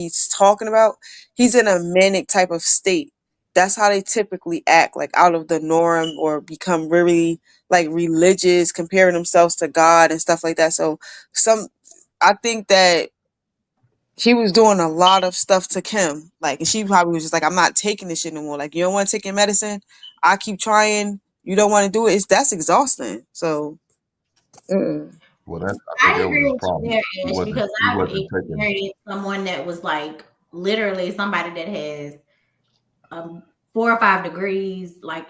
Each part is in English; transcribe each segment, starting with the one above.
he's talking about, he's in a manic type of state. That's how they typically act, like out of the norm, or become really like religious, comparing themselves to God and stuff like that. So some, I think that he was doing a lot of stuff to Kim. Like, and she probably was just like, I'm not taking this shit no more. Like, you don't want to take your medicine? I keep trying. You don't want to do it. That's exhausting. So, mm. Well, that I think I that was agree his with you problem. there, He Ash, wasn't because he I've wasn't taking. experienced someone that was like literally somebody that has 4 or 5 degrees, like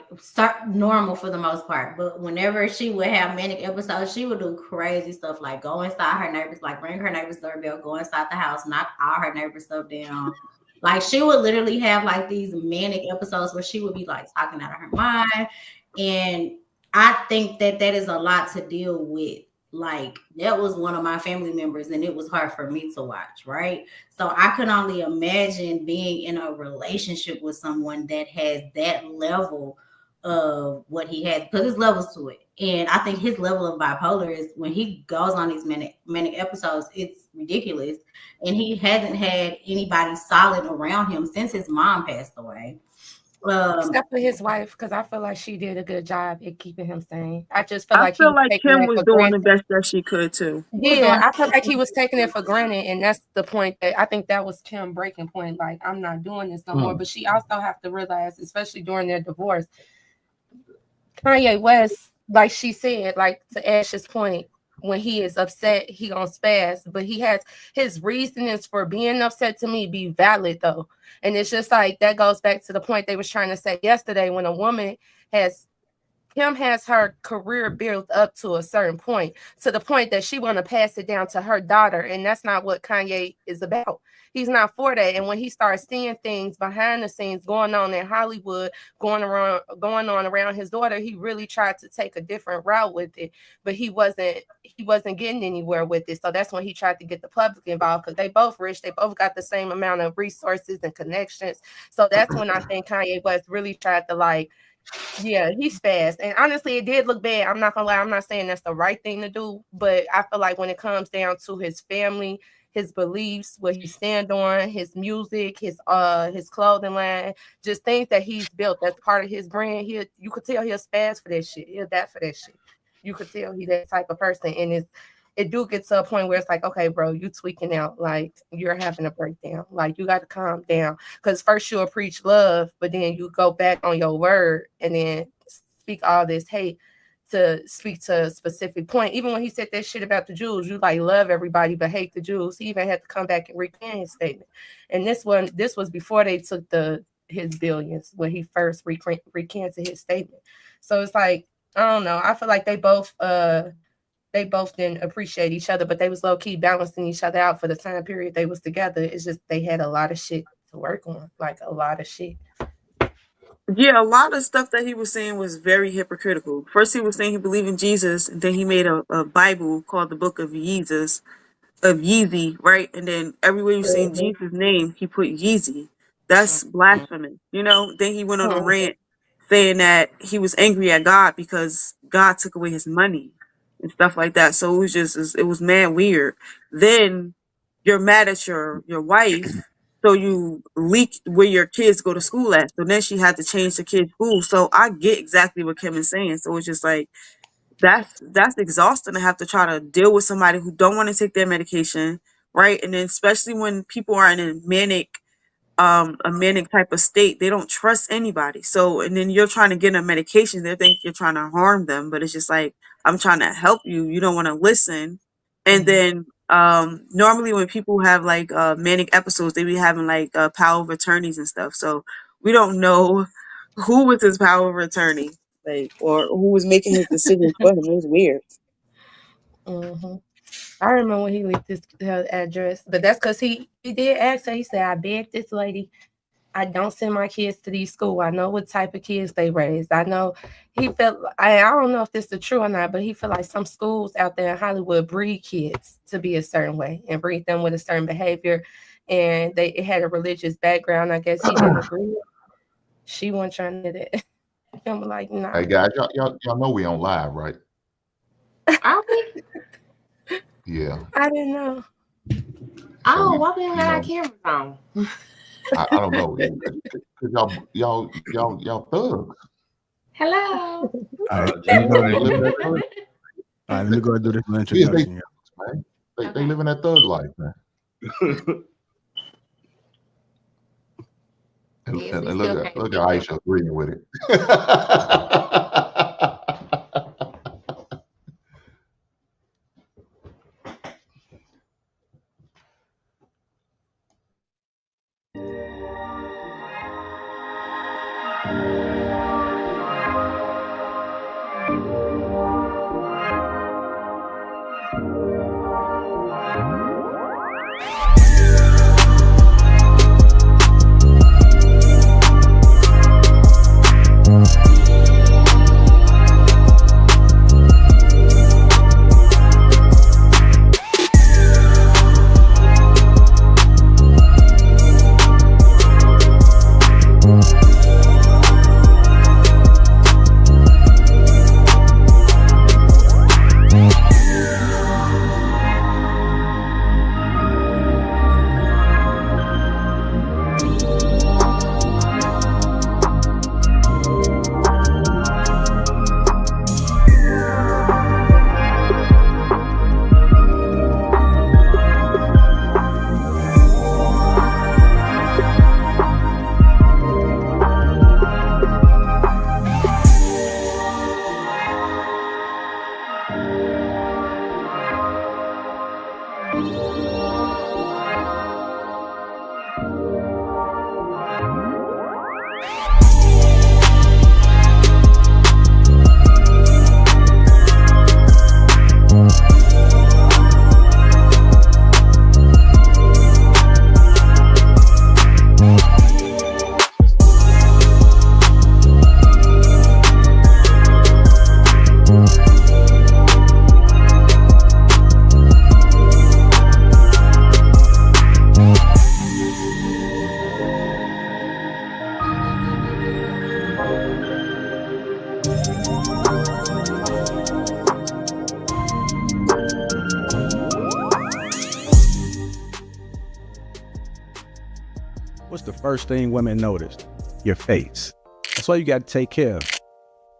normal for the most part. But whenever she would have manic episodes, she would do crazy stuff like go inside her neighbors, like ring her neighbor's doorbell, go inside the house, knock all her neighbor's stuff down. Like she would literally have like these manic episodes where she would be like talking out of her mind. And I think that that is a lot to deal with. Like that was one of my family members, and it was hard for me to watch, right? So I could only imagine being in a relationship with someone that has that level of what he has, because there's levels to it. And I think his level of bipolar is when he goes on these manic episodes, it's ridiculous. And he hasn't had anybody solid around him since his mom passed away. Except for his wife, because I feel like she did a good job at keeping him sane. I just feel I like he feel was like taking Kim that was for doing the granted. best that she could too. He was doing Yeah, I feel like he was taking it for granted, and that's the point that I think that was Kim breaking point. Like, I'm not doing this no more. But she also have to realize, especially during their divorce, Kanye West, like she said, like to Ash's point, when he is upset, he gonna spaz. But he has his reasonings for being upset to me be valid though. And it's just like that goes back to the point they was trying to say yesterday when a woman has Kim has her career built up to a certain point, to the point that she want to pass it down to her daughter, and that's not what Kanye is about. He's not for that. And when he starts seeing things behind the scenes going on in Hollywood, going on around his daughter, he really tried to take a different route with it, but he wasn't getting anywhere with it. So that's when he tried to get the public involved because they both rich, they both got the same amount of resources and connections. So that's when I think Kanye West really tried to like, yeah, he's fast. And honestly, it did look bad. I'm not gonna lie. I'm not saying that's the right thing to do, but I feel like when it comes down to his family, his beliefs, what he stand on, his music, his clothing line, just things that he's built that's part of his brand. You could tell he'll spaz for that shit. He'll die for that shit. You could tell he's that type of person. And it do get to a point where it's like, okay, bro, you tweaking out. Like you're having a breakdown. Like you got to calm down. Because first you'll preach love, but then you go back on your word and then speak all this hate to speak to a specific point. Even when he said that shit about the Jews, you like love everybody but hate the Jews. He even had to come back and recant his statement. And this was before they took his billions when he first recanted his statement. So it's like, I don't know. I feel like they both didn't appreciate each other, but they was low key balancing each other out for the time period they was together. It's just they had a lot of shit to work on, like a lot of shit. Yeah, a lot of stuff that he was saying was very hypocritical. First, he was saying he believed in Jesus, and then he made a Bible called the Book of Jesus, of Yeezy, right? And then everywhere you see Mhm. Jesus' name, he put Yeezy. That's blasphemy, you know? Then he went on a Mhm. rant saying that he was angry at God because God took away his money and stuff like that. So it was mad weird. Then you're mad at your wife, so you leaked where your kids go to school at. So then she had to change the kids' school. So I get exactly what Kim is saying. So it's just like that's exhausting to have to try to deal with somebody who don't want to take their medication, right? And then especially when people are in a manic type of state, they don't trust anybody. So and then you're trying to get a medication, they think you're trying to harm them, but it's just like I'm trying to help you. You don't want to listen. And then normally when people have like manic episodes, they be having like power of attorneys and stuff. So we don't know who was his power of attorney, like, or who was making his decisions for him. It was weird. Mhm. I remember when he leaked her address, but that's because he did ask her. He said, "I begged this lady, I don't send my kids to these school. I know what type of kids they raised. I know." He felt I don't know if this is true or not, but he felt like some schools out there in Hollywood breed kids to be a certain way and breed them with a certain behavior, and it had a religious background. I guess he didn't agree. She wasn't trying to do that. I'm like, nah. Hey guys, y'all know we on live, right? are we? Yeah. I didn't know. Oh, why we don't have our cameras on? I don't know. Cause y'all thugs. Hello. All right, let me go ahead and do this introduction. Man. They living that thug life, man. and look at Aisha agreeing with it. What's the first thing women notice? Your face. That's why you got to take care of.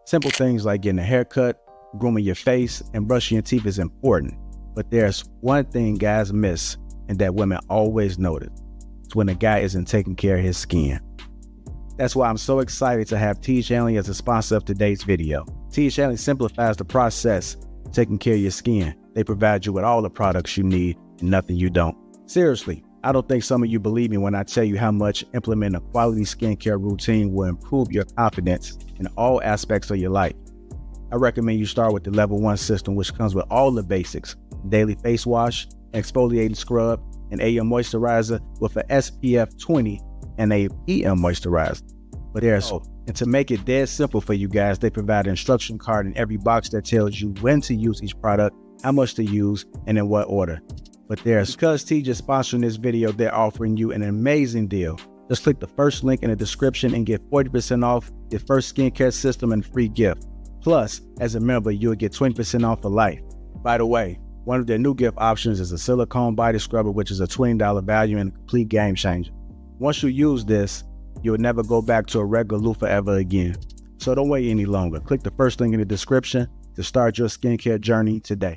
Simple things like getting a haircut, grooming your face, and brushing your teeth is important. But there's one thing guys miss and that women always notice. It's when a guy isn't taking care of his skin. That's why I'm so excited to have T. Shanley as a sponsor of today's video. T. Shanley simplifies the process of taking care of your skin. They provide you with all the products you need and nothing you don't. Seriously, I don't think some of you believe me when I tell you how much implementing a quality skincare routine will improve your confidence in all aspects of your life. I recommend you start with the level 1 system, which comes with all the basics: daily face wash, exfoliating scrub, an AM moisturizer with an SPF 20 and a PM moisturizer. But and to make it dead simple for you guys, they provide an instruction card in every box that tells you when to use each product, how much to use, and in what order. But because T just sponsoring this video, they're offering you an amazing deal. Just click the first link in the description and get 40% off your first skincare system and free gift. Plus, as a member, you'll get 20% off for life. By the way, one of their new gift options is a silicone body scrubber, which is a $20 value and a complete game changer. Once you use this, you'll never go back to a regular loofah ever again. So don't wait any longer. Click the first link in the description to start your skincare journey today.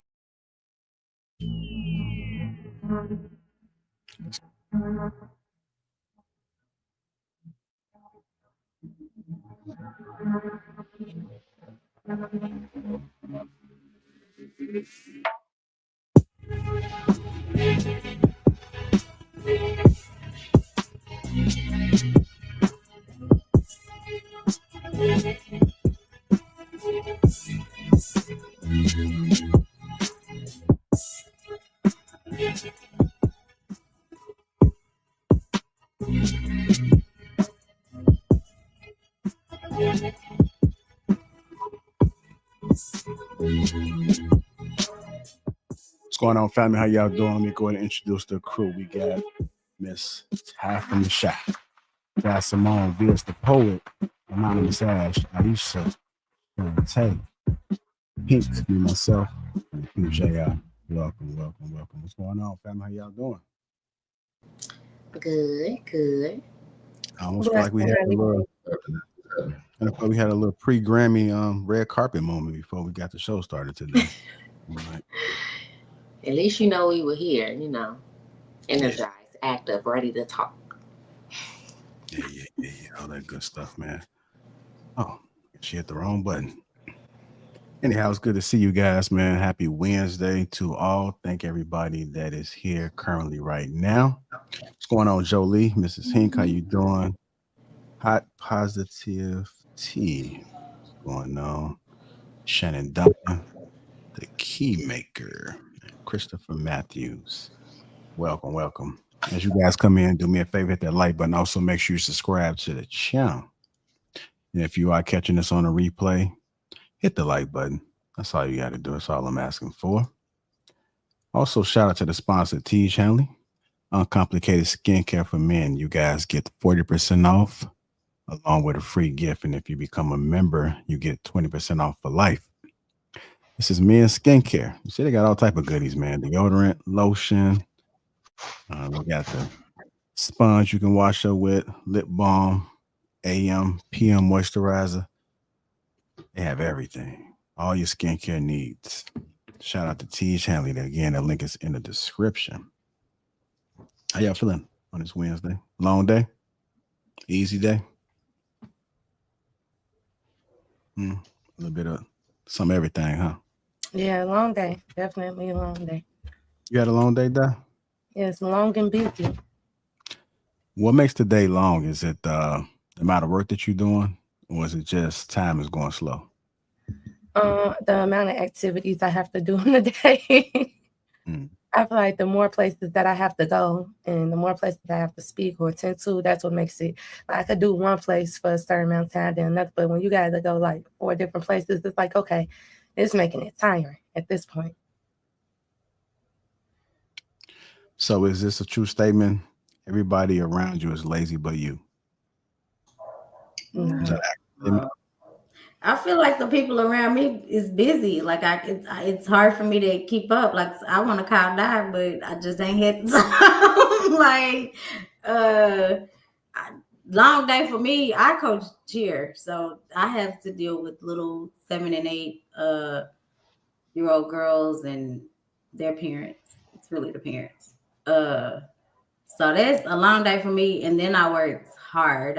What's going on, family? How y'all doing? Let me go ahead and introduce the crew. We got Miss Ty from the Shop, got Simone Vias, the poet, Anonymous Ash, Aisha, Tay, Pink, me, myself, and JR. Welcome. What's going on, family? How y'all doing? Good. I almost feel like we had a little. I thought we had a little pre-Grammy red carpet moment before we got the show started today. Like, at least you know we were here, energized, active, ready to talk. Yeah, all that good stuff, man. Oh, she hit the wrong button. Anyhow, it's good to see you guys, man. Happy Wednesday to all. Thank everybody that is here currently right now. What's going on, Jolie? Mrs. Hink, how you doing? Hot Positive T. What's going on? Shannon Duncan, the key maker, and Christopher Matthews. Welcome. As you guys come in, do me a favor, hit that like button. Also, make sure you subscribe to the channel. And if you are catching this on a replay, hit the like button. That's all you got to do. That's all I'm asking for. Also, shout out to the sponsor, Tej Hanley. Uncomplicated skincare for men. You guys get 40% off along with a free gift. And if you become a member, you get 20% off for life. This is men's skincare. You see, they got all type of goodies, man. Deodorant, lotion. We got the sponge you can wash up with, lip balm, AM, PM moisturizer. They have everything. All your skincare needs. Shout out to Tej Hanley. Again, the link is in the description. How y'all feeling on this Wednesday? Long day? Easy day? A little bit of some everything, huh? Yeah, long day. Definitely a long day. You had a long day, Di? Yeah, it's long and busy. What makes the day long? Is it the amount of work that you're doing, or is it just time is going slow? The amount of activities I have to do in a day. I feel like the more places that I have to go and the more places I have to speak or attend to, that's what makes it. Like, I could do one place for a certain amount of time, then another. But when you got to go like 4 different places, it's like, okay, it's making it tiring at this point. So is this a true statement? Everybody around you is lazy but you? No. I feel like the people around me is busy. Like it's hard for me to keep up. Like I want to call Di, but I just ain't had the time. Like, long day for me. I coach cheer, so I have to deal with little 7 and 8 year old girls and their parents. It's really the parents. So that's a long day for me. And then I work hard.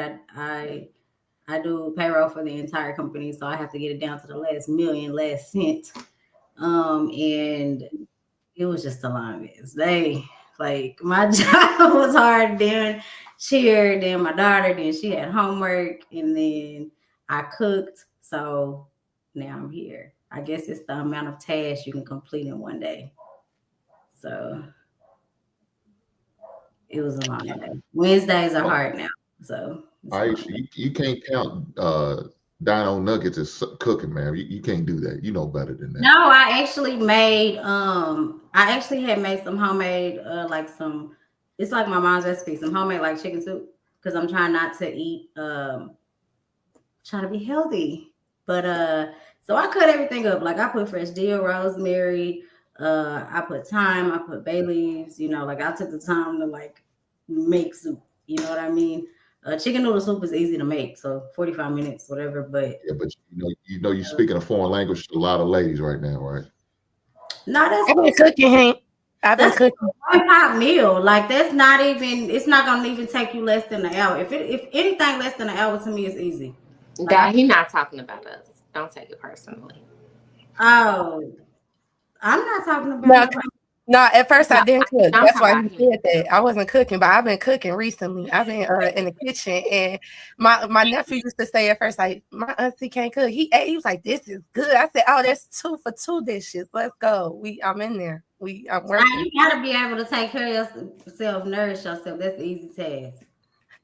I do payroll for the entire company, so I have to get it down to the last million, last cent. And it was just a long day. Like my job was hard, then cheer, then my daughter, then she had homework, and then I cooked. So now I'm here. I guess it's the amount of tasks you can complete in one day. So it was a long day. Wednesdays are hard now. So you can't count Dino Nuggets as cooking, man. You can't do that. You know better than that. No, I actually had made some homemade it's like my mom's recipe, some homemade like chicken soup, because I'm trying not to eat trying to be healthy. But so I cut everything up. Like I put fresh dill, rosemary, I put thyme, I put bay leaves, like I took the time to like make soup, you know what I mean? Chicken noodle soup is easy to make, so 45 minutes, whatever. But yeah, but you're speaking a foreign language to a lot of ladies right now, right? No, that's I've been cooking, Hank. I've been cooking. One pot meal. Like it's not gonna even take you less than an hour. If anything less than an hour to me is easy. Dad, he's not talking about us. Don't take it personally. Oh, I'm not talking about No, at first I didn't cook. That's why he said that. I wasn't cooking, but I've been cooking recently. I've been in the kitchen, and my nephew used to say at first, like, my auntie can't cook. He ate. He was like, "This is good." I said, "Oh, that's 2 for 2 dishes. Let's go." I'm in there. I'm working. You gotta be able to take care of yourself, nourish yourself. That's the easy task.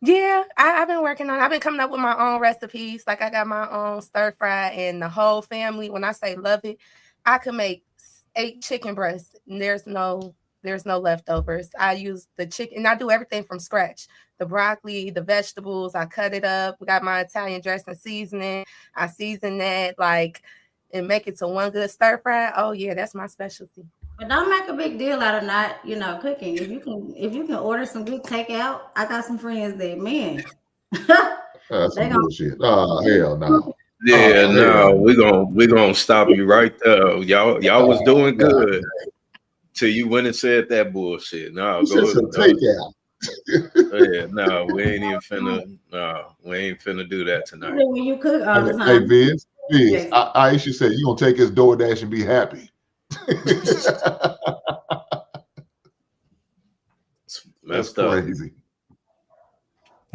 Yeah, I've been working on it. I've been coming up with my own recipes. Like I got my own stir fry, and the whole family, when I say love it, I could make 8 chicken breasts, and there's no leftovers. I use the chicken, and I do everything from scratch. The broccoli, the vegetables, I cut it up. We got my Italian dressing seasoning. I season that, and make it to one good stir fry. Oh yeah, that's my specialty. But don't make a big deal out of not, cooking. If you can order some good takeout, I got some friends that man, That's they some gonna bullshit. Hell no. Yeah, no, Hell no. we gonna stop you right there. Y'all was doing God. good till you went and said that bullshit. No, You said go. some No, takeout. yeah, no, we ain't even finna. No, we ain't finna do that tonight. when you cook all the Hey, time. Vince, Yes. Aisha said you gonna take his DoorDash and be happy. It's That's messed up. crazy.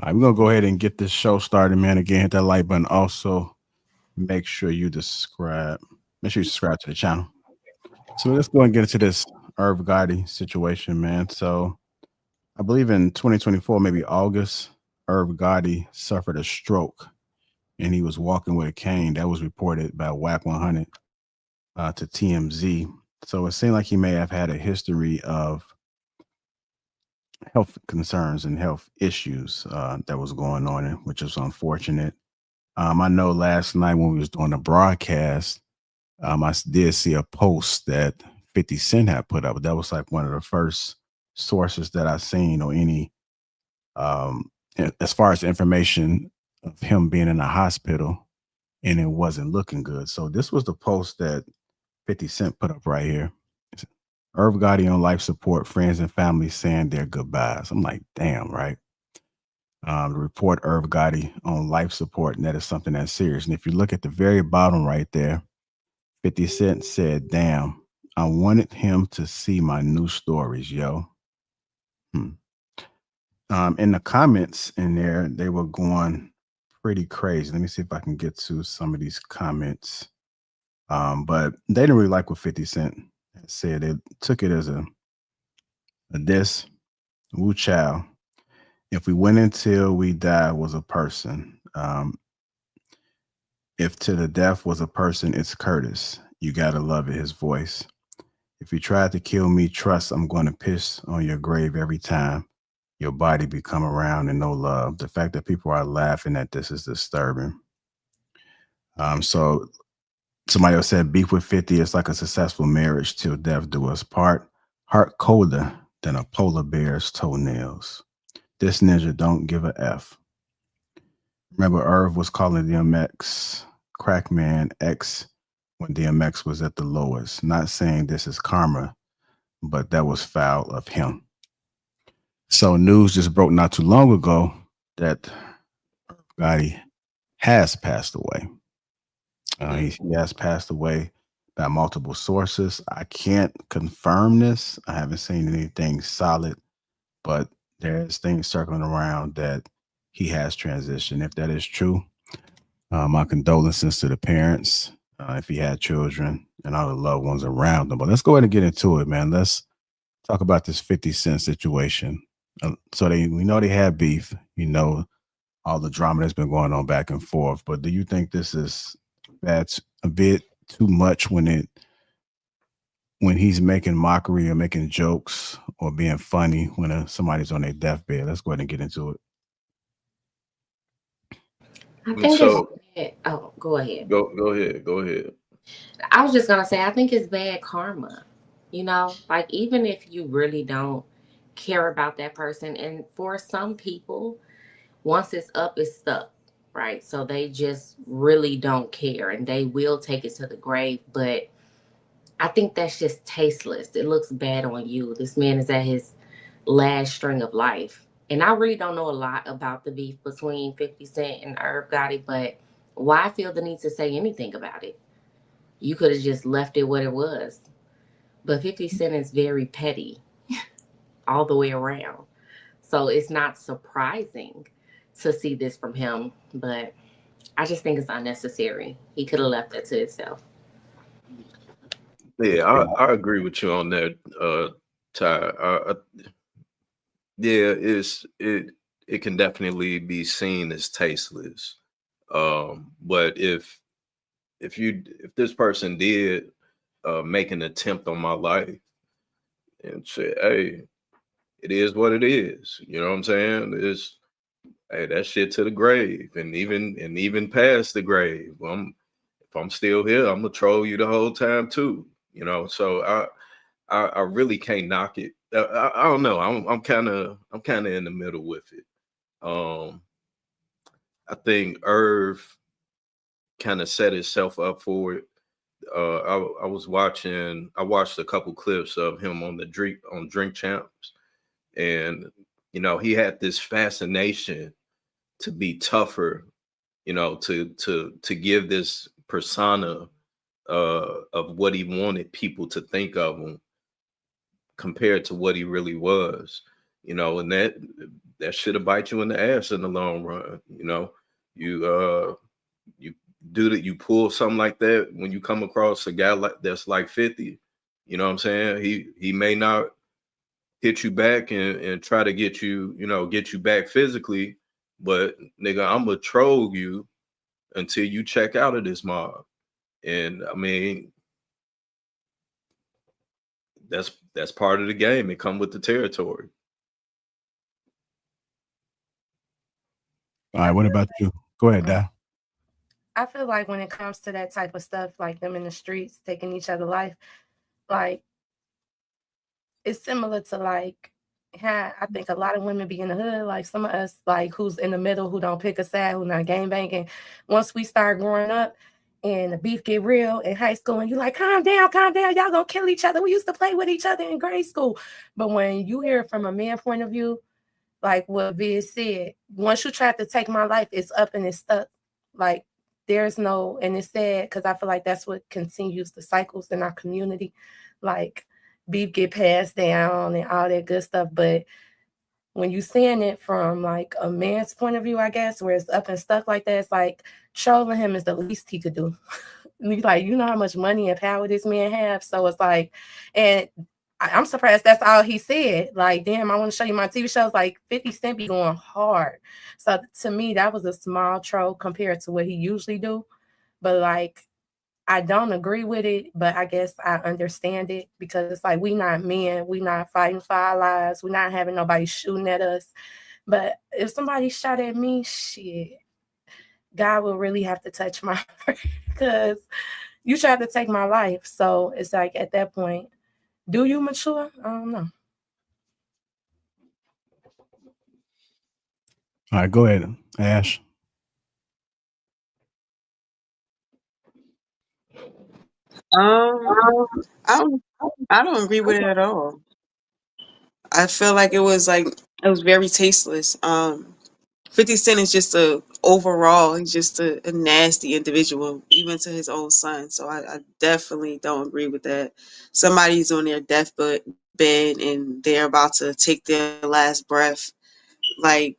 All right, we're gonna go ahead and get this show started, man. Again, hit that like button. Also, make sure you subscribe. Make sure you subscribe to the channel. So let's go and get into this Irv Gotti situation, man. So I believe in 2024, maybe August, Irv Gotti suffered a stroke and he was walking with a cane. That was reported by WAC 100 to TMZ. So it seemed like he may have had a history of health concerns and health issues that was going on, which is unfortunate. I know last night when we was doing the broadcast, I did see a post that 50 Cent had put up. That was like one of the first sources that I seen or any, as far as information of him being in a hospital, and it wasn't looking good. So this was the post that 50 Cent put up right here. Irv Gotti on life support, friends and family saying their goodbyes. I'm like, damn, right? The report Irv Gotti on life support, and that is something that's serious. And if you look at the very bottom right there, 50 Cent said, damn, I wanted him to see my new stories, yo. In the comments in there, they were going pretty crazy. Let me see if I can get to some of these comments. But they didn't really like what 50 Cent said. They took it as a diss. Wu Chow. If we went until we die was a person. If to the death was a person, it's Curtis. You gotta love it, his voice. If you tried to kill me, trust I'm going to piss on your grave every time your body become around and no love. The fact that people are laughing at this is disturbing. So somebody else said beef with 50 is like a successful marriage till death do us part. Heart colder than a polar bear's toenails. This ninja don't give a F. Remember, Irv was calling DMX Crackman X when DMX was at the lowest. Not saying this is karma, but that was foul of him. So news just broke not too long ago that Gotti has passed away. He has passed away by multiple sources. I can't confirm this. I haven't seen anything solid, but there's things circling around that he has transitioned. If that is true, my condolences to the parents, if he had children and all the loved ones around them. But let's go ahead and get into it, man. Let's talk about this 50 Cent situation. So we know they had beef, all the drama that's been going on back and forth. But do you think this is that's a bit too much when he's making mockery or making jokes or being funny when somebody's on their deathbed? Let's go ahead and get into it. I think So it's bad. Oh, go ahead. go ahead. I was just gonna say, I think it's bad karma. Like even if you really don't care about that person, and for some people, once it's up, it's stuck, right? So they just really don't care, and they will take it to the grave. But I think that's just tasteless. It looks bad on you. This man is at his last string of life. And I really don't know a lot about the beef between 50 Cent and Irv Gotti, but why feel the need to say anything about it? You could have just left it what it was. But 50 Cent is very petty all the way around. So it's not surprising to see this from him, but I just think it's unnecessary. He could have left that to itself. Yeah, I agree with you on that, Ty. Yeah, it can definitely be seen as tasteless. But if this person did make an attempt on my life and say, hey, it is what it is, you know what I'm saying? It's hey, that shit to the grave, and even past the grave. If I'm still here, I'm gonna troll you the whole time too, So I really can't knock it. I don't know. I'm kind of in the middle with it. I think Irv kind of set itself up for it. I watched a couple clips of him on Drink Champs, and he had this fascination to be tougher, to give this persona of what he wanted people to think of him compared to what he really was, and that should have bite you in the ass in the long run. You do that, you pull something like that when you come across a guy that's like 50, you know what I'm saying? He may not hit you back and try to get you back physically, but nigga, I'm gonna troll you until you check out of this mob. And I mean, that's part of the game. It come with the territory. All right, what about you? Go ahead, Dad. I feel like when it comes to that type of stuff, like them in the streets taking each other's life, like it's similar to like how I think a lot of women be in the hood, like some of us, like who's in the middle, who don't pick a side, who not gang banging. Once we start growing up and the beef get real in high school, and you like, calm down, y'all gonna kill each other. We used to play with each other in grade school. But when you hear from a man point of view, like what Viz said, once you try to take my life, it's up and it's stuck. Like there's no, and it's sad because I feel like that's what continues the cycles in our community. Like beef get passed down and all that good stuff. But when you seeing it from like a man's point of view, I guess, where it's up and stuck like that, it's like trolling him is the least he could do. Like, you know how much money and power this man have. So it's like, and I'm surprised that's all he said. Like, damn, I want to show you my TV shows. Like 50 Cent be going hard. So to me, that was a small troll compared to what he usually do. But like, I don't agree with it, but I guess I understand it because it's like we not men, we not fighting for our lives, we're not having nobody shooting at us. But if somebody shot at me, shit, God will really have to touch my heart because you tried to take my life. So it's like at that point, do you mature? I don't know. All right, go ahead, Ash. I don't I don't agree with it at all. I feel like it was very tasteless. 50 Cent is just he's just a nasty individual, even to his own son. So I definitely don't agree with that. Somebody's on their deathbed and they're about to take their last breath. Like,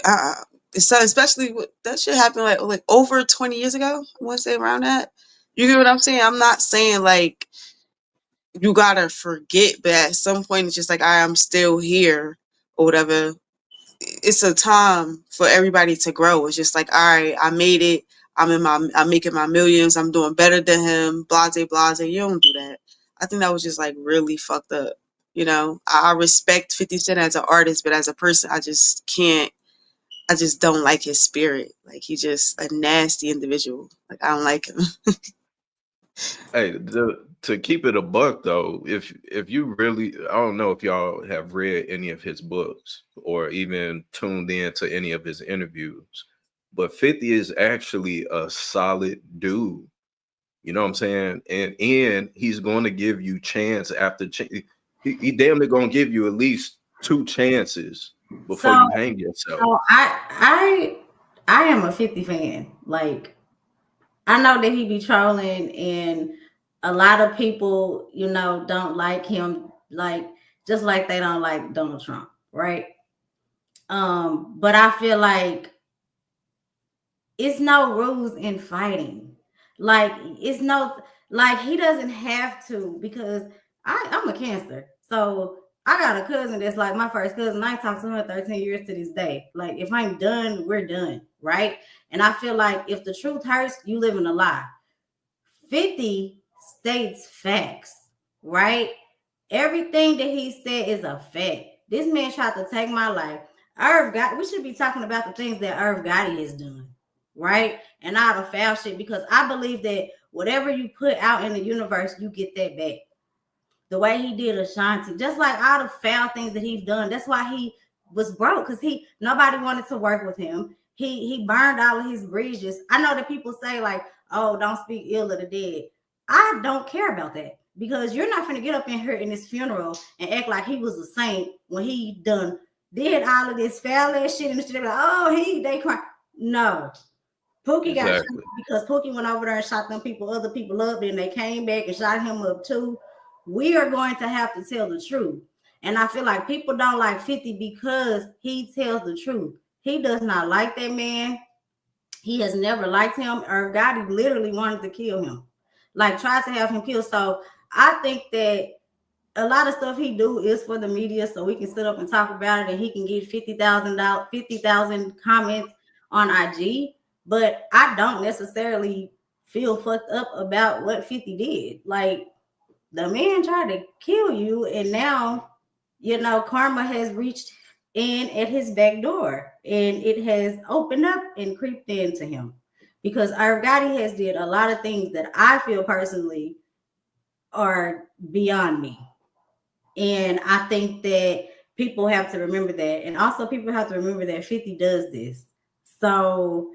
uh, so especially that shit happened like over 20 years ago. I want to say around that. You get what I'm saying? I'm not saying like you gotta forget, but at some point it's just like I'm still here or whatever. It's a time for everybody to grow. It's just like, all right, I made it. I'm making my millions. I'm doing better than him. Blase, blase. You don't do that. I think that was just like really fucked up. I respect 50 Cent as an artist, but as a person, I just can't. I just don't like his spirit. Like he's just a nasty individual. Like I don't like him. Hey, to keep it a buck though, if you really, I don't know if y'all have read any of his books or even tuned in to any of his interviews, but 50 is actually a solid dude. You know what I'm saying? And he's going to give you chance after chance. He damn near going to give you at least 2 chances before you hang yourself. So I am a 50 fan. Like I know that he be trolling and a lot of people, don't like him, like just like they don't like Donald Trump, right? But I feel like it's no rules in fighting. Like it's no like he doesn't have to because I'm a Cancer. So I got a cousin that's like my first cousin. I ain't talked to him in 13 years to this day. Like if I'm done, we're done, right? And I feel like if the truth hurts, you live in a lie. 50 states facts, right? Everything that he said is a fact. This man tried to take my life. We should be talking about the things that Irv Gotti has done, right? And all the foul shit, because I believe that whatever you put out in the universe, you get that back. the way he did Ashanti, just like all the foul things that he's done. That's why he was broke, because nobody wanted to work with him. He burned all of his bridges. I know that people say like, oh, don't speak ill of the dead. I don't care about that, because you're not going to get up in here in this funeral and act like he was a saint when he did all of this foul ass shit, and the shit like, oh, they cry. No. Pookie got shot because Pookie went over there and shot them people, other people up, and they came back and shot him up too. We are going to have to tell the truth. And I feel like people don't like 50 because he tells the truth. He does not like that man. He has never liked him, or Gotti literally wanted to kill him. Like, tried to have him killed. So I think that a lot of stuff he do is for the media, so we can sit up and talk about it, and he can get 50,000 comments on IG. But I don't necessarily feel fucked up about what 50 did. Like, the man tried to kill you, and now, karma has reached in at his back door, and it has opened up and creeped into him. Because Irv Gotti has did a lot of things that I feel personally are beyond me. And I think that people have to remember that. And also people have to remember that 50 does this. So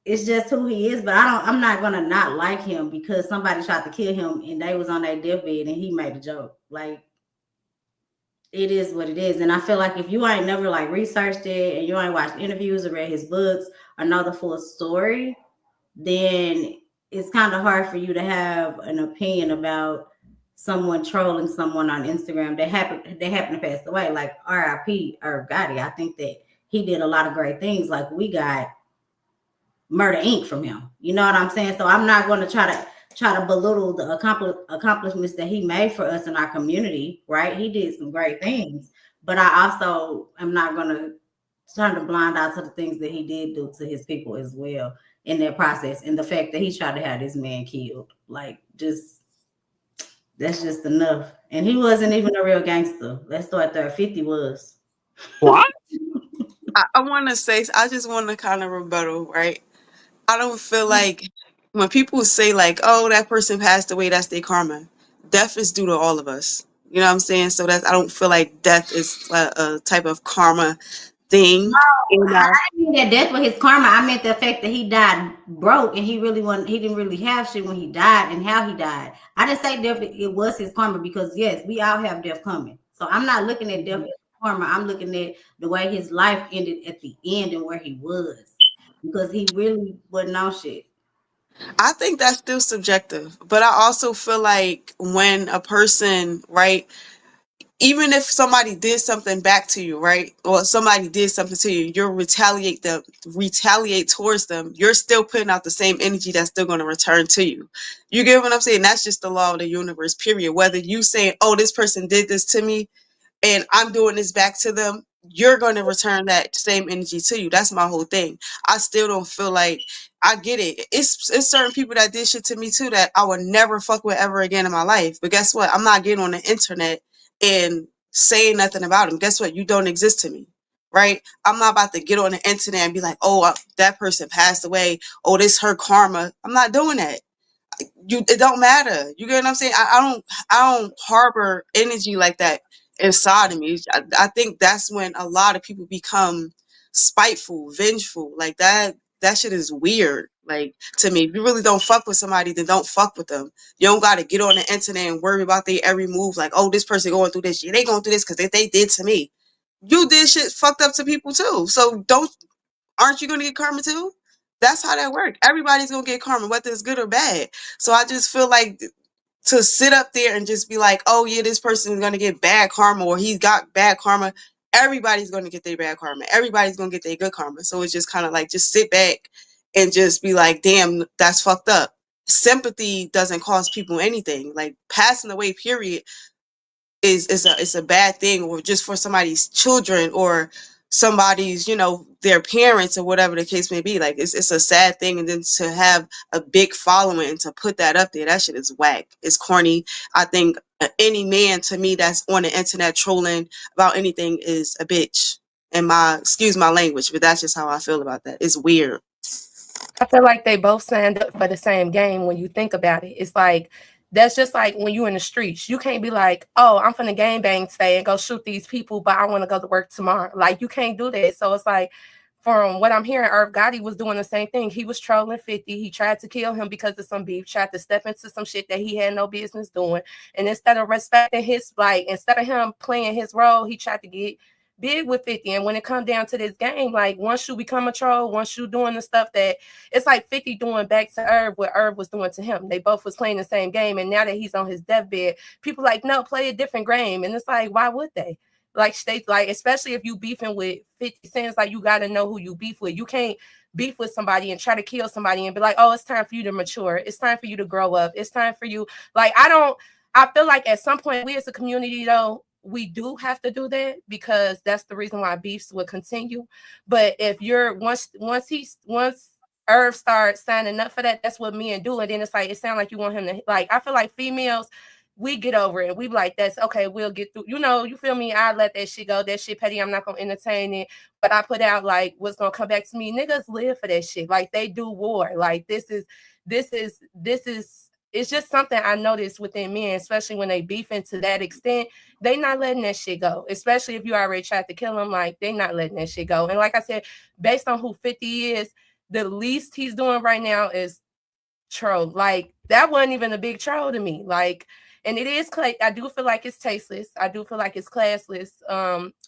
it's just who he is. But I'm not gonna not like him because somebody tried to kill him and they was on their deathbed and he made a joke. Like, it is what it is. And I feel like if you ain't never like researched it and you ain't watched interviews or read his books or know the full story, then it's kind of hard for you to have an opinion about someone trolling someone on Instagram that happened to pass away, like RIP or Gotti. I think that he did a lot of great things. Like, we got Murder Inc. from him. You know what I'm saying? So I'm not going to try to belittle the accomplishments that he made for us in our community, right? He did some great things, but I also am not going to turn a blind eye to the things that he did do to his people as well in that process. And the fact that he tried to have this man killed, like, that's just enough. And he wasn't even a real gangster. Let's start there. 50 was. What? I want to say, I just want to kind of rebuttal, right? I don't feel like when people say like, oh, that person passed away, that's their karma. Death is due to all of us. You know what I'm saying? So I don't feel like death is a type of karma thing. No, I didn't mean that death was his karma. I meant the fact that he died broke and he didn't really have shit when he died and how he died. I didn't say death, it was his karma, because yes, we all have death coming. So I'm not looking at death as karma. I'm looking at the way his life ended at the end and where he was, because he really wasn't on shit. I think that's still subjective, but I also feel like when a person, right, even if somebody did something back to you, right, or somebody did something to you, you retaliate towards them, you're still putting out the same energy that's still going to return to you. You get what I'm saying? That's just the law of the universe, period. Whether you say, oh, this person did this to me and I'm doing this back to them, you're going to return that same energy to you. That's my whole thing. I still don't feel like, I get it. It's certain people that did shit to me too that I would never fuck with ever again in my life. But guess what? I'm not getting on the internet and saying nothing about them. Guess what? You don't exist to me, right? I'm not about to get on the internet and be like, oh, that person passed away. Oh, this her karma. I'm not doing that. It don't matter. You get what I'm saying? I don't harbor energy like that inside of me. I think that's when a lot of people become spiteful, vengeful. Like that shit is weird. Like, to me, if you really don't fuck with somebody, then don't fuck with them. You don't gotta get on the internet and worry about their every move. Like, oh, this person going through this. Yeah, they going through this because they did to me. You did shit fucked up to people too. So aren't you gonna get karma too? That's how that works. Everybody's gonna get karma, whether it's good or bad. So I just feel like to sit up there and just be like, oh yeah, this person is gonna get bad karma or he's got bad karma. Everybody's gonna get their bad karma. Everybody's gonna get their good karma. So it's just kind of like, just sit back and just be like, damn, that's fucked up. Sympathy doesn't cost people anything. Like, passing away, period, is a bad thing, or just for somebody's children or somebody's, their parents or whatever the case may be. Like, it's a sad thing. And then to have a big following and to put that up there, that shit is whack. It's corny. I think any man, to me, that's on the internet trolling about anything is a bitch. And excuse my language, but that's just how I feel about that. It's weird. I feel like they both signed up for the same game when you think about it. It's like That's just like when you in the streets. You can't be like, oh, I'm finna gang bang today and go shoot these people, but I want to go to work tomorrow. Like, you can't do that. So it's like, from what I'm hearing, Irv Gotti was doing the same thing. He was trolling 50. He tried to kill him because of some beef, tried to step into some shit that he had no business doing. And instead of respecting his, like, instead of him playing his role, he tried to get big with 50. And when it comes down to this game, like, once you become a troll, once you doing the stuff that, it's like 50 doing back to Irv what Irv was doing to him. They both was playing the same game. And now that he's on his deathbed, people like, no, play a different game. And it's like, why would they? Like, states, like, especially if you beefing with 50 Cent, like, you got to know who you beef with. You can't beef with somebody and try to kill somebody and be like, oh, it's time for you to mature. It's time for you to grow up. It's time for you. Like, I feel like at some point we as a community, though, we do have to do that, because that's the reason why beefs will continue. But if you're once Irv starts signing up for that, that's what men do. And then it's like, it sounds like you want him to, like, I feel like females, we get over it. We be like, that's okay, we'll get through. You know, you feel me? I let that shit go. That shit petty. I'm not gonna entertain it. But I put out like what's gonna come back to me. Niggas live for that shit. Like, they do war. Like, this is it's just something I noticed within men, especially when they beefing to that extent. They not letting that shit go. Especially if you already tried to kill them, like, they not letting that shit go. And like I said, based on who 50 is, the least he's doing right now is troll. Like, that wasn't even a big troll to me. Like, and it is, I do feel like it's tasteless. I do feel like it's classless.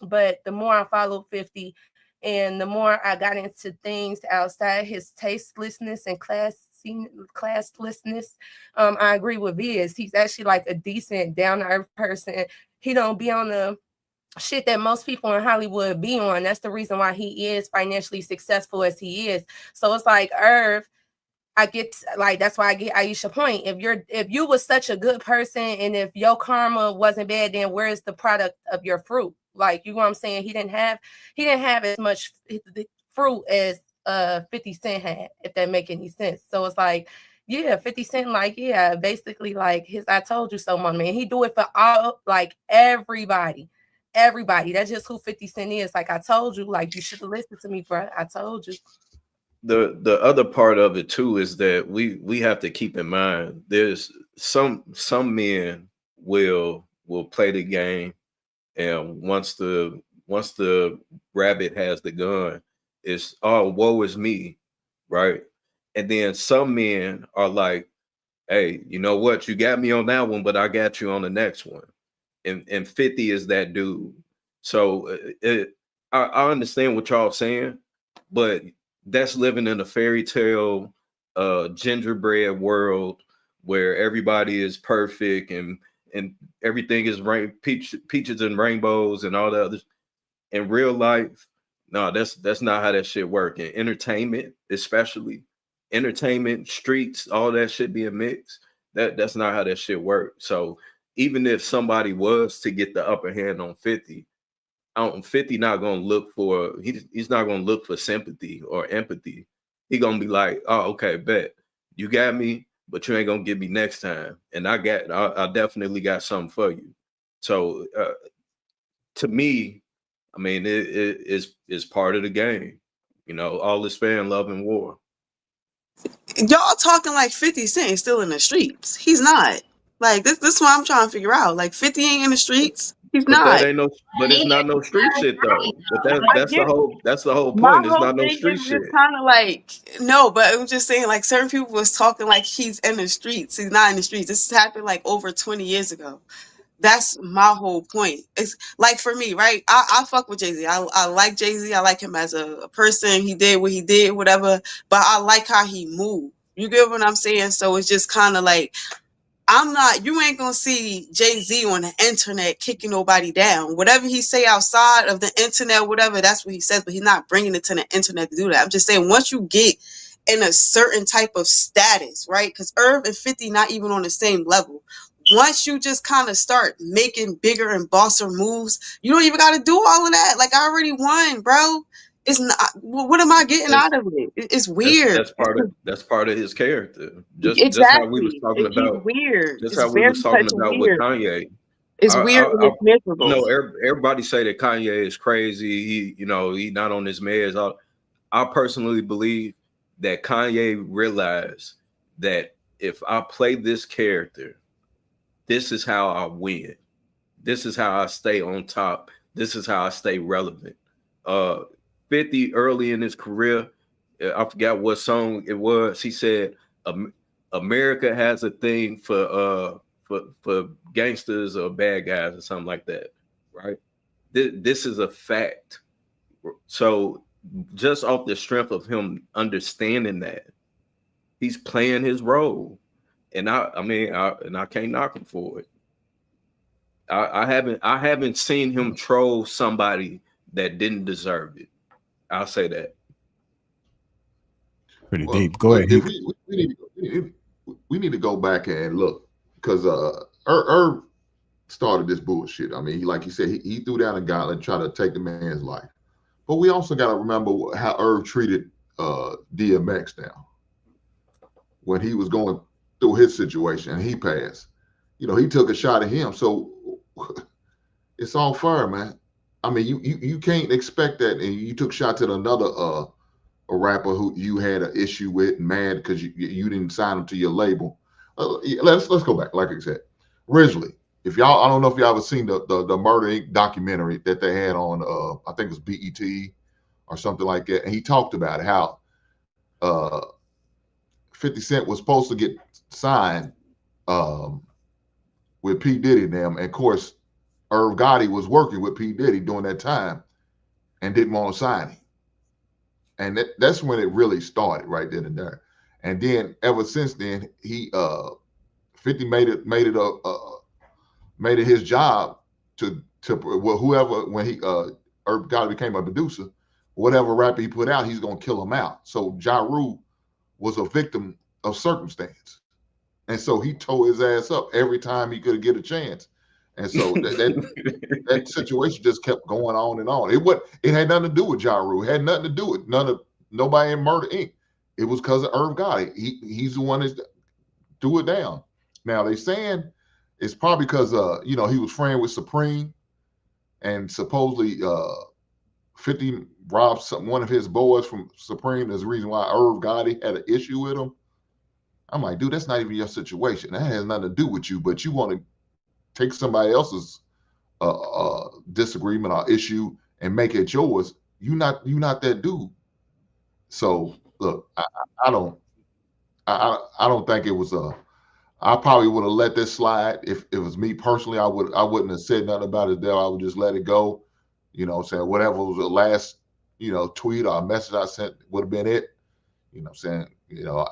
But the more I follow 50 and the more I got into things outside his tastelessness and classlessness, I agree with Viz. He's actually like a decent, down-to-earth person. He don't be on the shit that most people in Hollywood be on. That's the reason why he is financially successful as he is. So it's like, Irv, I get, like, that's why I get Aisha point. If you was such a good person and if your karma wasn't bad, then where's the product of your fruit? Like, you know what I'm saying? He didn't have as much fruit as 50 Cent had, if that make any sense. So it's like, yeah, 50 Cent, like, yeah, basically like his I told you so, my man. He do it for all, like, everybody. That's just who 50 Cent is. Like, I told you, like, you should have listened to me, bro. I told you. The other part of it too is that we have to keep in mind there's some men will play the game, and once the rabbit has the gun, it's, oh, woe is me, right? And then some men are like, hey, you know what, you got me on that one, but I got you on the next one. And 50 is that dude. So I understand what y'all saying, but that's living in a fairy tale gingerbread world where everybody is perfect and everything is peaches and rainbows and all the others. In real life, no, that's not how that shit work. In entertainment, especially entertainment, streets, all that shit being mixed, that's not how that shit work. So even if somebody was to get the upper hand on 50, 50 not gonna look for, he's not gonna look for sympathy or empathy. He gonna be like, oh, okay, bet you got me, but you ain't gonna get me next time. And I definitely got something for you. So to me, I mean, it's part of the game. You know, all this fan love and war. Y'all talking like 50 Cent is still in the streets. He's not. Like, this is what I'm trying to figure out. Like, 50 ain't in the streets. He's But not. that ain't no, but it's not no street shit though. But that's Yeah. the whole My point. It's whole not no thing street is shit. just kind of like, no, but I'm just saying, like, certain people was talking like he's in the streets. He's not in the streets. This happened like over 20 years ago. That's my whole point. It's like, for me, right? I fuck with Jay-Z. I like Jay-Z. I like him as a person. He did what he did, whatever. But I like how he moved. You get what I'm saying? So it's just kind of like, you ain't gonna see Jay-Z on the internet kicking nobody down. Whatever he say outside of the internet, whatever, that's what he says, but he's not bringing it to the internet to do that. I'm just saying, once you get in a certain type of status, right? Because Irv and 50 not even on the same level. Once you just kind of start making bigger and bosser moves, you don't even got to do all of that. Like, I already won, bro. It's not. What am I getting out of it? It's weird. That's part of his character. Just how we was Exactly. talking He's about. weird. Just It's how we very was talking much about with weird. Kanye. It's weird and it's miserable. Everybody say that Kanye is crazy. He not on his meds. I personally believe that Kanye realized that if I play this character this is how I win. This is how I stay on top. This is how I stay relevant. 50 early in his career, I forgot what song it was. He said, America has a thing for gangsters or bad guys or something like that, right? This is a fact. So just off the strength of him understanding that, he's playing his role, and I can't knock him for it. I haven't seen him troll somebody that didn't deserve it. I'll say that. Pretty Well, deep. Go ahead. if we need to go back and look, because Irv started this bullshit. I mean, like you said, he threw down a gauntlet and tried to take the man's life. But we also got to remember how Irv treated DMX now when he was going through his situation and he passed. You know, he took a shot at him. So it's all fair, man. I mean, you can't expect that. And you took shots at another a rapper who you had an issue with, mad because you didn't sign him to your label. Let's go back. Like I said, Ridgely. If y'all, I don't know if y'all ever seen the Murder Inc. documentary that they had on, I think it was BET or something like that, and he talked about how 50 Cent was supposed to get signed with P. Diddy and them, and of course, Irv Gotti was working with P. Diddy during that time and didn't want to sign him. And that's when it really started, right then and there. And then ever since then, he 50 made it his job to whoever, when he Irv Gotti became a producer, whatever rapper he put out, he's gonna kill him out. So Ja Rule was a victim of circumstance, and so he tore his ass up every time he could get a chance. And so that situation just kept going on and on. It had nothing to do with Ja Rule. It had nothing to do with nobody in Murder Inc. It was because of Irv Gotti. He's the one that threw it down. Now they saying it's probably because he was friend with Supreme, and supposedly 50 robbed one of his boys from Supreme. There's a reason why Irv Gotti had an issue with him. I'm like, dude, that's not even your situation. That has nothing to do with you, but you want to take somebody else's disagreement or issue and make it yours. You're not that dude. So look, I don't think it was I probably would have let this slide. If it was me personally, I wouldn't have said nothing about it there. I would just let it go. You know what I'm saying? Whatever was the last, tweet or message I sent would have been it. You know what I'm saying?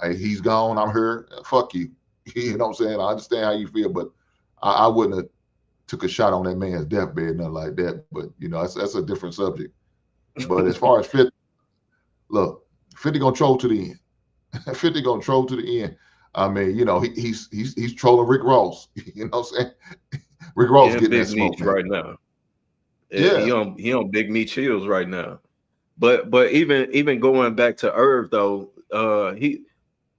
Hey, he's gone, I'm here. Fuck you. You know what I'm saying? I understand how you feel, but I wouldn't have took a shot on that man's deathbed, nothing like that. But that's a different subject. But as far as 50, look, 50 gonna troll to the end. 50 gonna troll to the end. I mean, he's trolling Rick Ross. You know what I'm saying? Rick Ross getting that smoke right now. Yeah, he on Big Meat Chills right now. But even going back to Irv though,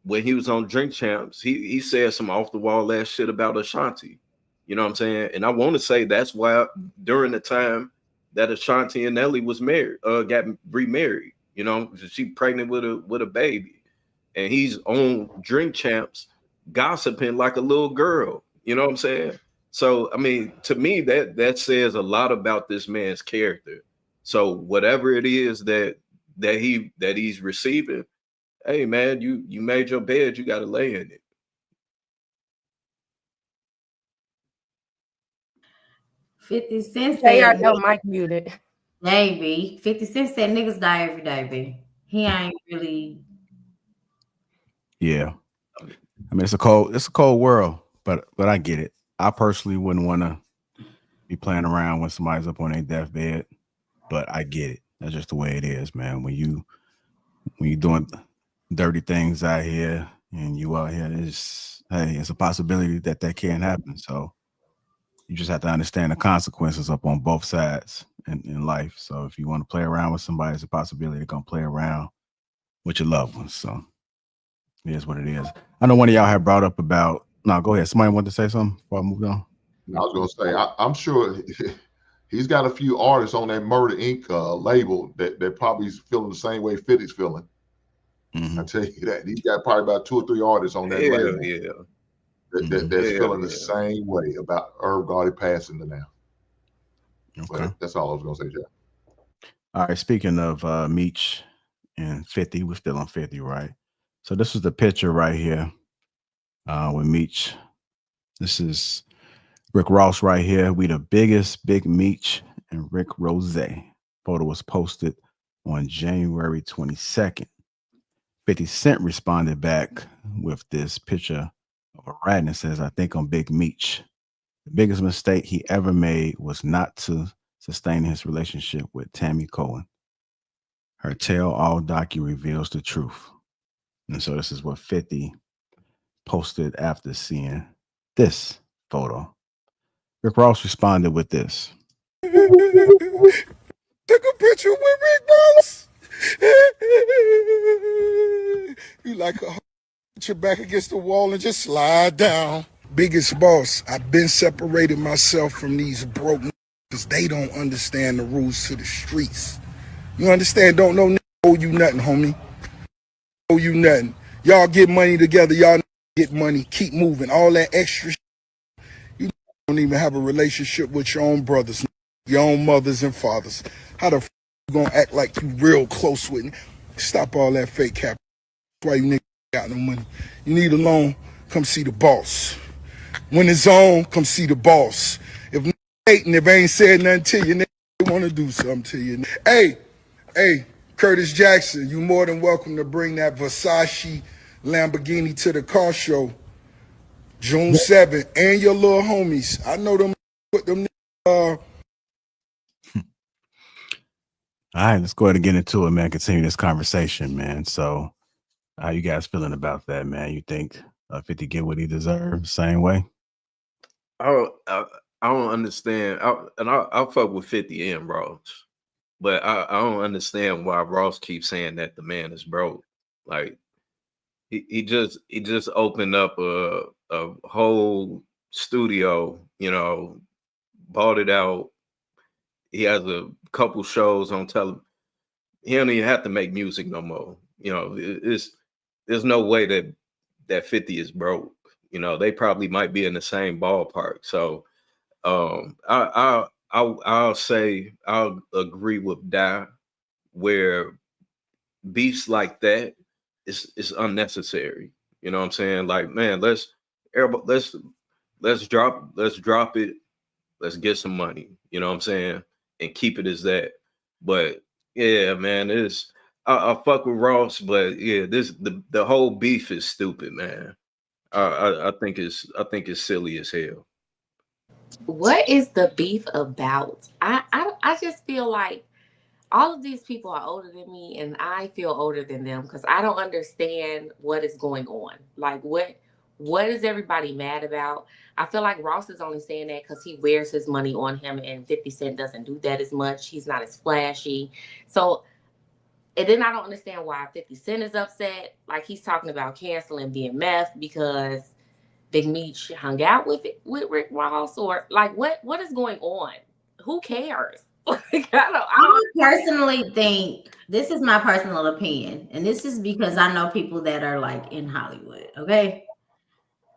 when he was on Drink Champs, he said some off the wall ass shit about Ashanti. You know what I'm saying? And I want to say that's why during the time that Ashanti and Nelly was married, got remarried. She pregnant with a baby, and he's on Drink Champs gossiping like a little girl. You know what I'm saying? So I mean, to me, that says a lot about this man's character. So whatever it is that he's receiving, hey man, you made your bed, you got to lay in it. 50 Cent They said, are no mic muted. Baby. 50 Cent said niggas die every day, baby. He ain't really. Yeah. I mean, it's a cold world, but I get it. I personally wouldn't want to be playing around when somebody's up on their deathbed, but I get it. That's just the way it is, man. When you doing dirty things out here and you out here, it's a possibility that can happen. So you just have to understand the consequences up on both sides in life. So if you want to play around with somebody, it's a possibility they're going to play around with your loved ones. So it is what it is. I know one of y'all had brought up about, no, go ahead. Somebody wanted to say something before I moved on? I was going to say, I'm sure he's got a few artists on that Murder Inc. Label that probably is feeling the same way 50's feeling. Mm-hmm. I tell you that. He's got probably about 2 or 3 artists on that label. Yeah. that's feeling the same way about Irv Gotti passing the now. Okay. But that's all I was gonna say, Jeff. All right. Speaking of Meech and 50, we're still on 50, right? So this is the picture right here with Meech. This is Rick Ross right here. We the biggest Big Meech and Rick Rose. Photo was posted on January 22nd. 50 Cent responded back with this picture of a rat and says, I think I'm Big Meech. The biggest mistake he ever made was not to sustain his relationship with Tammy Cohen. Her tell all docu reveals the truth. And so this is what 50 posted after seeing this photo. Rick Ross responded with this. Take a picture with Rick Ross. You like a put your back against the wall and just slide down. Biggest boss, I've been separating myself from these broke because they don't understand the rules to the streets. You understand? Don't know owe you nothing, homie. Owe you nothing. Y'all get money together. Y'all get money. Keep moving. All that extra shit. You don't even have a relationship with your own brothers, your own mothers and fathers. How the f you gonna act like you real close with me? Stop all that fake cap. That's why you niggas got no money. You need a loan, come see the boss. When it's on, come see the boss. If hating, if ain't said nothing to you, they want to do something to you. Hey, Curtis Jackson, you more than welcome to bring that Versace Lamborghini to the car show June 7th and your little homies. I know them with them. All right, let's go ahead and get into it, man. Continue this conversation, man. So how you guys feeling about that, man? You think 50 get what he deserves same way? I don't understand. I'll fuck with 50 and Ross, but I don't understand why Ross keeps saying that the man is broke. Like he just opened up a whole studio, bought it out. He has a couple shows on television. He don't even have to make music no more. There's no way that 50 is broke. They probably might be in the same ballpark. So I'll say I'll agree with Da where beefs like that is unnecessary. You know what I'm saying? Like, man, let's drop it. Let's get some money. You know what I'm saying? And keep it as that. But yeah, man, I fuck with Ross, but yeah, the whole beef is stupid, man. I think it's silly as hell. What is the beef about? I just feel like all of these people are older than me, and I feel older than them because I don't understand what is going on. Like, what is everybody mad about? I feel like Ross is only saying that because he wears his money on him, and 50 Cent doesn't do that as much. He's not as flashy. So, and then I don't understand why 50 Cent is upset. Like, he's talking about canceling BMF because Big Meech hung out with Rick Ross, or like what is going on? Who cares? Like, I personally think, this is my personal opinion, and this is because I know people that are like in Hollywood. Okay,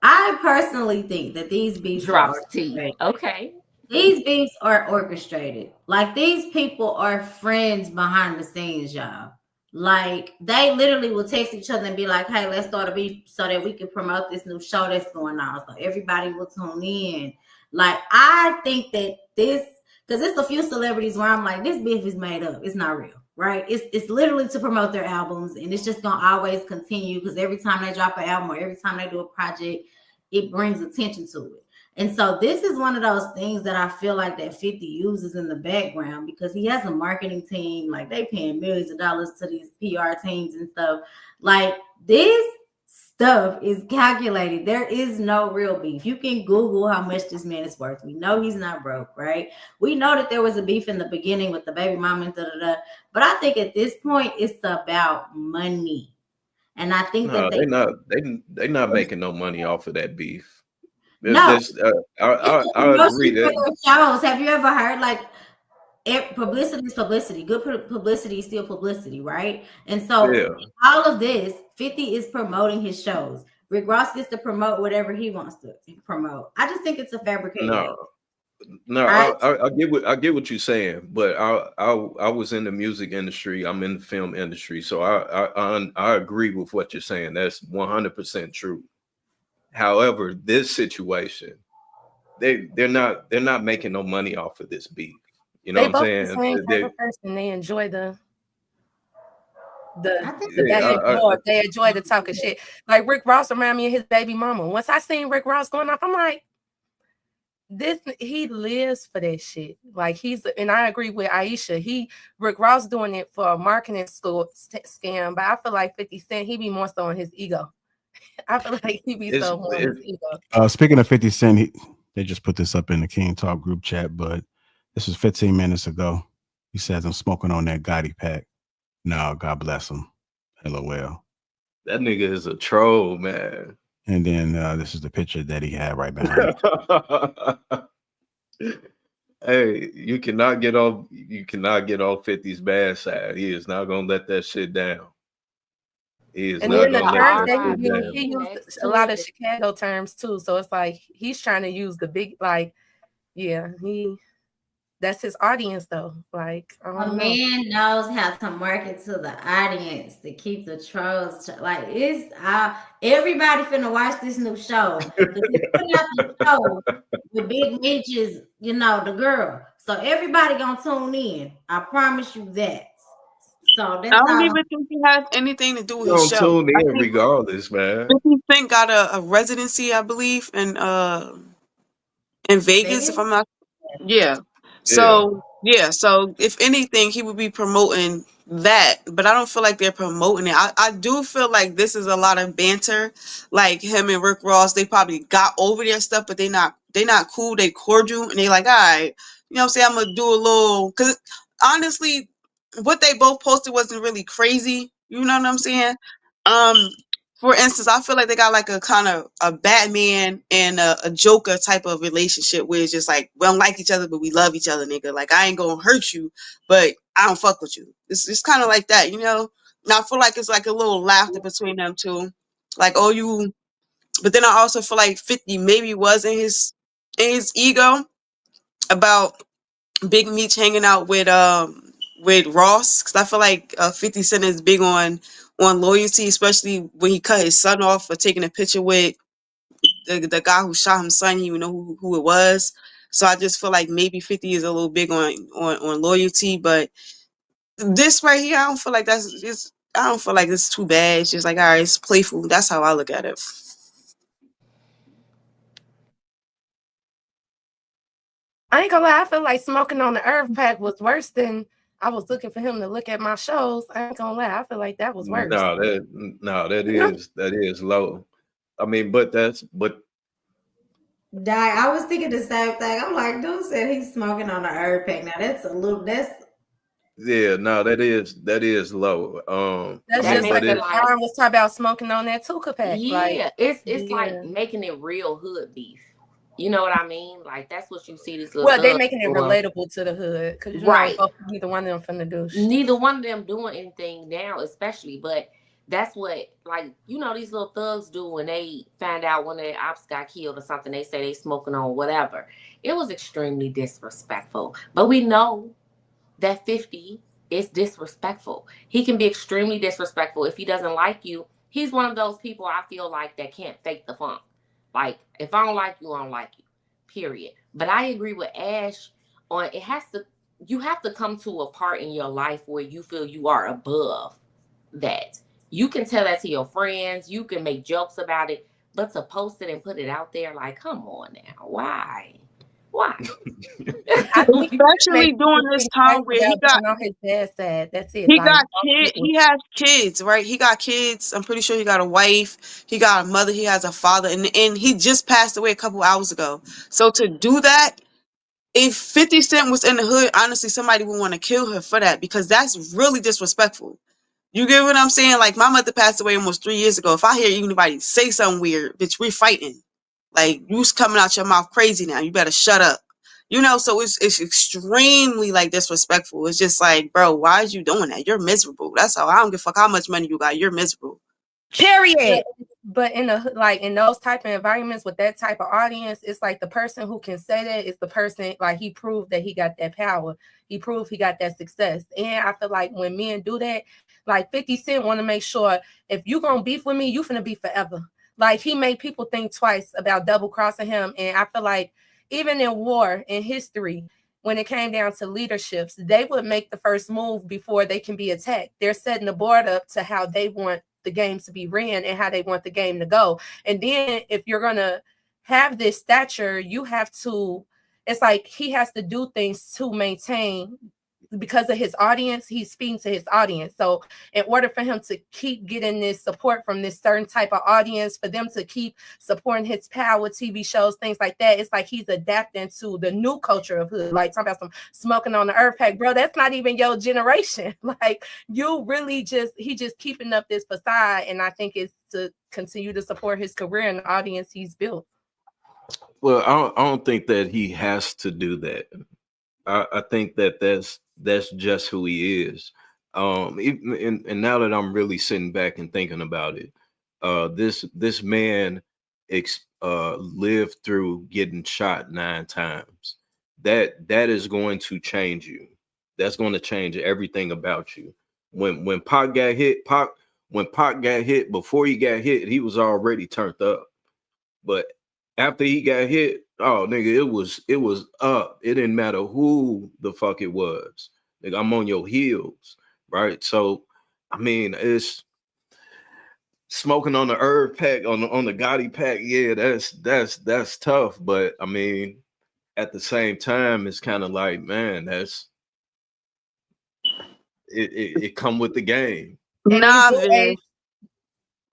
I personally think that these beefs drops tea. Okay, these beefs are orchestrated. Like, these people are friends behind the scenes, y'all. Like, they literally will text each other and be like, hey, let's start a beef so that we can promote this new show that's going on. So everybody will tune in. Like, I think that this, because it's a few celebrities where I'm like, this beef is made up. It's not real, right? It's literally to promote their albums, and it's just going to always continue because every time they drop an album or every time they do a project, it brings attention to it. And so this is one of those things that I feel like that 50 uses in the background because he has a marketing team. Like, they paying millions of dollars to these PR teams and stuff. Like, this stuff is calculated. There is no real beef. You can Google how much this man is worth. We know he's not broke, right? We know that there was a beef in the beginning with the baby mama and da-da-da. But I think at this point, it's about money. And I think they're not making no money off of that beef. No, I agree that shows. Have you ever heard, like, publicity is publicity? Good publicity is still publicity, right? And so all of this, 50 is promoting his shows. Rick Ross gets to promote whatever he wants to promote. I just think it's a fabricated No, no, I I get what you're saying, but I was in the music industry. I'm in the film industry, so I agree with what you're saying. That's 100% true. However, this situation, they're not making no money off of this beef. You know They what I'm both the saying? same type of person. They enjoy the I think Yeah, back and forth. They enjoy the talking shit. Like Rick Ross remind me of his baby mama. Once I seen Rick Ross going off, I'm like, he lives for that shit. Like and I agree with Aisha. Rick Ross doing it for a marketing scam, but I feel like 50 Cent, he be more so on his ego. I feel like he be so more on his ego. Speaking of 50 Cent, they just put this up in the King Talk group chat, but this was 15 minutes ago. He says, I'm smoking on that Gotti pack. No, God bless him. LOL. That nigga is a troll, man. And then this is the picture that he had right behind him. Hey, you cannot get off 50's bad side. He is not gonna let that shit down. He is And not then the gonna let terms that that shit down. he used a lot of Chicago terms too. So it's like he's trying to use the big, like, yeah, that's his audience though. Like, I don't know. Man knows how to market to the audience to keep the trolls. Like, it's everybody finna watch this new show. He's putting out the show with Big Mitch's, the girl. So everybody gonna tune in. I promise you that. So that's I don't even think it has anything to do with his Don't show. tune in regardless, man. 50 Cent got a residency, I believe, in Vegas, if I'm not. Yeah. So so if anything, he would be promoting that, but I don't feel like they're promoting it. I do feel like this is a lot of banter. Like him and Rick Ross, they probably got over their stuff, but they not cool. They cordial, and they like, all right, you know what I'm saying? I'm gonna do a little, because honestly, what they both posted wasn't really crazy. You know what I'm saying? Um, for instance, I feel like they got like a kind of a Batman and a Joker type of relationship where it's just like, we don't like each other, but we love each other, nigga. Like, I ain't gonna hurt you, but I don't fuck with you. It's kind of like that, And I feel like it's like a little laughter between them two. Like, oh, you. But then I also feel like 50 maybe was in his ego about Big Meech hanging out with Ross, because I feel like 50 Cent is big on loyalty, especially when he cut his son off for taking a picture with the guy who shot his son. He even know who it was. So I just feel like maybe 50 is a little big on loyalty, but this right here, I don't feel like I don't feel like it's too bad. It's just like, all right, it's playful. That's how I look at it. I ain't gonna lie, I feel like smoking on the Earth Pack was worse than I was looking for him to look at my shows. I ain't gonna lie, I feel like that was worse. That is low. I mean, but I was thinking the same thing. I'm like, dude said he's smoking on the Earth Pack. Now that is low. That's just like Aaron was talking about smoking on that Tuka pack. Yeah, like, it's like making it real hood beef. You know what I mean? Like, that's what you see. They're making it relatable to the hood, because neither one of them finna do shit. Neither one of them doing anything now, especially. But that's what, like, these little thugs do when they find out one of their ops got killed or something. They say they smoking on whatever. It was extremely disrespectful. But we know that 50 is disrespectful. He can be extremely disrespectful. If he doesn't like you, he's one of those people I feel like that can't fake the funk. Like, if I don't like you, I don't like you. Period. But I agree with Ash on you have to come to a part in your life where you feel you are above that. You can tell that to your friends, you can make jokes about it, but to post it and put it out there, like, come on now. Why? Especially during this time where he got on his dad's side. That's it. He got kids. He has kids, right? He got kids. I'm pretty sure he got a wife. He got a mother. He has a father, and he just passed away a couple hours ago. So to do that, if 50 Cent was in the hood, honestly, somebody would want to kill her for that, because that's really disrespectful. You get what I'm saying? Like, my mother passed away almost 3 years ago. If I hear anybody say something weird, bitch, we're fighting. Like, you's coming out your mouth crazy now. You better shut up. So it's extremely, like, disrespectful. It's just like, bro, why is you doing that? You're miserable. That's how I don't give a fuck how much money you got. You're miserable. Period. But in those type of environments with that type of audience, it's like the person who can say that is the person, like, he proved that he got that power. He proved he got that success. And I feel like when men do that, like 50 Cent want to make sure if you gonna beef with me, you finna be forever. Like, he made people think twice about double crossing him. And I feel like even in war, in history, when it came down to leaderships, they would make the first move before they can be attacked. They're setting the board up to how they want the game to be ran and how they want the game to go. And then if you're going to have this stature, you have to, it's like he has to do things to maintain, because of his audience, he's speaking to his audience. So in order for him to keep getting this support from this certain type of audience, for them to keep supporting his power, TV shows, things like that, it's like he's adapting to the new culture of hood. Like, talking about some smoking on the earth pack, bro, that's not even your generation. Like, you really he just keeping up this facade. And I think it's to continue to support his career and the audience he's built. Well, I don't think that he has to do that. I think that that's just who he is. And now that I'm really sitting back and thinking about it, this man lived through getting shot 9 times. That is going to change you. That's going to change everything about you. When Pac got hit, before he got hit, he was already turned up. But after he got hit, oh nigga, it was up. It didn't matter who the fuck it was. Nigga, I'm on your heels, right? So, I mean, it's smoking on the herb pack, on the Gotti pack. Yeah, that's tough. But I mean, at the same time, it's kind of like, man, it come with the game. And Nah, man.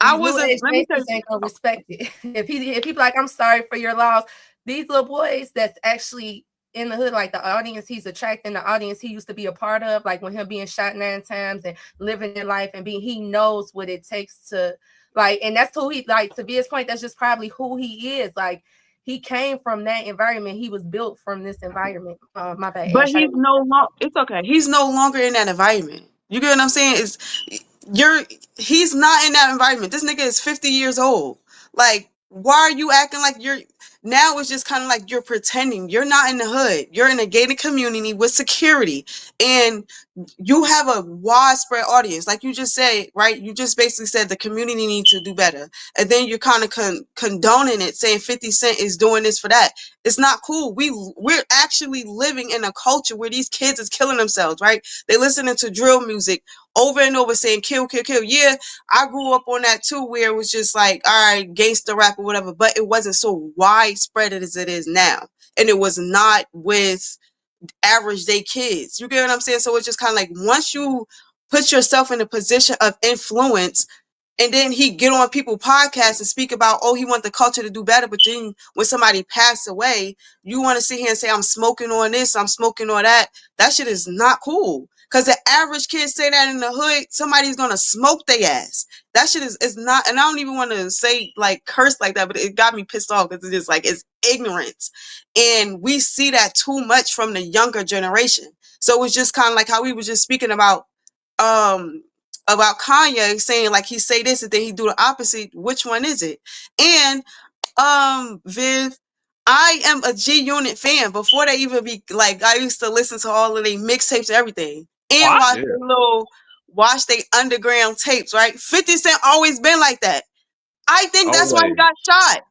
I these new wasn't. age Let me tell babies you. ain't gonna respect it. If he like, I'm sorry for your loss, these little boys that's actually in the hood, like the audience he's attracting, the audience he used to be a part of, like when him being shot 9 times and living their life and he knows what it takes to, like, and that's who he, like, to Via's point, that's just probably who he is. Like, he came from that environment. He was built from this environment. My bad. But he's no longer. It's okay. He's no longer in that environment. You get what I'm saying? He's not in that environment. This nigga is 50 years old. Like, why are you acting like you're now? It's just kind of like you're pretending. You're not in the hood. You're in a gated community with security, and you have a widespread audience. Like you just said, right? You just basically said the community needs to do better, and then you're kind of condoning it, saying 50 Cent is doing this for that. It's not cool. We're actually living in a culture where these kids is killing themselves, right? They listening to drill music over and over saying kill, kill, kill. Yeah, I grew up on that too, where it was just like, all right, gangster rap or whatever, but it wasn't so widespread as it is now. And it was not with average day kids. You get what I'm saying? So it's just kind of like, once you put yourself in a position of influence, and then he get on people podcasts and speak about, oh, he want the culture to do better. But then when somebody passed away, you want to sit here and say, I'm smoking on this, I'm smoking on that. That shit is not cool. Because the average kid say that in the hood, somebody's going to smoke their ass. That shit is not, and I don't even want to say like curse like that, but it got me pissed off because it's just like, it's ignorance. And we see that too much from the younger generation. So it's just kind of like how we were just speaking about Kanye saying like he say this and then he do the opposite. Which one is it? And Viv, I am a G Unit fan. Before they even be like, I used to listen to all of their mixtapes and everything, and watch they underground tapes. Right, 50 Cent always been like that. I think that's why he got shot.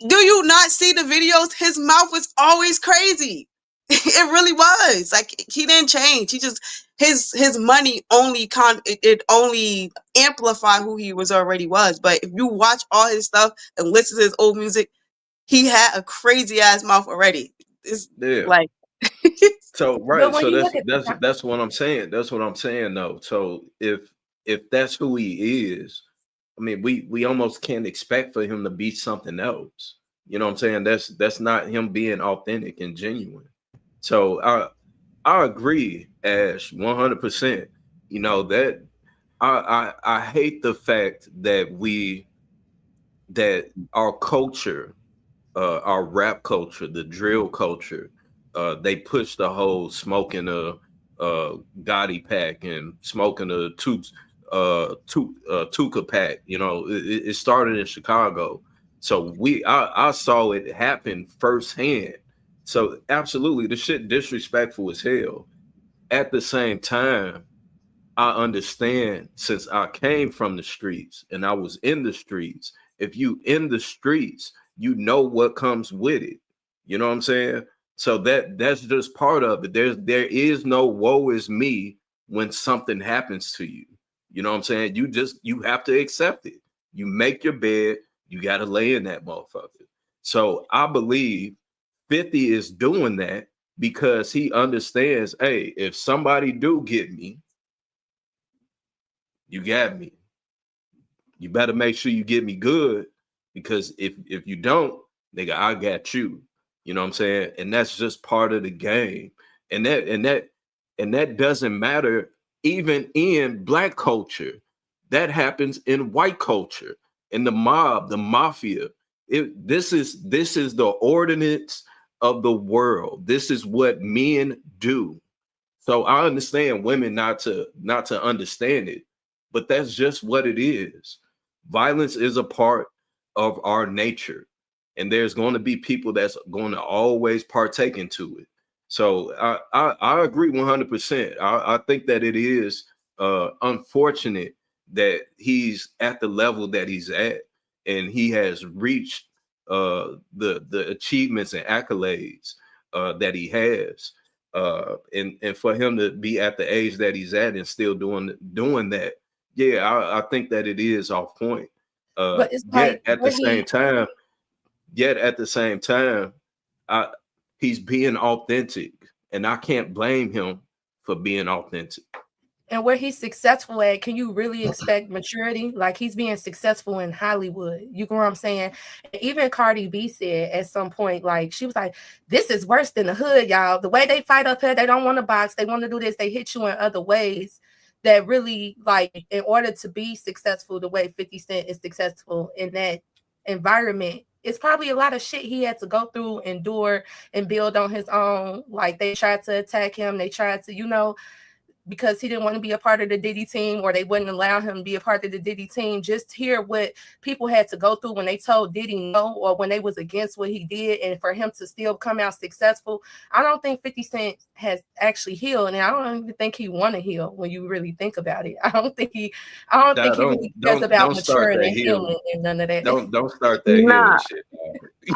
Do you not see the videos? His mouth was always crazy. It really was. Like, he didn't change. He just his money only it only amplified who he was already was. But if you watch all his stuff and listen to his old music, he had a crazy ass mouth already. It's like so right. So that's what I'm saying. That's what I'm saying though. So if that's who he is, I mean, we almost can't expect for him to be something else. You know what I'm saying? That's not him being authentic and genuine. So I agree, Ash, 100%. You know that I hate the fact that our culture, our rap culture, the drill culture, they push the whole smoking a Gotti pack and smoking a Tupac. You know, it started in Chicago, so I saw it happen firsthand. So absolutely, the shit disrespectful as hell. At the same time, I understand, since I came from the streets and I was in the streets. If you in the streets, you know what comes with it. You know what I'm saying? So that's just part of it. There is no woe is me when something happens to you. You know what I'm saying? You have to accept it. You make your bed, you got to lay in that motherfucker. So I believe 50 is doing that because he understands, hey, if somebody do get me, you got me. You better make sure you get me good, because if you don't, nigga, I got you. You know what I'm saying? And that's just part of the game. And that doesn't matter even in black culture. That happens in white culture, in the mob, the mafia. This is the ordinance of the world. This is what men do. So I understand women not to understand it, but that's just what it is. Violence is a part of our nature, and there's going to be people that's going to always partake into it. So I agree 100%. I think that it is unfortunate that he's at the level that he's at, and he has reached the achievements and accolades that he has. And for him to be at the age that he's at and still doing that, yeah, I think that it is off point. But it's Yet like at the same time, I, he's being authentic, and I can't blame him for being authentic. and where he's successful at, can you really expect maturity? Like, he's being successful in Hollywood. You know what I'm saying? And even Cardi B said at some point, like, she was like, this is worse than the hood, y'all. The way they fight up here, they don't want to box. They want to do this. They hit you in other ways that really, like, in order to be successful the way 50 Cent is successful in that environment, it's probably a lot of shit he had to go through, endure, and build on his own. Like, they tried to attack him. They tried to, because he didn't want to be a part of the Diddy team, or they wouldn't allow him to be a part of the Diddy team. Just hear what people had to go through when they told Diddy no, or when they was against what he did, and for him to still come out successful. I don't think 50 Cent has actually healed, and I don't even think he want to heal when you really think about it. I don't think he really cares about don't start maturing that and healing. healing and none of that. Don't start that healing Nah, shit.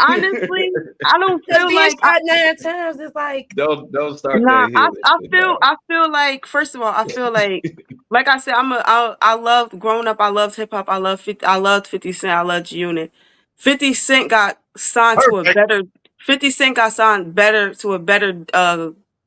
honestly, I don't Because feel being like shot 9 times is like, don't start nah, that healing shit. I feel like, first of all, I feel like I said, I loved growing up. I loved hip hop. I loved 50 Cent. I loved G Unit. 50 Cent got signed to a Perfect. better. 50 Cent got signed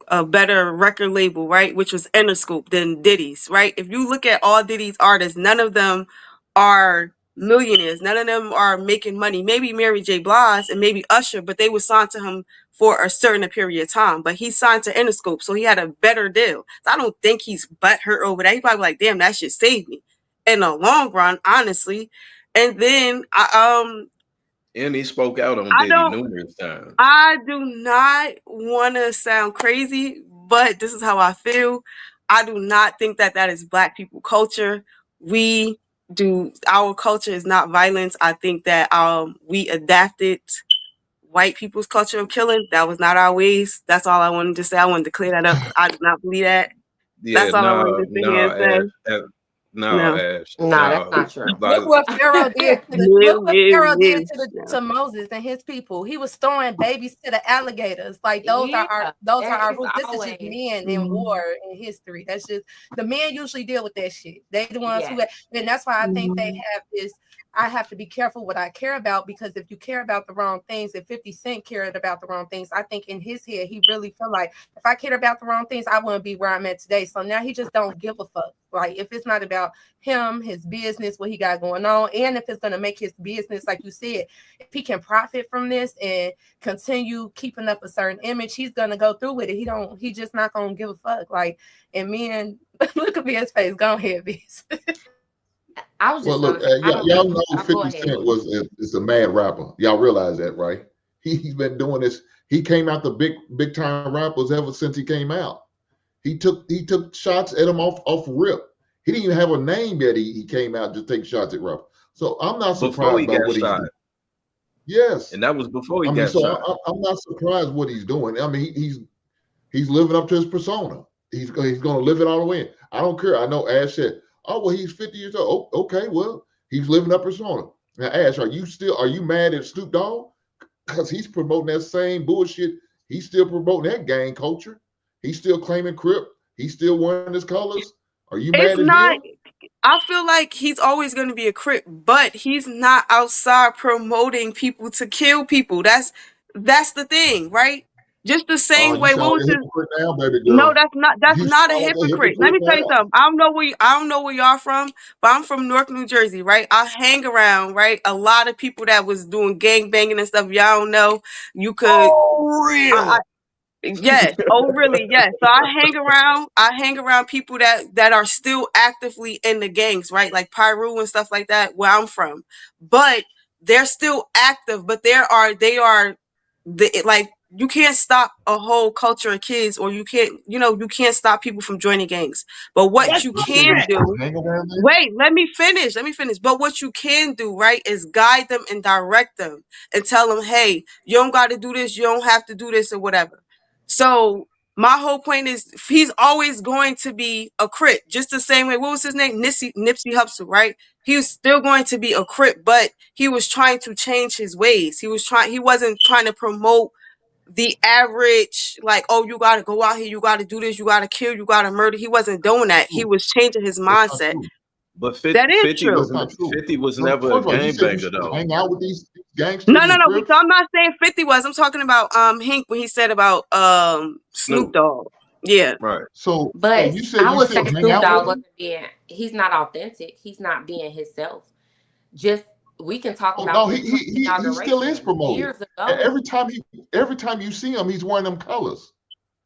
a better record label, right? Which was Interscope than Diddy's, right? If you look at all Diddy's artists, none of them are millionaires. None of them are making money. Maybe Mary J. Blige and maybe Usher, but they were signed to him for a certain period of time. But he signed to Interscope, so he had a better deal. So I don't think he's butthurt over that. He probably like, damn, that shit saved me in the long run, honestly. And then And he spoke out on I Diddy don't numerous times. I do not want to sound crazy, but this is how I feel. I do not think that is Black people culture. Our culture is not violence. I think that we adapted white people's culture of killing. That was not our ways. That's all I wanted to say. I wanted to clear that up. I do not believe that. Yeah, That's all I wanted to sit here and say. No. No, that's not true. look what Pharaoh did to to Moses and his people. He was throwing babies to the alligators. Like, those are our rules. This is just men in war in history. That's just, the men usually deal with that shit. They the ones who, and that's why I think they have this. I have to be careful what I care about, because if you care about the wrong things, if 50 Cent cared about the wrong things, I think in his head he really felt like, if I cared about the wrong things, I wouldn't be where I'm at today. So now he just don't give a fuck. Like, if it's not about him, his business, what he got going on, and if it's going to make his business, like you said, if he can profit from this and continue keeping up a certain image, he's going to go through with it. He just not going to give a fuck. Like, and men, look at his face. Go ahead, Biz. I was just y'all know 50 Cent is a mad rapper. Y'all realize that, right? He's been doing this. He came out the big time rappers ever since he came out. He took shots at him off rip. He didn't even have a name yet. He came out to take shots at Ruff. So I'm not Before surprised he about got what he's shot. doing. Yes. And that was before he I mean, got so shot. I'm not surprised what he's doing. I mean, he's living up to his persona. He's going to live it all the way. I don't care. I know Ash said, "Oh, well, he's 50 years old." Oh, okay, well, he's living up persona. Now, Ash, are you mad at Snoop Dogg because he's promoting that same bullshit? He's still promoting that gang culture. He's still claiming Crip. He's still wearing his colors. Are you It's mad at not. him? I feel like he's always going to be a Crip, but he's not outside promoting people to kill people. That's the thing, right? Just the Oh, same you way. What sound was like a his? hypocrite now, baby No, girl. that's You not a sound like a hypocrite. Let hypocrite me tell you now. something. I don't know where y'all from, but I'm from Newark, New Jersey, right? I hang around, right? A lot of people that was doing gang banging and stuff. Y'all don't know. You could. Oh, really? Yes. Oh, really? Yes. So I hang around people that are still actively in the gangs, right? Like Pyru and stuff like that, where I'm from. But they're still active, but they are like you can't stop a whole culture of kids, or you can't stop people from joining gangs. But what you You say you can do, hang around there? wait, let me finish. But what you can do, right, is guide them and direct them and tell them, hey, you don't got to do this, you don't have to do this, or whatever. So my whole point is he's always going to be a Crip, just the same way. What was his name? Nipsey Hussle, right? He was still going to be a Crip, but he was trying to change his ways. He wasn't trying to promote the average, like, oh, you gotta go out here, you gotta do this, you gotta kill, you gotta murder. He wasn't doing that. He True. was changing his That's not mindset. true. But That is 50 true. That's was not true. 50 was No, never a first of all, you said you gangbanger should though. hang out with these No, gangsters no, and no. So Crips. I'm not saying 50 was. I'm talking about Hink when he said about Snoop Snoop. Dogg. Yeah. Right. So But you said I you would still say hang Snoop out with Dogg them? he's not authentic. He's not being himself. Just we can talk Oh about no, the Trump he still is inauguration promoting. years ago. Every time you see him, he's wearing them colors.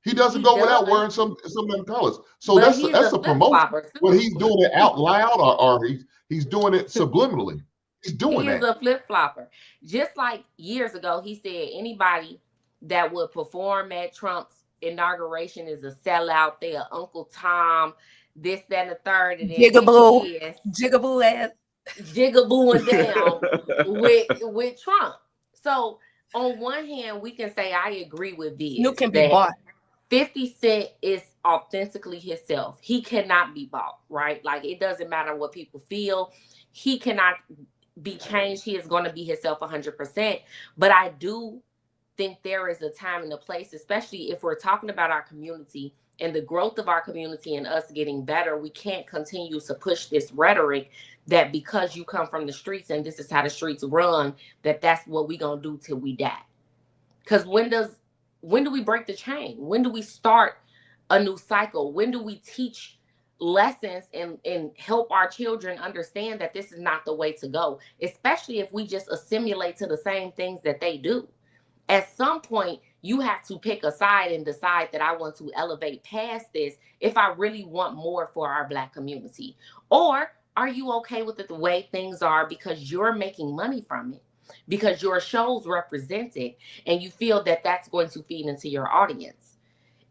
He doesn't He go without does, wearing some of them colors. So but that's he's a a flip promotion. flopper Whether too. he's doing it out loud or he's doing it subliminally. He's doing He is that. a flip flopper. Just like years ago, he said anybody that would perform at Trump's inauguration is a sellout. They are Uncle Tom, this, that, and the third. And then here Jigaboo. he is, Jigaboo ass. jigabooing down with Trump. So on one hand, we can say I agree with Snoop this can be that bought. 50 Cent is authentically himself. He cannot be bought, right? Like it doesn't matter what people feel. He cannot be changed. He is going to be himself 100%. But I do think there is a time and a place, especially if we're talking about our community and the growth of our community and us getting better. We can't continue to push this rhetoric that because you come from the streets and this is how the streets run, that's what we're going to do till we die. Because when do we break the chain? When do we start a new cycle? When do we teach lessons and help our children understand that this is not the way to go, especially if we just assimilate to the same things that they do? At some point, you have to pick a side and decide that I want to elevate past this if I really want more for our Black community. Or are you okay with it the way things are because you're making money from it? Because your shows represent it and you feel that that's going to feed into your audience.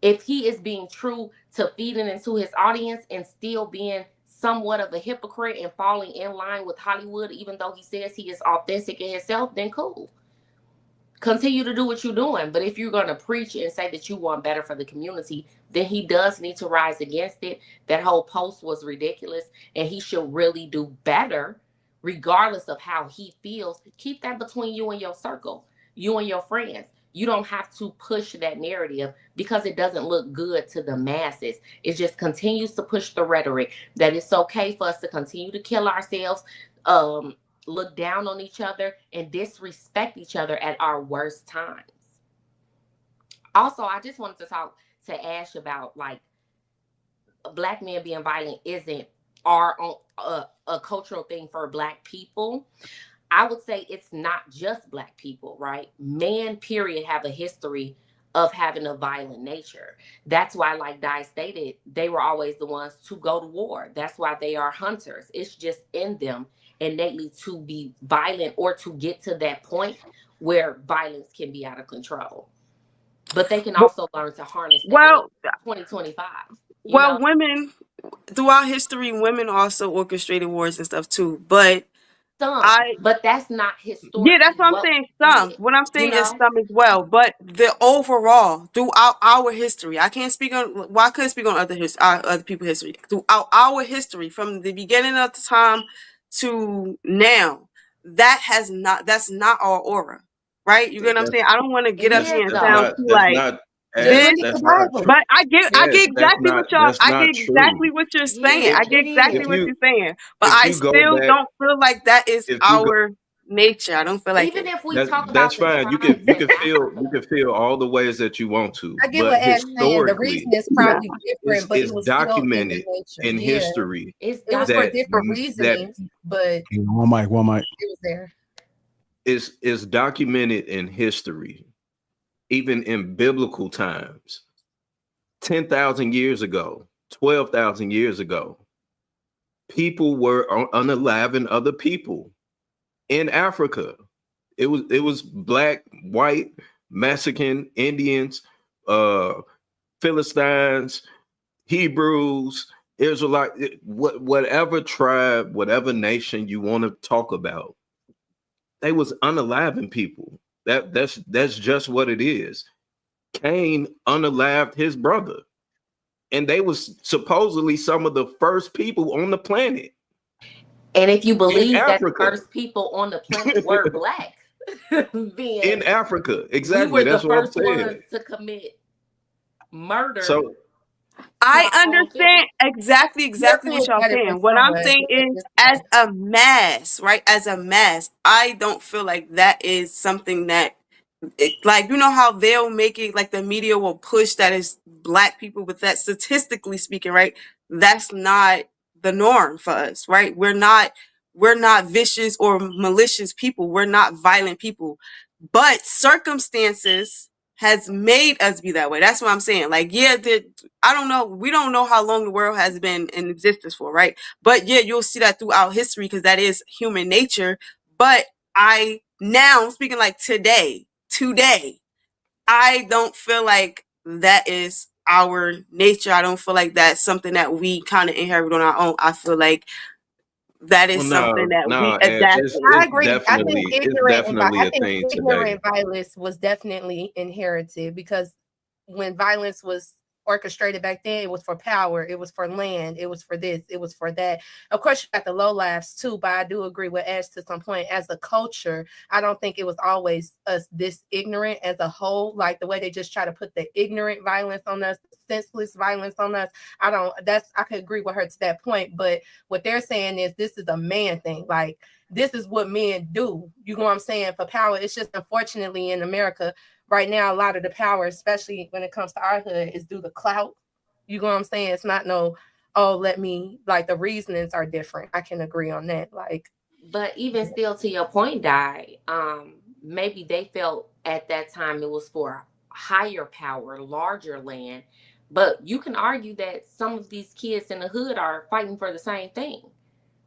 If he is being true to feeding into his audience and still being somewhat of a hypocrite and falling in line with Hollywood, even though he says he is authentic in himself, then cool. Continue to do what you're doing. But if you're going to preach and say that you want better for the community, then he does need to rise against it. That whole post was ridiculous and he should really do better. Regardless of how he feels, keep that between you and your circle, you and your friends. You don't have to push that narrative because it doesn't look good to the masses. It just continues to push the rhetoric that it's okay for us to continue to kill ourselves, look down on each other, and disrespect each other at our worst times. Also, I just wanted to talk to Ash about like Black men being violent isn't a cultural thing for Black people. I would say it's not just Black people, right? Men, period, have a history of having a violent nature. That's why, like Di stated, they were always the ones to go to war. That's why they are hunters. It's just in them innately to be violent or to get to that point where violence can be out of control. But they can also learn to harness that in Well, 2025. well, women throughout history, women also orchestrated wars and stuff too. But but that's not yeah, that's historically what I'm what saying. we Some. did, What I'm you saying is know? some as well. But the overall, throughout our history, I can't speak on. Well, I couldn't speak on other people's history. Throughout our history, from the beginning of the time to now, that's not our aura, right? You get what I'm That's saying? I don't want to get It up is here and sound though. too like Just this, look at the that's not Bible. true. but I Yeah, get exactly what y'all. that's I get not true. exactly what you're saying. Yeah, I If get it exactly if is. what you you're saying. But if I you go still back, don't feel like that is if you go, our nature. I don't feel like Even it. if we talk that's about the fine. tribes in You Africa, can feel all the ways that you want to, I get but what Ash saying. The historically, reason is Yeah. probably different, but it's it was still in the documented nature. in Yeah, history it's it was for that different that reasonings, but One mic, one mic. it was there. is documented in history, even in biblical times, 10,000 years ago, 12,000 years ago. People were unaliving other people in Africa. It was black, white, Mexican, Indians, uh, Philistines, Hebrews, Israelite, whatever tribe, whatever nation you want to talk about, they was unaliving people. That's just what it is. Cain unalived his brother, and they was supposedly some of the first people on the planet and if you in believe that the Africa. first people on the planet were black, then In Africa, we exactly. were the That's what I'm first saying. ones to commit murder So, to I our own understand people. exactly what Europeans y'all got it from saying. What I'm somewhere. saying is, as a mass, right? As a mass, I don't feel like that is something that like you know how they'll make it like the media will push that it's black people, but that statistically speaking, right, that's not the norm for us, right? We're not vicious or malicious people. We're not violent people, but circumstances has made us be that way. That's what I'm saying. Like, yeah, I don't know. We don't know how long the world has been in existence for, right? But yeah, you'll see that throughout history because that is human nature. But I now speaking like today, I don't feel like that is our nature. I don't feel like that's something that we kind of inherit on our own. I feel like that well, is something no, that we no, Ash, adapted. I it's agree. definitely I a think thing today. ignorant violence was definitely inherited because when violence was orchestrated back then, it was for power, it was for land, it was for this, it was for that. Of course, you got the low lives too, but I do agree with Ash to some point. As a culture, I don't think it was always us this ignorant as a whole, like the way they just try to put the ignorant violence on us, senseless violence on us. I could agree with her to that point, but what they're saying is this is a man thing. Like, this is what men do. You know what I'm saying? For power. It's just unfortunately in America right now, a lot of the power, especially when it comes to our hood, is due to clout. You know what I'm saying? It's not no, oh, like the reasonings are different. I can agree on that. Like, But even still, to your point, Di, maybe they felt at that time it was for higher power, larger land. But you can argue that some of these kids in the hood are fighting for the same thing,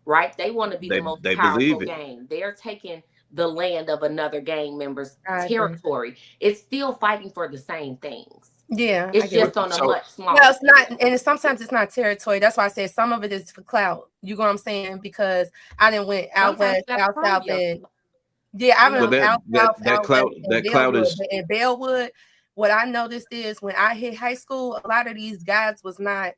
right? They want to be the most They powerful believe it. gang. They're taking the land of another gang member's I agree. territory. It's still fighting for the same things. Yeah, I It's get just what on a So, much smaller well, it's not, scale. and sometimes it's not territory. That's why I said some of it is for clout. You know what I'm saying? Because I didn't went out Sometimes west, you got to out prove south, yourself, and yeah, I you well, went know? that out that south, that out west, clout and that clout Bellwood. is But in Bellwood, what I noticed is when I hit high school, a lot of these guys was not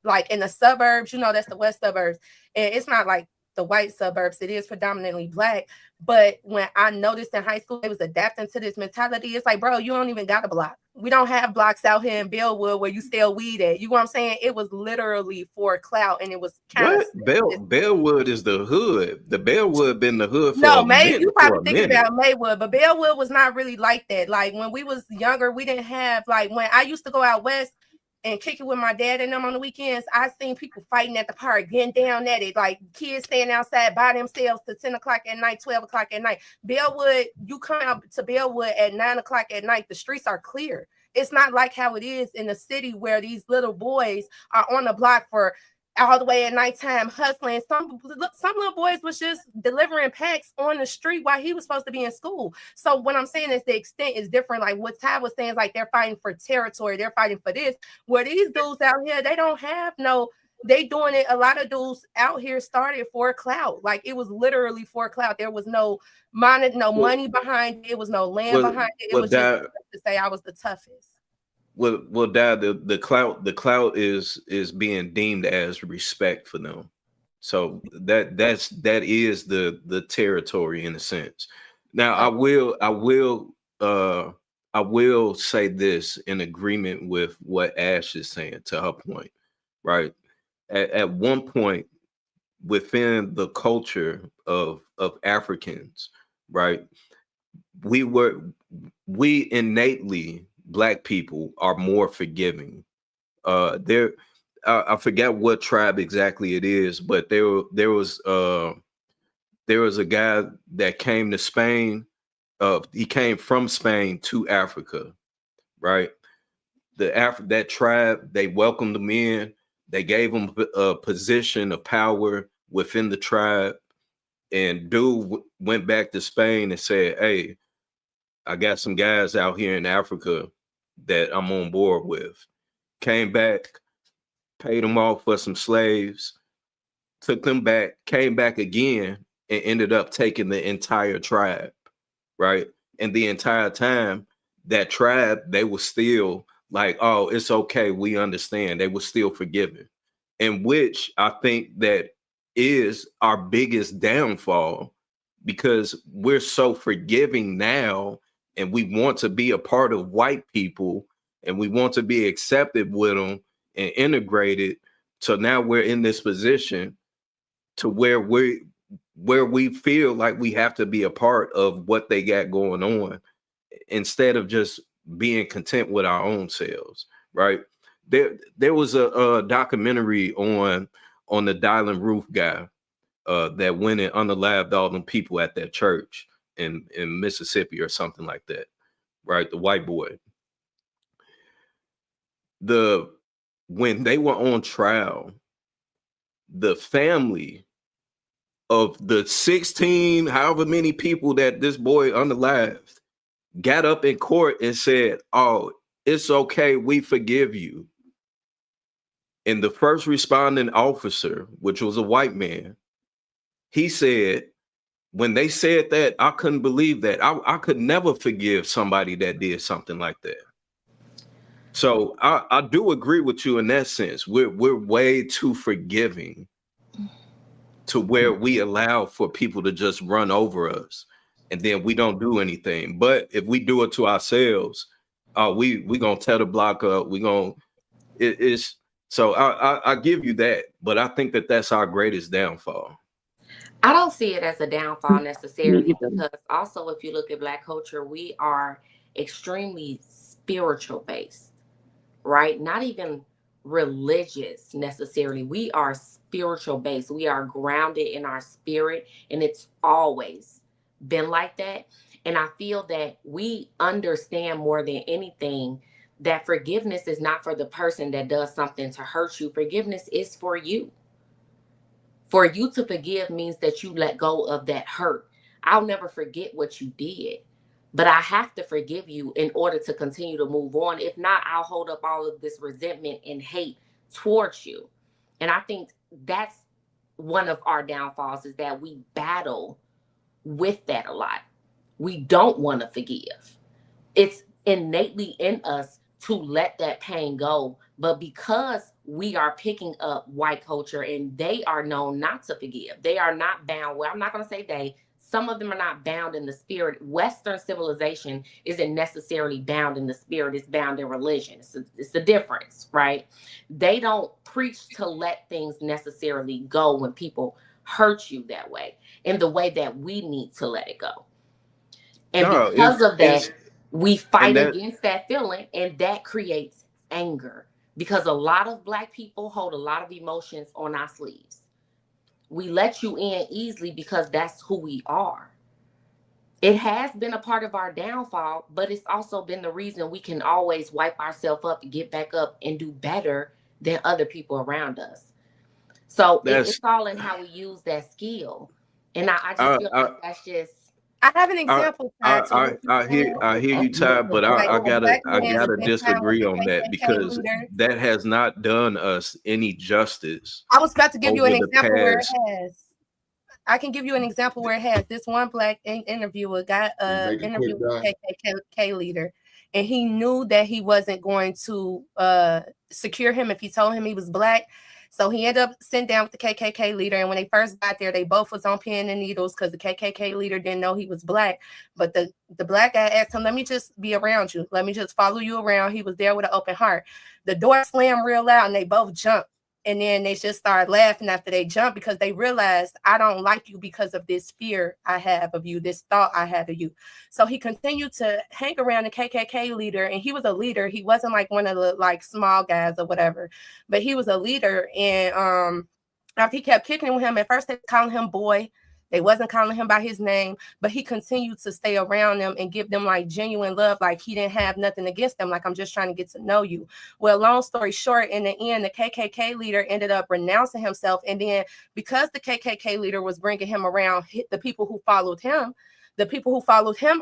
like in the suburbs, that's the west suburbs. And it's not like the white suburbs, it is predominantly black. But when I noticed in high school, they was adapting to this mentality. It's like, bro, you don't even got a block. We don't have blocks out here in Bellwood where you sell weed at. You know what I'm saying? It was literally for clout, and it was kind of what Bellwood is the hood. The Bellwood been the hood no, for May. You for probably a thinking minute. about Maywood, but Bellwood was not really like that. Like when we was younger, we didn't have like when I used to go out west and kick it with my dad and them on the weekends. I seen people fighting at the park, getting down at it, like kids staying outside by themselves to 10 o'clock at night, 12 o'clock at night. Bellwood, you come out to Bellwood at 9 o'clock at night, the streets are clear. It's not like how it is in the city where these little boys are on the block for all the way at nighttime hustling. Some little boys was just delivering packs on the street while he was supposed to be in school. So what I'm saying is the extent is different. Like what Ty was saying, is like they're fighting for territory, they're fighting for this. Where these dudes out here, they don't have no they doing it. A lot of dudes out here started for clout. Like it was literally for clout. There was no money, no money behind it. It was no land behind it. It was just to say I was the toughest. Well, Dad, the clout is being deemed as respect for them. So that is the territory in a sense. Now I will say this in agreement with what Ash is saying to her point, right? At one point within the culture of Africans, right? We innately, Black people are more forgiving. There I forget what tribe exactly it is, but there was a guy that came to Spain. He came from Spain to Africa, right? That tribe, they welcomed him in. They gave him a position of power within the tribe. And dude went back to Spain and said, "Hey, I got some guys out here in Africa that I'm on board with." Came back, paid them off for some slaves, took them back, came back again, and ended up taking the entire tribe, right? And the entire time, that tribe, they were still like, "Oh, it's okay, we understand." They were still forgiving. And which I think that is our biggest downfall, because we're so forgiving now and we want to be a part of white people and we want to be accepted with them and integrated. So now we're in this position to where we feel like we have to be a part of what they got going on instead of just being content with our own selves, right? There was a documentary on the Dylan Roof guy that went and unalived all them people at that church in Mississippi or something like that, right? The white boy. When they were on trial, the family of the 16, however many people that this boy unalived, got up in court and said, "Oh, it's okay, we forgive you." And the first responding officer, which was a white man, he said, when they said that, I couldn't believe that. I could never forgive somebody that did something like that. So I do agree with you in that sense. We're way too forgiving to where we allow for people to just run over us and then we don't do anything. But if we do it to ourselves, we gonna tear the block up. It's so I give you that, but I think that that's our greatest downfall. I don't see it as a downfall necessarily, because also if you look at Black culture, we are extremely spiritual based, right? Not even religious necessarily. We are spiritual based. We are grounded in our spirit, and it's always been like that. And I feel that we understand more than anything that forgiveness is not for the person that does something to hurt you. Forgiveness is for you. For you to forgive means that you let go of that hurt. I'll never forget what you did, but I have to forgive you in order to continue to move on. If not, I'll hold up all of this resentment and hate towards you. And I think that's one of our downfalls, is that we battle with that a lot. We don't want to forgive. It's innately in us to let that pain go. But because we are picking up white culture and they are known not to forgive, they are not bound. Well, I'm not going to say they. Some of them are not bound in the spirit. Western civilization isn't necessarily bound in the spirit. It's bound in religion. It's the difference, right? They don't preach to let things necessarily go when people hurt you that way, in the way that we need to let it go. And because of that, we fight against that feeling, and that creates anger, because a lot of Black people hold a lot of emotions on our sleeves. We let you in easily because that's who we are. It has been a part of our downfall, but it's also been the reason we can always wipe ourselves up, get back up, and do better than other people around us. So it's all in how we use that skill. And I just feel like that's just I have an example tied to what you're saying. I hear you, Ty, but Like a black I man gotta spent time with disagree the on that KKK because leader. that has not done us any justice I was about to give you an over the example where it past. has. I can give you an example where it has. This one black interviewer got an interview with the KKK leader, and he knew that he wasn't going to secure him if he told him he was black. So he ended up sitting down with the KKK leader, and when they first got there, they both was on pin and needles because the KKK leader didn't know he was black. But the black guy asked him, "Let me just be around you. Let me just follow you around." He was there with an open heart. The door slammed real loud, and they both jumped. And then they just started laughing after they jumped because they realized, I don't like you because of this fear I have of you, this thought I have of you. So he continued to hang around the KKK leader, and he was a leader. He wasn't like one of the like small guys or whatever, but he was a leader. And after he kept kicking with him, at first they were calling him boy. They wasn't calling him by his name, but he continued to stay around them and give them like genuine love. Like he didn't have nothing against them. Like, I'm just trying to get to know you. Well, long story short, in the end, the KKK leader ended up renouncing himself. And then because the KKK leader was bringing him around, the people who followed him,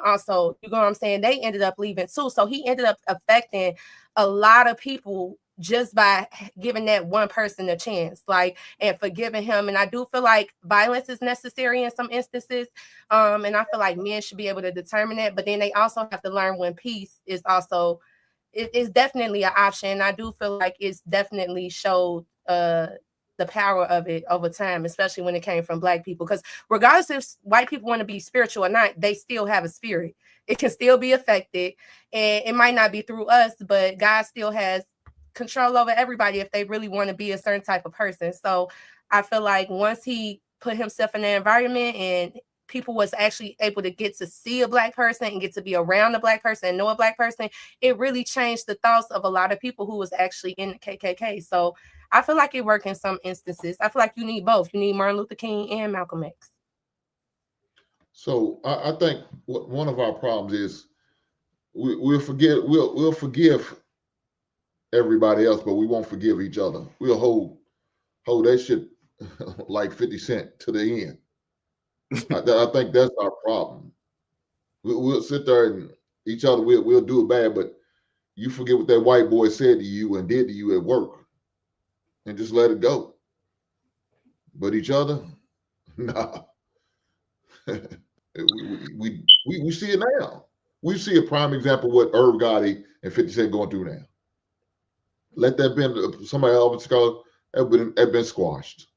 also, you know what I'm saying? They ended up leaving too. So he ended up affecting a lot of people just by giving that one person a chance, like, and forgiving him. And I do feel like violence is necessary in some instances. And I feel like men should be able to determine that, but then they also have to learn when peace is also, it's definitely an option. I do feel like it's definitely showed the power of it over time, especially when it came from Black people. Because regardless if white people want to be spiritual or not, they still have a spirit. It can still be affected, and it might not be through us, but God still has control over everybody if they really want to be a certain type of person. So I feel like once he put himself in the environment and people was actually able to get to see a Black person and get to be around a Black person and know a Black person, it really changed the thoughts of a lot of people who was actually in the KKK. So I feel like it worked in some instances. I feel like you need both. You need Martin Luther King and Malcolm X. So I think one of our problems is we'll forgive everybody else, but we won't forgive each other. We'll hold that shit like 50 Cent to the end. I think that's our problem. We'll sit there and each other, we'll do it bad, but you forget what that white boy said to you and did to you at work and just let it go. But each other, nah. we see it now. We see a prime example of what Irv Gotti and 50 Cent going through now. Let that been somebody else called have been squashed.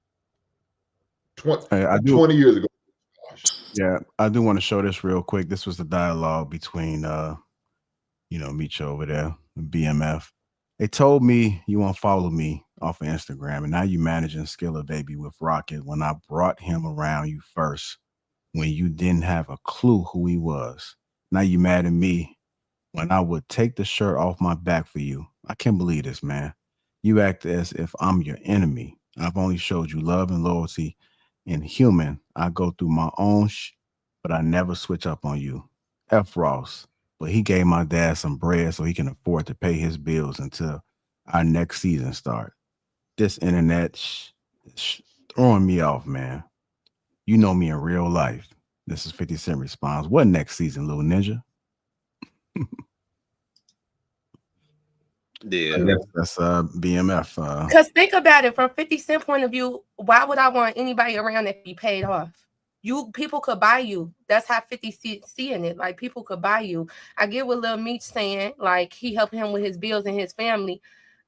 20 years ago. Yeah, I do want to show this real quick. This was the dialogue between Micho over there, BMF. They told me you won't follow me off of Instagram, and now you managing Skilla Baby with Rocket when I brought him around you first, when you didn't have a clue who he was. Now you mad at me when I would take the shirt off my back for you. I can't believe this, man. You act as if I'm your enemy. I've only showed you love and loyalty. And human, I go through my own but I never switch up on you. F. Ross. But he gave my dad some bread so he can afford to pay his bills until our next season start. This internet throwing me off, man. You know me in real life. This is 50 Cent response. What next season, little ninja? Yeah, I guess that's BMF. Because think about it from 50 Cent point of view, why would I want anybody around that be paid off? People could buy you. That's how 50 seeing it. Like, people could buy you. I get what Lil Meech saying, like, he helped him with his bills and his family.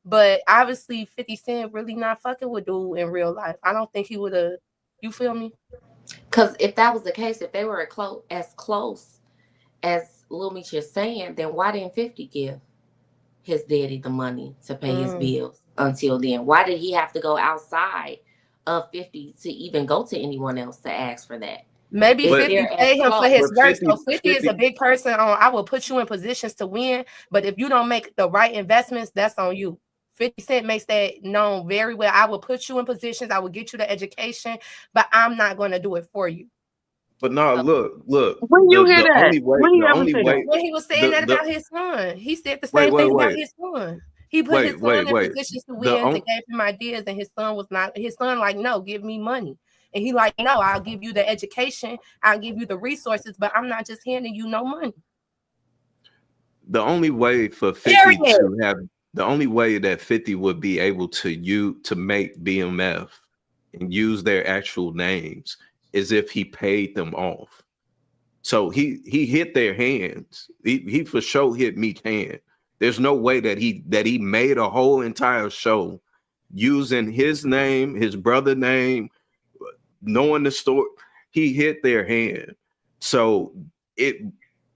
But obviously 50 Cent really not fucking with dude in real life. I don't think he would have, you feel me? Because if that was the case, if they were as close as Lil Meech is saying, then why didn't 50 give his daddy the money to pay his bills until then? Why did he have to go outside of 50 to even go to anyone else to ask for that? Maybe 50 paid him for his work. So 50 is a big person on, I will put you in positions to win, but if you don't make the right investments, that's on you. 50 Cent makes that known very well. I will put you in positions, I will get you the education, but I'm not going to do it for you. But no, look. When you hear that, when he was saying that about his son, he said the same thing about his son. He put his son in positions to win and gave him ideas, and his son was not. His son like, no, give me money. And he like, no, I'll give you the education, I'll give you the resources, but I'm not just handing you no money. The only way for 50 to have, the only way that 50 would be able to make BMF and use their actual names is if he paid them off. So he hit their hands. He for sure hit Meek's hand. There's no way that he made a whole entire show using his name, his brother name, knowing the story. He hit their hand. So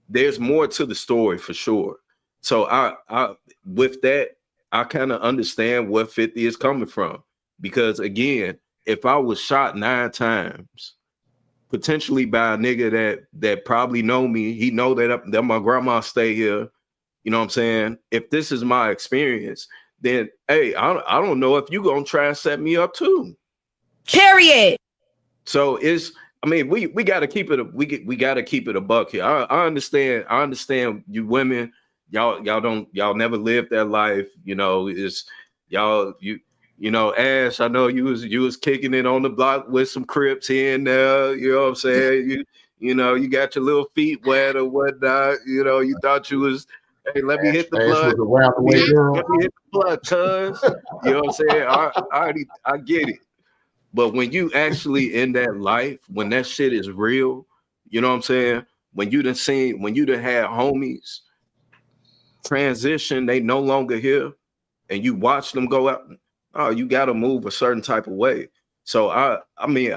there's more to the story for sure. So I with that, I kind of understand where 50 is coming from. Because again, if I was shot 9 times, potentially by a nigga that probably know me, he know that my grandma stay here. You know what I'm saying? If this is my experience, then hey, I don't know if you gonna try and set me up too. Period. So we gotta keep it we gotta keep it a buck here. I understand you women, y'all never lived that life. You know, it's y'all you know, Ash, I know you was kicking it on the block with some Crips here and there. You know what I'm saying? You know, you got your little feet wet or whatnot. You know, you thought you was, hey, let me hit the blood. Let me hit the blood, cuz. You know what I'm saying? I get it. But when you actually in that life, when that shit is real, you know what I'm saying? When you done had homies transition, they no longer here, and you watch them go out. Oh, you got to move a certain type of way. So I mean,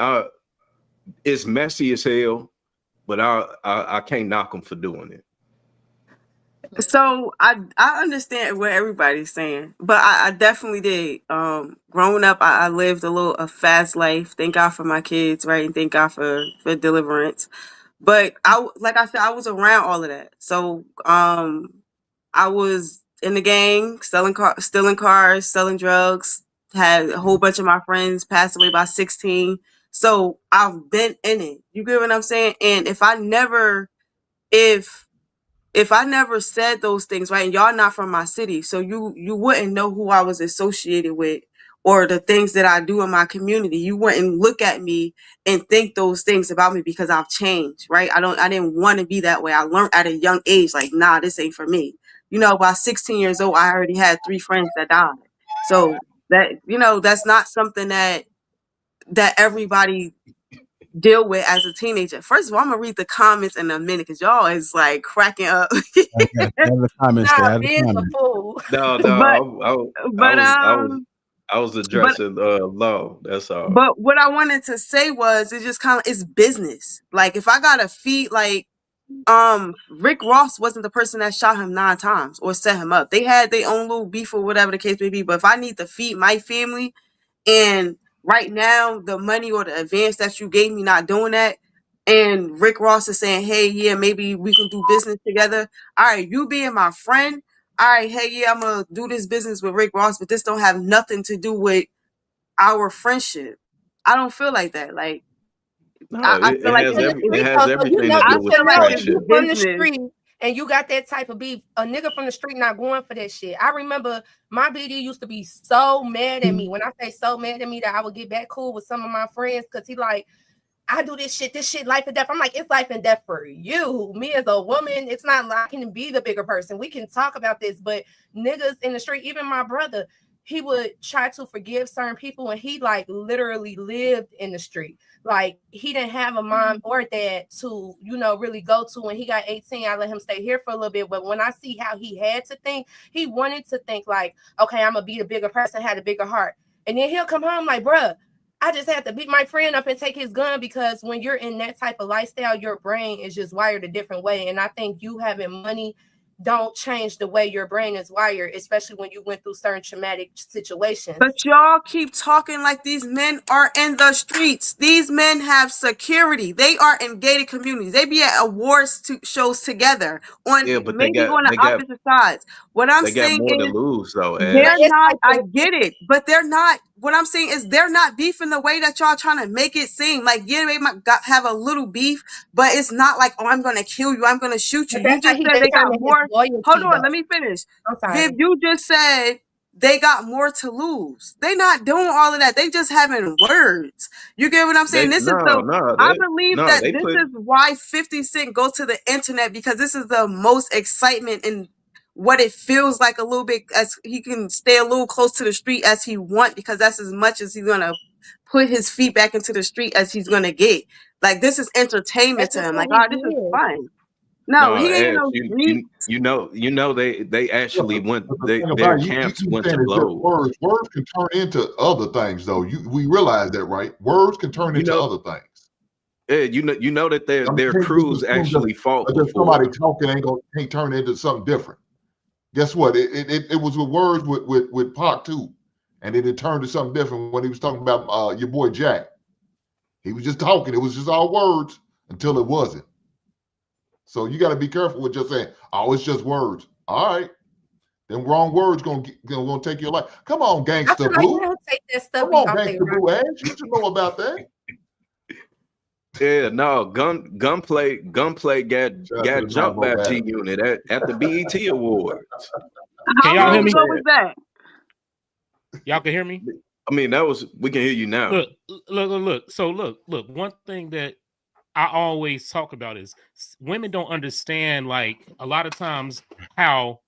it's messy as hell, but I can't knock them for doing it. So I understand what everybody's saying, but I definitely did. Growing up, I lived a fast life. Thank God for my kids, right? And thank God for deliverance. But like I said, I was around all of that. So I was in the gang, stealing cars, selling drugs. Had a whole bunch of my friends passed away by 16. So I've been in it. You get what I'm saying? And if I never said those things, right, and y'all not from my city, so you wouldn't know who I was associated with or the things that I do in my community. You wouldn't look at me and think those things about me because I've changed, right? I didn't want to be that way. I learned at a young age, like, nah, this ain't for me. You know, by 16 years old, I already had 3 friends that died. So that, that's not something that everybody deal with as a teenager. First of all, I'm gonna read the comments in a minute because y'all is like cracking up. Okay, have the comments there. Nah, Have the being a comments. fool. but but I was but addressing law. That's all. but what I wanted to say was it's just kind of it's business. Like if I gotta feed Rick Ross wasn't the person that shot him 9 times or set him up. They had their own little beef or whatever the case may be. But if I need to feed my family, and right now the money or the advance that you gave me not doing that, and Rick Ross is saying, hey, yeah, maybe we can do business together. All right, you being my friend. All right, hey, yeah, I'm gonna do this business with Rick Ross, but this don't have nothing to do with our friendship. I don't feel like that. Like No, I feel like it has So you everything know, to I do you with feel should like know it's if you friendship. from the business. street and you got that type of beef, a nigga from the street not going for that shit. I remember my BD used to be so mad at me. When I say so mad at me that I would get back cool with some of my friends because he like, I do this shit life and death. I'm like, it's life and death for you. Me as a woman, it's not like I can be the bigger person. We can talk about this, but niggas in the street, even my brother, he would try to forgive certain people, and he like literally lived in the street. Like he didn't have a mom or dad to, really go to. When he got 18, I let him stay here for a little bit. But when I see how he had to think, he wanted to think like, okay, I'm gonna be the bigger person, had a bigger heart. And then he'll come home like, bruh, I just had to beat my friend up and take his gun, because when you're in that type of lifestyle, your brain is just wired a different way. And I think you having money don't change the way your brain is wired, especially when you went through certain traumatic situations. But y'all keep talking like these men are in the streets. These men have security. They are in gated communities. They be at awards shows together Yeah, on but maybe on the opposite sides. What I'm they got saying more to is lose though, But they're Ash. it's not. like I get it, but they're not. What I'm saying is they're not beefing the way that y'all trying to make it seem. Like, yeah, they might have a little beef, but it's not like, oh, I'm gonna kill you, I'm gonna shoot you. but You that's how just he said they got determined his more. Hold loyalty, on, though. let me finish. I'm Viv, sorry. you just said they got more to lose. They not doing all of that. They just having words. You get what I'm saying? They This is the I believe that they this put is why 50 Cent goes to the internet, because this is the most excitement in what it feels like a little bit, as he can stay a little close to the street as he want, because that's as much as he's gonna put his feet back into the street as he's gonna get. Like, this is entertainment That's to just him. what Like, he oh, this is did. fun. No, no he ain't Ash, no sneak. they Yeah, actually went but the thing their about it, you camps keep went saying to it's just blows. words. Words can turn into other things, though. We realize that, right? Words can turn You into know, other things. yeah, you know that I mean, their can't just crews assume actually fought just somebody before. talking can't turn into something different. Guess what? It was with words with Pac too, and then it turned to something different when he was talking about your boy Jack. He was just talking. It was just all words until it wasn't. So you got to be careful with just saying, "Oh, it's just words." All right, then wrong words gonna take your life. Come on, I Gangsta feel like Boo. they'll take that stuff Come on, off their Gangsta Boo Ash. You should know about that. Yeah, no, gunplay Shout out to got the jumped by Mambo G Battle. Unit at the BET Awards. Can How y'all hear long me? ago was that? Y'all can hear me? I mean, we can hear you now. Look. So look. One thing that I always talk about is women don't understand, like, a lot of times how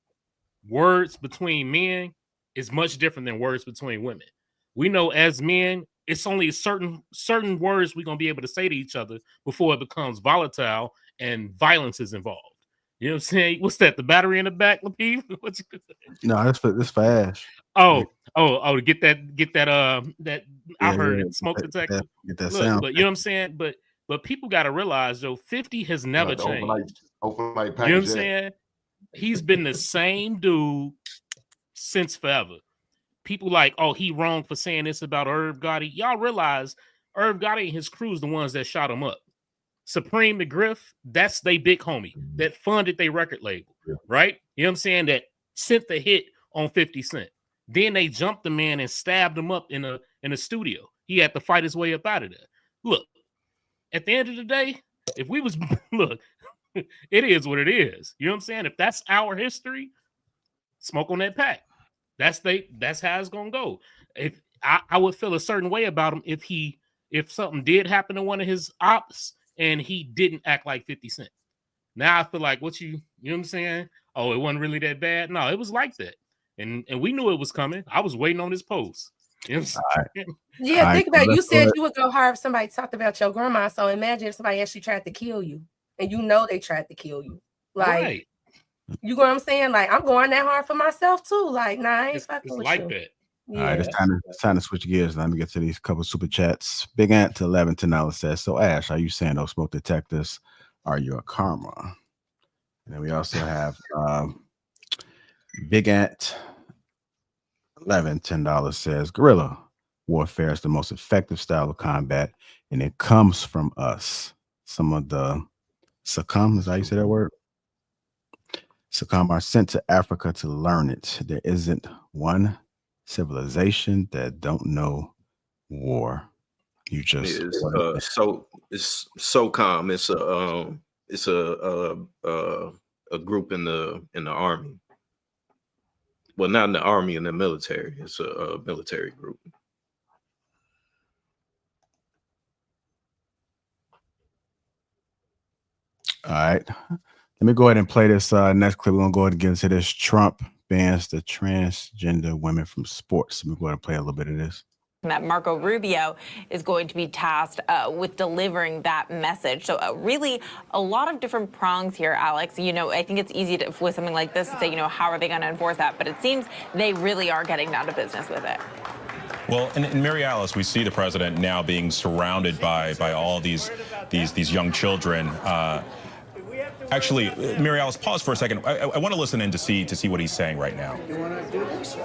words between men is much different than words between women. We know as men, it's only certain words we're gonna be able to say to each other before it becomes volatile and violence is involved. You know what I'm saying? What's that? The battery in the back, Lapeef? No, this for Ash. Oh, to get that I heard Yeah, it, smoke detector. get that Look, sound. but you know what I'm saying? But people gotta realize, though, 50 has never Like the changed. overnight You know what I'm package. saying? He's been the same dude since forever. People like, oh, he wrong for saying this about Irv Gotti. Y'all realize Irv Gotti and his crew's the ones that shot him up. Supreme McGriff, that's they big homie that funded their record label, right? You know what I'm saying? That sent the hit on 50 Cent. Then they jumped the man and stabbed him up in a studio. He had to fight his way up out of there. Look, at the end of the day, if we was look, it is what it is. You know what I'm saying? If that's our history, smoke on that pack. That's how it's gonna go. If I would feel a certain way about him if something did happen to one of his ops and he didn't act like 50 Cent. Now I feel like you know what I'm saying? Oh, it wasn't really that bad. No, it was like that. And we knew it was coming. I was waiting on his post. You know what I'm saying? Yeah, All think right, about it. You let's go said ahead. you would go hard if somebody talked about your grandma. So imagine if somebody actually tried to kill you and you know they tried to kill you. Like, Right. you know what I'm saying? Like, I'm going that hard for myself too. Like, nah, I ain't fucking It's with like you. that. All right, it's time to switch gears. Let me get to these couple super chats. Big Ant to $11 says, so Ash, are you saying those smoke detectors are your karma? And then we also have Big Ant 11, $10 says, guerrilla warfare is the most effective style of combat, and it comes from us. Some of the succumb, is that how you say that word? Succumb are sent to Africa to learn it. There isn't one civilization that don't know war. You just It's SOCOM. It's a group in the army. Well, not in the army, in the military. It's a military group. all right. Let me go ahead and play this next clip. We're gonna go ahead and get into this. Trump bans the transgender women from sports. Let me go ahead and play a little bit of this. That Marco Rubio is going to be tasked with delivering that message. So really a lot of different prongs here, Alex. You know, I think it's easy to, with something like this, to say, you know, how are they going to enforce that? But it seems they really are getting down to business with it. Well, in Mary Alice, we see the president now being surrounded by all these young children. Actually, Mary Alice, pause for a second. I want to listen in to see what he's saying right now. You want to do this?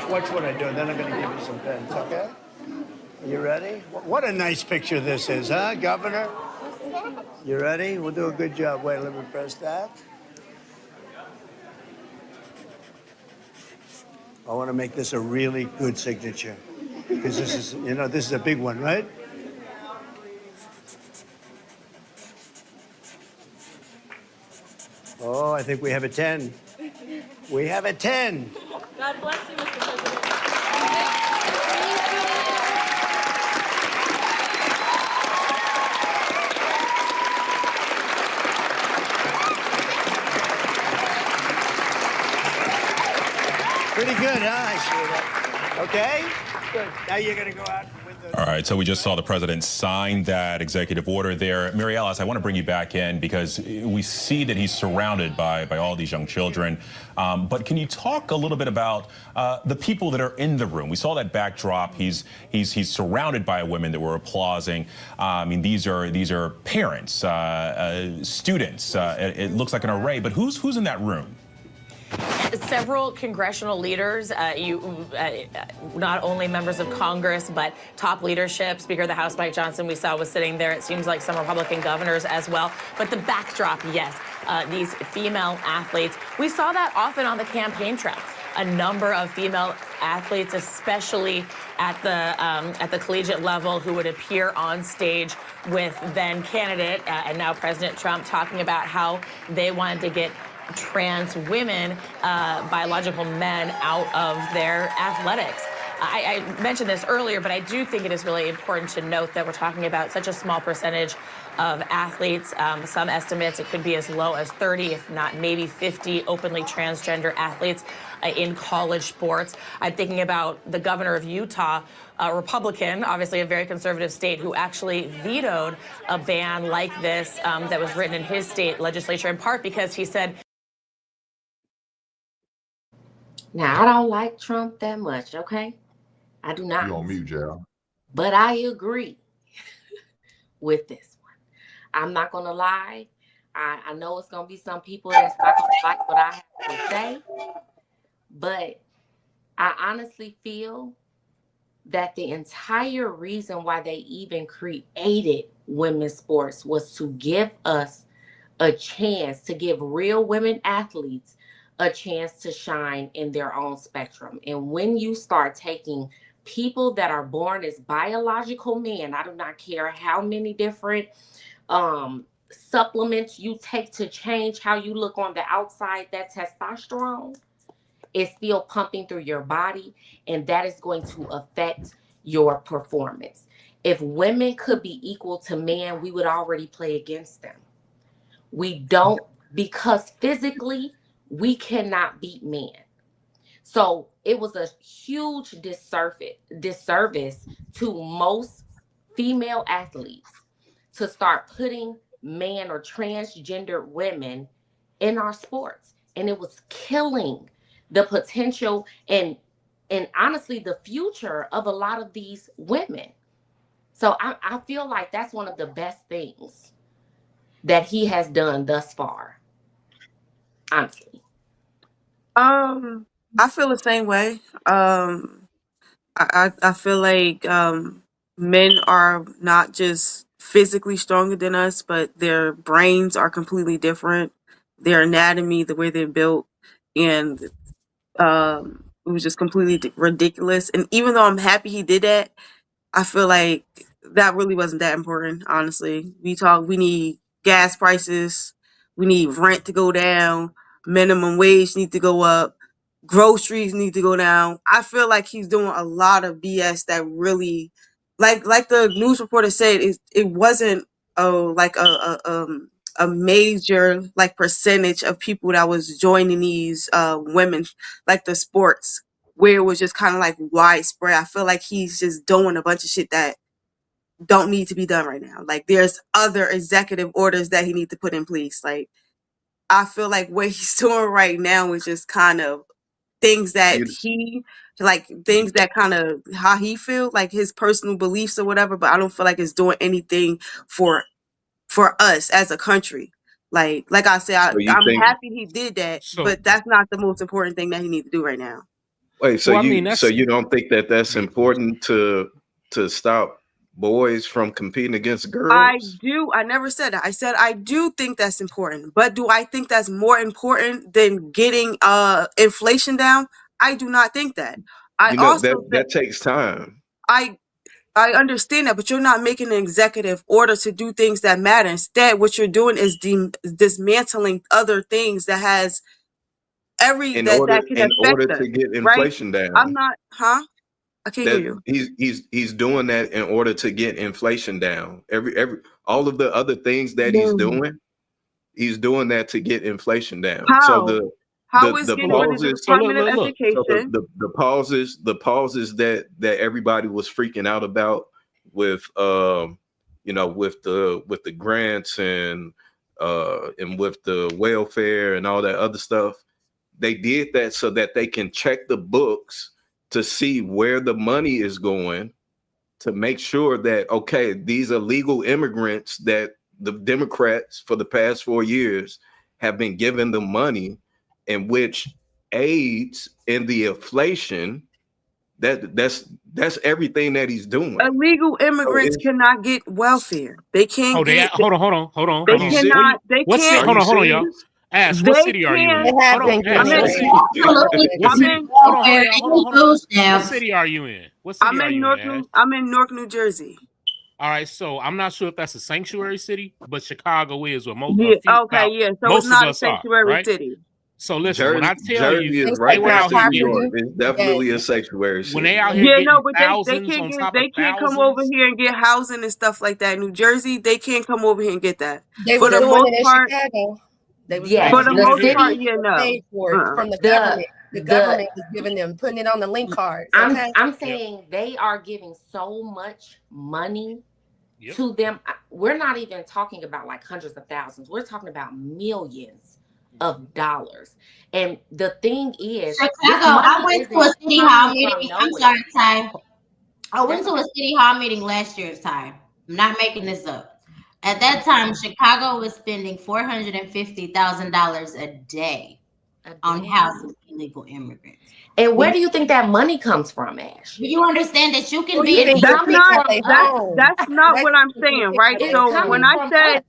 Watch what I do, and then I'm going to give you some pens, okay? You ready? What a nice picture this is, huh, Governor? You ready? We'll do a good job. Wait, let me press that. I want to make this a really good signature, because this is, you know, this is a big one, right? Oh, I think we have a 10. We have a 10. God bless you, Mr. President. Pretty good, huh? I see that. Okay, good. Now you're going to go out and win the... All right, so we just saw the president sign that executive order there. Mary Alice, I want to bring you back in because we see that he's surrounded by all these young children. But can you talk a little bit about the people that are in the room? We saw that backdrop. He's surrounded by women that were applauding. I mean, these are parents, students. It looks like an array. But who's in that room? Several congressional leaders, not only members of Congress, but top leadership. Speaker of the House Mike Johnson, we saw, was sitting there. It seems like some Republican governors as well. But the backdrop, yes, these female athletes. We saw that often on the campaign trail. A number of female athletes, especially at the collegiate level, who would appear on stage with then candidate and now President Trump talking about how they wanted to get trans women, biological men, out of their athletics. I mentioned this earlier, but I do think it is really important to note that we're talking about such a small percentage of athletes. Some estimates it could be as low as 30, if not maybe 50 openly transgender athletes in college sports. I'm thinking about the governor of Utah, a Republican, obviously a very conservative state, who actually vetoed a ban like this that was written in his state legislature, in part because he said, Now, I don't like Trump that much, okay? I do not. You on mute, Gerald. But I agree with this one. I'm not going to lie. I know it's going to be some people that's not going to like what I have to say. But I honestly feel that the entire reason why they even created women's sports was to give us a chance, to give real women athletes a chance to shine in their own spectrum. And when you start taking people that are born as biological men, I do not care how many different supplements you take to change how you look on the outside, that testosterone is still pumping through your body, and that is going to affect your performance. If women could be equal to men, we would already play against them. We don't, because physically, we cannot beat men. So it was a huge disservice to most female athletes to start putting man or transgender women in our sports. And it was killing the potential and honestly the future of a lot of these women. So I feel like that's one of the best things that he has done thus far. Honestly. I feel the same way. I feel like men are not just physically stronger than us, but their brains are completely different. Their anatomy, the way they're built, and it was just completely ridiculous. And even though I'm happy he did that, I feel like that really wasn't that important, honestly. We need gas prices, we need rent to go down, minimum wage need to go up, groceries need to go down. I feel like he's doing a lot of BS that really, like the news reporter said, it wasn't a major like percentage of people that was joining these women, like the sports, where it was just kind of like widespread. I feel like he's just doing a bunch of shit that don't need to be done right now. Like there's other executive orders that he needs to put in place. Like I feel like what he's doing right now is just kind of things that things that kind of how he feels, like his personal beliefs or whatever. But I don't feel like it's doing anything for us as a country. Like I said, So you I'm think? happy he did that, but that's not the most important thing that he needs to do right now. Wait, so Well, I mean, you don't think that that's important to stop boys from competing against I girls? do. I never said that. I said I do think that's important, but do I think that's more important than getting inflation down? I do not think that. I You know also said that takes time. I I understand that, but you're not making an executive order to do things that matter. Instead, what you're doing is dismantling other things that has that can in order affect us, to get right? inflation down. I'm not, huh? I can't hear That you. he's doing that in order to get inflation down. Every all of the other things that he's doing that to get inflation down. So How? How is the getting rid of the pauses, So Department of look. so Education? the pauses that everybody was freaking out about with with the grants and with the welfare and all that other stuff, they did that so that they can check the books to see where the money is going, to make sure that, okay, these are legal immigrants that the Democrats for the past 4 years have been giving the money, in which aids in the inflation. That's everything that he's doing. Illegal So immigrants cannot get welfare. They can't get. Hold on. They are you serious? cannot. They What city? can't. Are you Hold on, y'all. serious? Ash, what They city are you can. in? They have Hold on, been Ash, giving what away. city? What I'm city? in. Hold on, y'all. Hold on. What city are you in? What city are you in, Ash? I'm in Newark, New Jersey. All right, so I'm not sure if that's a sanctuary city, but Chicago is where Yeah. Okay. Yeah. So it's most of not a us are, sanctuary right? city. So listen, when I tell Jersey you is It's right they were about out next to here New getting York. poverty. It's definitely a sanctuary when they city. out here Yeah. getting No, but they thousands can't on get. top of They can't come over thousands. here and get housing and stuff like that. New Jersey, they can't come over here and get that. They For was the doing most it in part. Chicago. They was They For was the doing doing it most here. part, it. yeah. No. Paid for it from the government. The government was giving them, putting it on the link cards. Okay. I'm saying they are giving so much money to them. We're not even talking about like hundreds of thousands. We're talking about millions of dollars. And the thing is, Chicago, this I money went to a isn't city hall coming from meeting. I'm nowhere. sorry, Ty. I went to a city hall meeting last year's time. I'm not making this up. At that time, Chicago was spending $450,000 a day on housing illegal immigrants. And where do you think that money comes from, Ash? Do you understand that you can Who be? you think It's That's coming not from us. that's not what I'm saying, right? It's So coming from us.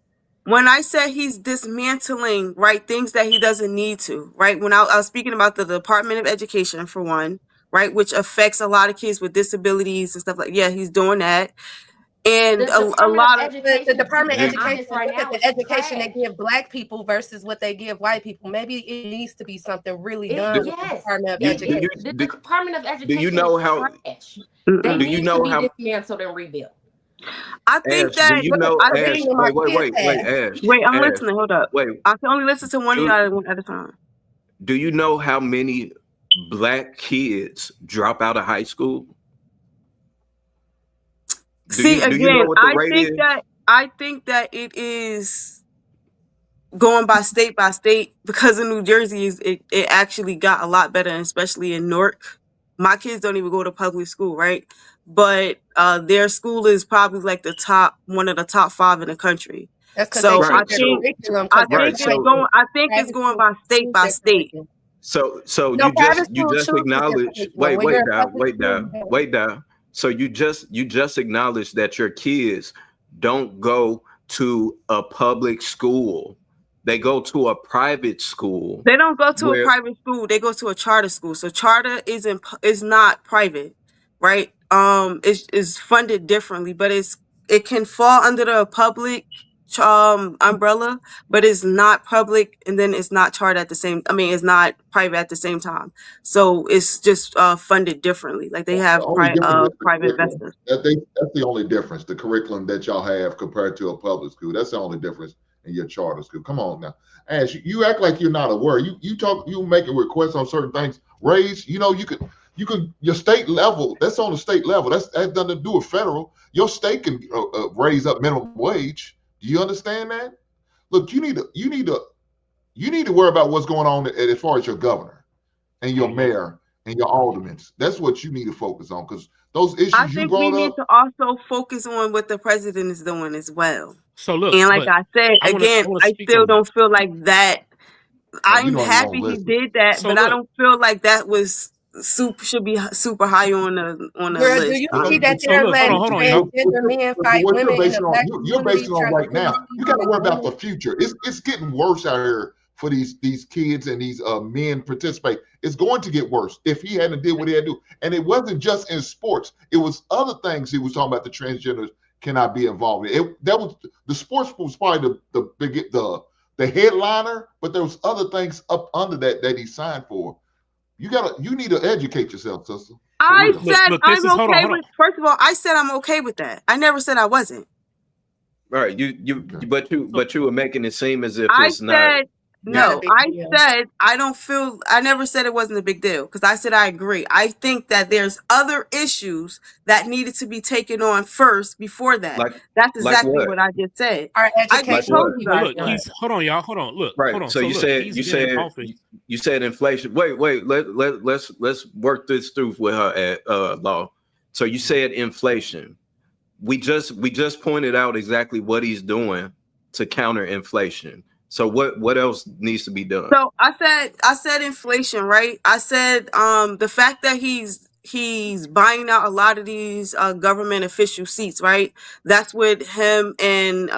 when I said he's dismantling, right, things that he doesn't need to, right? When I was speaking about the Department of Education for one, right, which affects a lot of kids with disabilities and stuff like, yeah, he's doing that. And The a Department of lot of the Education, to Department be of Education, honest, right look at now the is education they trash. give Black people versus what they give white people. Maybe it needs to be something really done with the Yes, Department of it Education. is. The Department of Do you Education know is how? trash. Mm-mm. They Do you need to know be how? dismantled and rebuilt. I think Ash, do that you Look at know the Ash? thing in my Wait, kids' past. Ash, wait, I'm Ash, listening. Hold up. wait. I can only listen to one of Do, y'all at a time. do you know how many Black kids drop out of high school? See, Do you know again, what the rate is? I think that it is going by state because in New Jersey it actually got a lot better, and especially in Newark. My kids don't even go to public school, right? But their school is probably like one of the top 5 in the country. That's because they So Right. change their curriculum I because they're Right. think it's private. going Private schools by change their state. curriculum. So No, private you schools just choose their acknowledge. curriculum. When you're in public school, you don't. Wait down. So you just acknowledge that your kids don't go to a public school. They go to a private school They don't go to a where private school. They go to a charter school. So charter is not private, right? Is funded differently, but it can fall under the public umbrella, but it's not public, and then it's not charter at the same. I mean, it's not private at the same time. So it's just funded differently. Like they The have only difference is the private curriculum. investors. That's the only difference. The curriculum that y'all have compared to a public school. That's the only difference in your charter school. Come on now, Ash. You act like you're not aware. You making requests on certain things. Raise. You could your state level. That's on the state level. That's nothing to do with federal. Your state can raise up minimum wage. Do you understand that? Look, you need to worry about what's going on as far as your governor and your mayor and your aldermen. That's what you need to focus on, because those I issues you think we brought need up. to also focus on what the president is doing as well. So look, And like but I said, I want again, to I speak still on that. don't feel like that. Man, you I'm don't even want happy to he listen. did that, So but I look, don't feel like that was should be super high on the Girl, do list. you Well, see that so they're look, hold letting on, y'all. transgender men fight what women you're in the basing on, Black you're community basing on trying to right now. finish You got to these worry about women? the future. It's getting worse out here for these kids and these men participate. It's going to get worse if he hadn't did what he had to do. And it wasn't just in sports. It was other things he was talking about. The transgenders cannot be involved in. That was the sports was probably the the headliner, but there was other things up under that he signed for. You need to educate yourself, sister. I real. said Look, I'm hold okay on. with. First of all, I said I'm okay with that. I never said I wasn't. Right. But you were making it seem as if I it's not. said no. I said I don't feel. I never said it wasn't a big deal because I said I agree. I think that there's other issues that needed to be taken on first before that. That's Like exactly what? what I just said. Our I just education. told you Well, guys look, that. hold on, y'all. Hold on. Look, Right. hold on. So you look, said he's been in office. you said inflation. Wait. Let's work this through with her at law. So you said inflation. We just pointed out exactly what he's doing to counter inflation. So what else needs to be done? So I said inflation, right? I said the fact that he's buying out a lot of these government official seats, right? That's what him and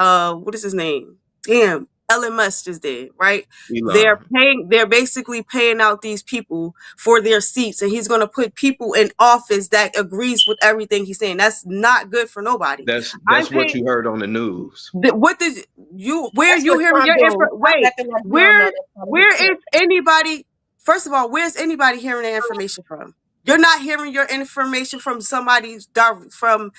what is his name? Damn, Elon Musk just did, right? Elon. They're basically paying out these people for their seats, and he's gonna put people in office that agrees with everything he's saying. That's not good for nobody. That's I'm what paying. you heard on the news. What did you? Where That's you what hearing Trump your do. info? Wait, Acting like we don't know that's part of his where tip. is anybody? First of all, where's anybody hearing the information from? You're not hearing your information from somebody from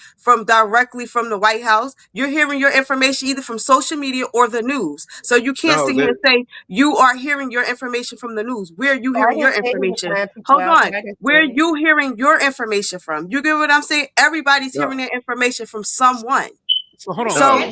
directly from the White House. You're hearing your information either from social media or the news. So you can't No, sit here and say you are hearing your information from the news. Where are you I hearing your didn't say he was information? buying people Hold out. on. I didn't Where are say it. you hearing your information from? You get what I'm saying? Everybody's hearing their information from someone. So hold on. So That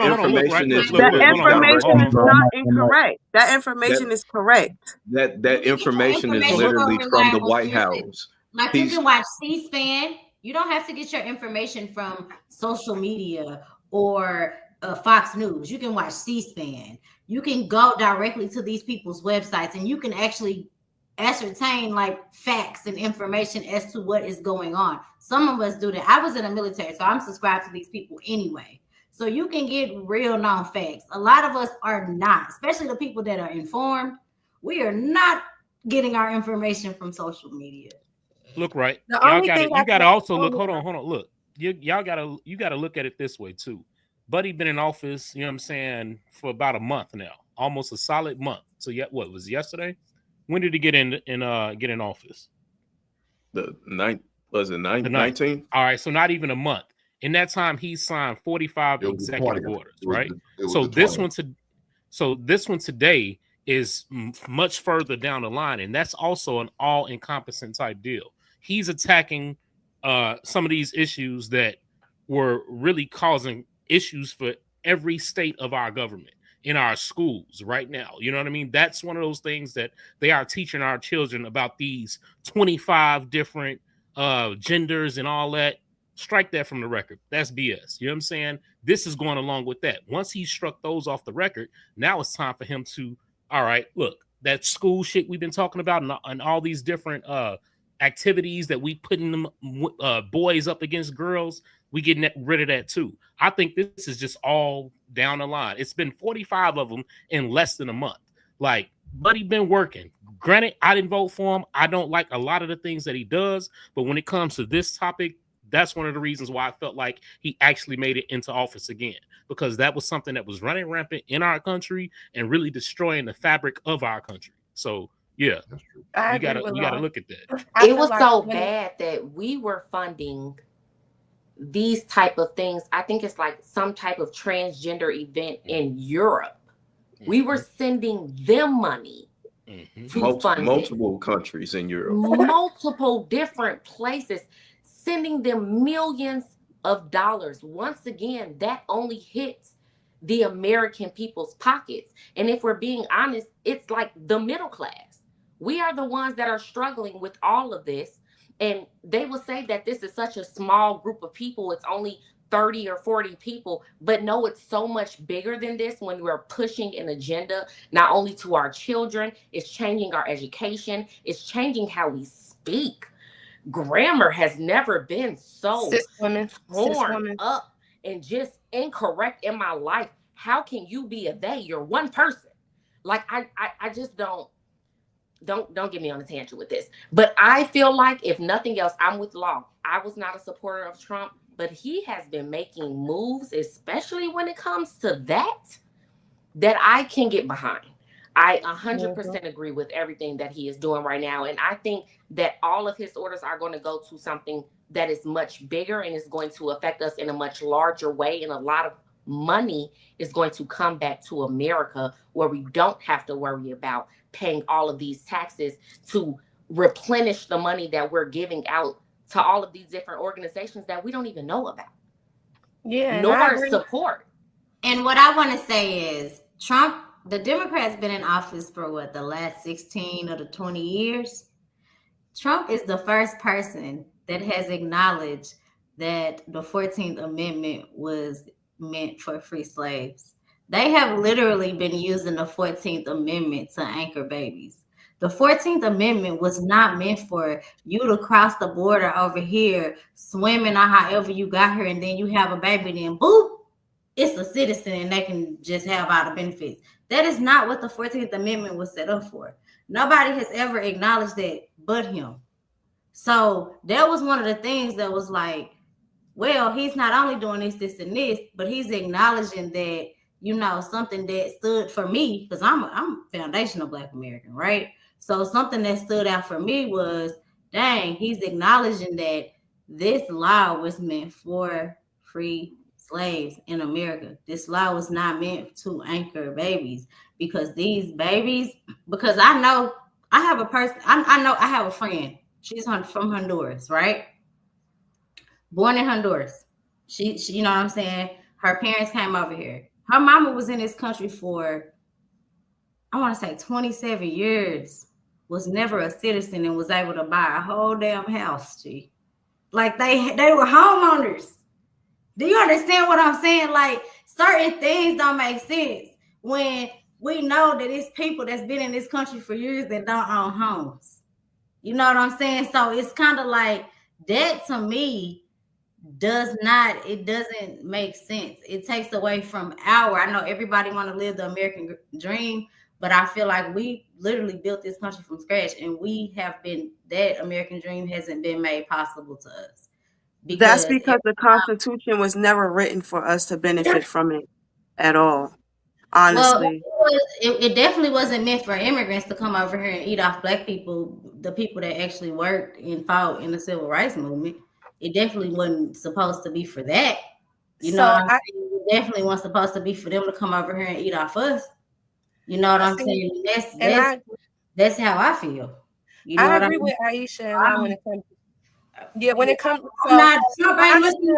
information is the literally information is from not incorrect. That information is correct. that information is information literally from from the reliable White sources. House. Like you can watch C-SPAN. You don't have to get your information from social media or Fox News. You can watch C-SPAN. You can go directly to these people's websites and you can actually ascertain like facts and information as to what is going on. Some of us do that. I was in the military, so I'm subscribed to these people anyway. So you can get real known facts. A lot of us are not, especially the people that are informed. We are not getting our information from social media. Look, right. The Y'all only got thing to I you got to can also look. only- Hold on. Look, you got to look at it this way too. Buddy been in office, you know what I'm saying, for about a month now, almost a solid month. So what was it, yesterday? When did he get in office? The 9th, was it 19? All right, so not even a month. In that time, he signed 45 executive orders, right? So this one today is much further down the line, and that's also an all-encompassing type deal. He's attacking some of these issues that were really causing issues for every state of our government in our schools right now. You know what I mean? That's one of those things that they are teaching our children about these 25 different genders and all that. Strike that from the record. That's BS. You know what I'm saying? This is going along with that. Once he struck those off the record, now it's time for him to, all right, look, that school shit we've been talking about and all these different activities that we putting them boys up against girls, we getting rid of that too. I think this is just all down the line. It's been 45 of them in less than a month. Like, Buddy been working. Granted, I didn't vote for him. I don't like a lot of the things that he does, but when it comes to this topic, that's one of the reasons why I felt like he actually made it into office again, because that was something that was running rampant in our country and really destroying the fabric of our country. So yeah, you gotta look at that. It was so bad that we were funding these type of things. I think it's like some type of transgender event in Europe. We were sending them money to fund multiple countries in Europe, multiple different places, sending them millions of dollars. Once again, that only hits the American people's pockets. And if we're being honest, it's like the middle class. We are the ones that are struggling with all of this. And they will say that this is such a small group of people. It's only 30 or 40 people. But no, it's so much bigger than this when we're pushing an agenda, not only to our children, it's changing our education, it's changing how we speak. Grammar has never been so torn up and just incorrect in my life. How can you be a they? You're one person. Like I just don't get me on a tangent with this. But I feel like if nothing else, I'm with Law. I was not a supporter of Trump, but he has been making moves, especially when it comes to that. that I can get behind. I 100% agree with everything that he is doing right now. And I think that all of his orders are going to go to something that is much bigger and is going to affect us in a much larger way. And a lot of money is going to come back to America, where we don't have to worry about paying all of these taxes to replenish the money that we're giving out to all of these different organizations that we don't even know about. Yeah, and I Nor agree. support. And what I want to say is Trump, the Democrats been in office for what, the last 16 or the 20 years? Trump is the first person that has acknowledged that the 14th Amendment was meant for free slaves. They have literally been using the 14th Amendment to anchor babies. The 14th Amendment was not meant for you to cross the border over here, swimming or however you got here, and then you have a baby, then boop, it's a citizen and they can just have all the benefits. That is not what the 14th Amendment was set up for. Nobody has ever acknowledged that but him. So that was one of the things that was like, well, he's not only doing this, and this, but he's acknowledging that, you know, something that stood for me, because I'm foundational Black American, right? So something that stood out for me was, dang, he's acknowledging that this law was meant for free slaves in America. This law was not meant to anchor babies, because these babies, because I know I have a person, I know I have a friend. She's from Honduras, right? Born in Honduras. She, you know what I'm saying? Her parents came over here. Her mama was in this country for, I want to say 27 years, was never a citizen and was able to buy a whole damn house, G. Like they were homeowners. Do you understand what I'm saying? Like certain things don't make sense when we know that it's people that's been in this country for years that don't own homes. You know what I'm saying? So it's kind of like that to me doesn't make sense. It takes away from I know everybody want to live the American dream, but I feel like we literally built this country from scratch, and that American dream hasn't been made possible to us. That's because the Constitution was never written for us to benefit from it at all. Honestly. Well, it definitely wasn't meant for immigrants to come over here and eat off Black people, the people that actually worked and fought in the civil rights movement. It definitely wasn't supposed to be for that. You know what I'm saying? It definitely wasn't supposed to be for them to come over here and eat off us. You know what I'm saying? That's how I feel. You know I what agree I mean? with Aisha and I when it comes. Yeah, when it comes, Trump ain't looking.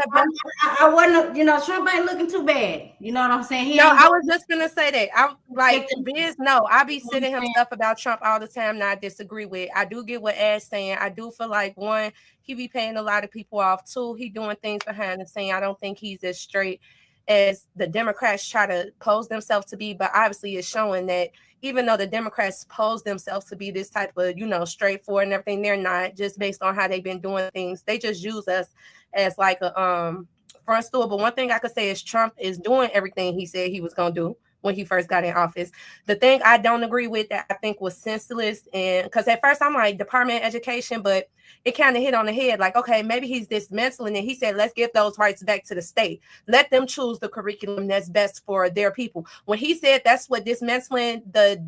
I wasn't, you know, Trump ain't looking too bad. You know what I'm saying? I was just gonna say that. I'm like, I be sending him stuff about Trump all the time that I disagree with. I do get what Ash saying. I do feel like, one, he be paying a lot of people off. Two, he doing things behind the scene. I don't think he's as straight as the Democrats try to pose themselves to be, but obviously it's showing that even though the Democrats pose themselves to be this type of, straightforward and everything, they're not, just based on how they've been doing things. They just use us as like a front stool. But one thing I could say is Trump is doing everything he said he was going to do when he first got in office. The thing I don't agree with that I think was senseless, and because at first I'm like Department of Education, but it kind of hit on the head. Like, okay, maybe he's dismantling it. He said, let's give those rights back to the state. Let them choose the curriculum that's best for their people. When he said that's what dismantling the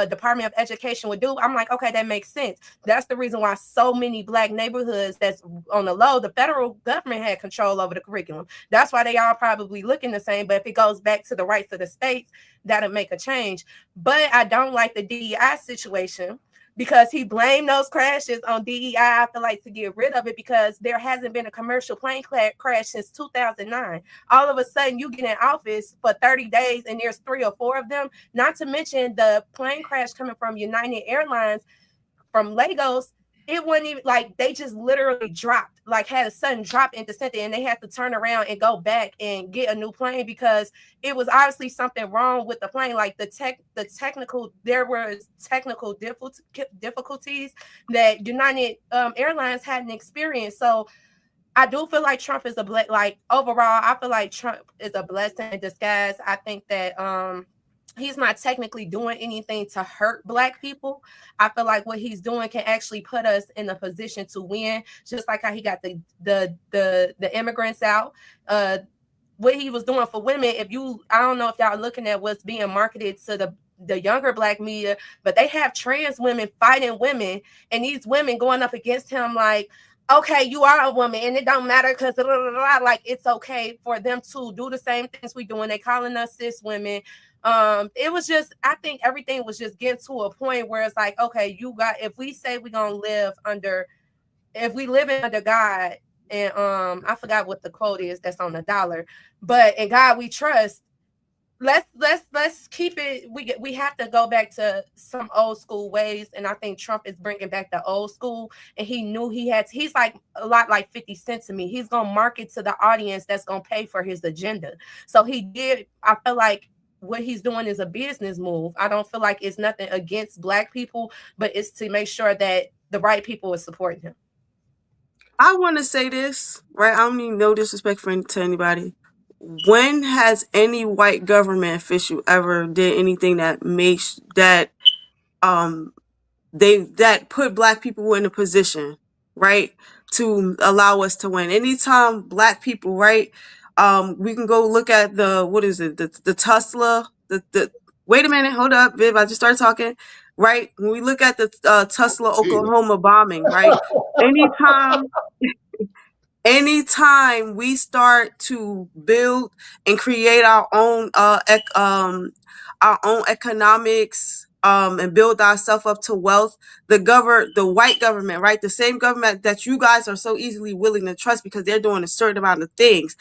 Department of Education would do, I'm like, okay, that makes sense. That's the reason why so many Black neighborhoods that's on the low, the federal government had control over the curriculum. That's why they all probably looking the same. But if it goes back to the rights of the states, that'll make a change. But I don't like the DEI situation, because he blamed those crashes on DEI. I feel like to get rid of it, because there hasn't been a commercial plane crash since 2009. All of a sudden, you get in office for 30 days and there's 3 or 4 of them. Not to mention the plane crash coming from United Airlines from Lagos. It wasn't even like they just literally dropped, like had a sudden drop into center, and they had to turn around and go back and get a new plane because it was obviously something wrong with the plane. Like there was technical difficulties that United Airlines hadn't experienced. So I do feel like Trump is overall, I feel like Trump is a blessing in disguise. I think that he's not technically doing anything to hurt Black people. I feel like what he's doing can actually put us in a position to win, just like how he got the immigrants out. what he was doing for women. I don't know if y'all looking at what's being marketed to the younger black media, but they have trans women fighting women, and these women going up against him like, okay, you are a woman and it don't matter because like it's okay for them to do the same things we doing. They calling us cis women. It was just, I think everything was just getting to a point where it's like, okay, if we say we're gonna live under God, and I forgot what the quote is that's on the dollar, but in God we trust. Let's keep it. We have to go back to some old school ways, and I think Trump is bringing back the old school. And he knew he's like a lot like 50 Cent to me. He's gonna market to the audience that's gonna pay for his agenda. So he did. I feel like what he's doing is a business move. I don't feel like it's nothing against black people, but it's to make sure that the right people are supporting him. I want to say this, right? I don't mean no disrespect to anybody. When has any white government official ever did anything that makes that that put black people in a position, right, to allow us to win? Anytime black people, right, we can go look at the Tesla, the wait a minute, hold up, Viv, I just started talking, right? When we look at the Tesla Oklahoma bombing, right? Anytime we start to build and create our own economics, and build ourselves up to wealth, the white government, right, the same government that you guys are so easily willing to trust because they're doing a certain amount of things.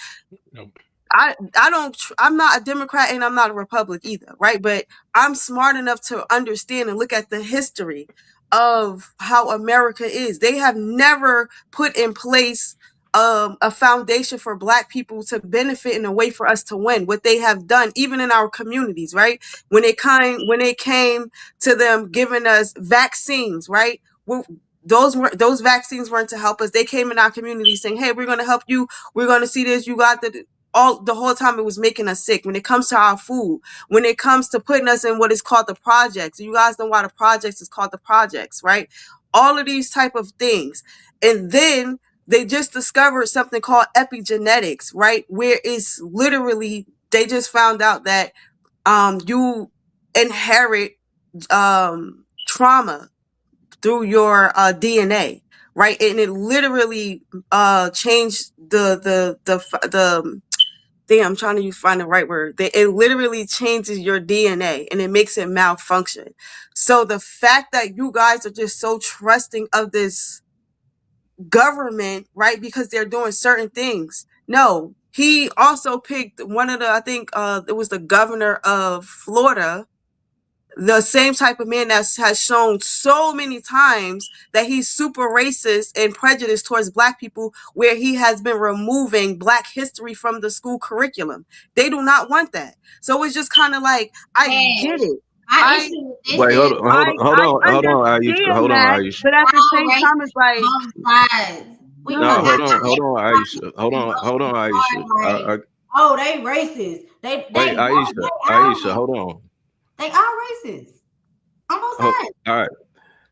Nope. I'm not a Democrat and I'm not a Republican either, right? But I'm smart enough to understand and look at the history of how America is. They have never put in place a foundation for black people to benefit in a way for us to win. What they have done, even in our communities, right? When it came to them giving us vaccines, right? Those vaccines weren't to help us. They came in our community saying, "Hey, we're going to help you. We're going to see this. You got the whole time it was making us sick. When it comes to our food, when it comes to putting us in what is called the projects, you guys know why the projects is called the projects, right? All of these type of things. And then they just discovered something called epigenetics, right? Where it's literally, they just found out that you inherit trauma through your DNA, right? And it literally changed the I'm trying to find the right word. It literally changes your DNA and it makes it malfunction. So the fact that you guys are just so trusting of this government, right, because they're doing certain things. No, he also picked one of I think it was the governor of Florida, the same type of man that has shown so many times that he's super racist and prejudiced towards black people, where he has been removing black history from the school curriculum. They do not want that. So it's just kind of like, I get it. I Wait, hold on, understand that, but at the same time, it's like, no, hold on, Aisha. Oh, they racist. Wait, Aisha, hold on. They are racist on both sides. All right.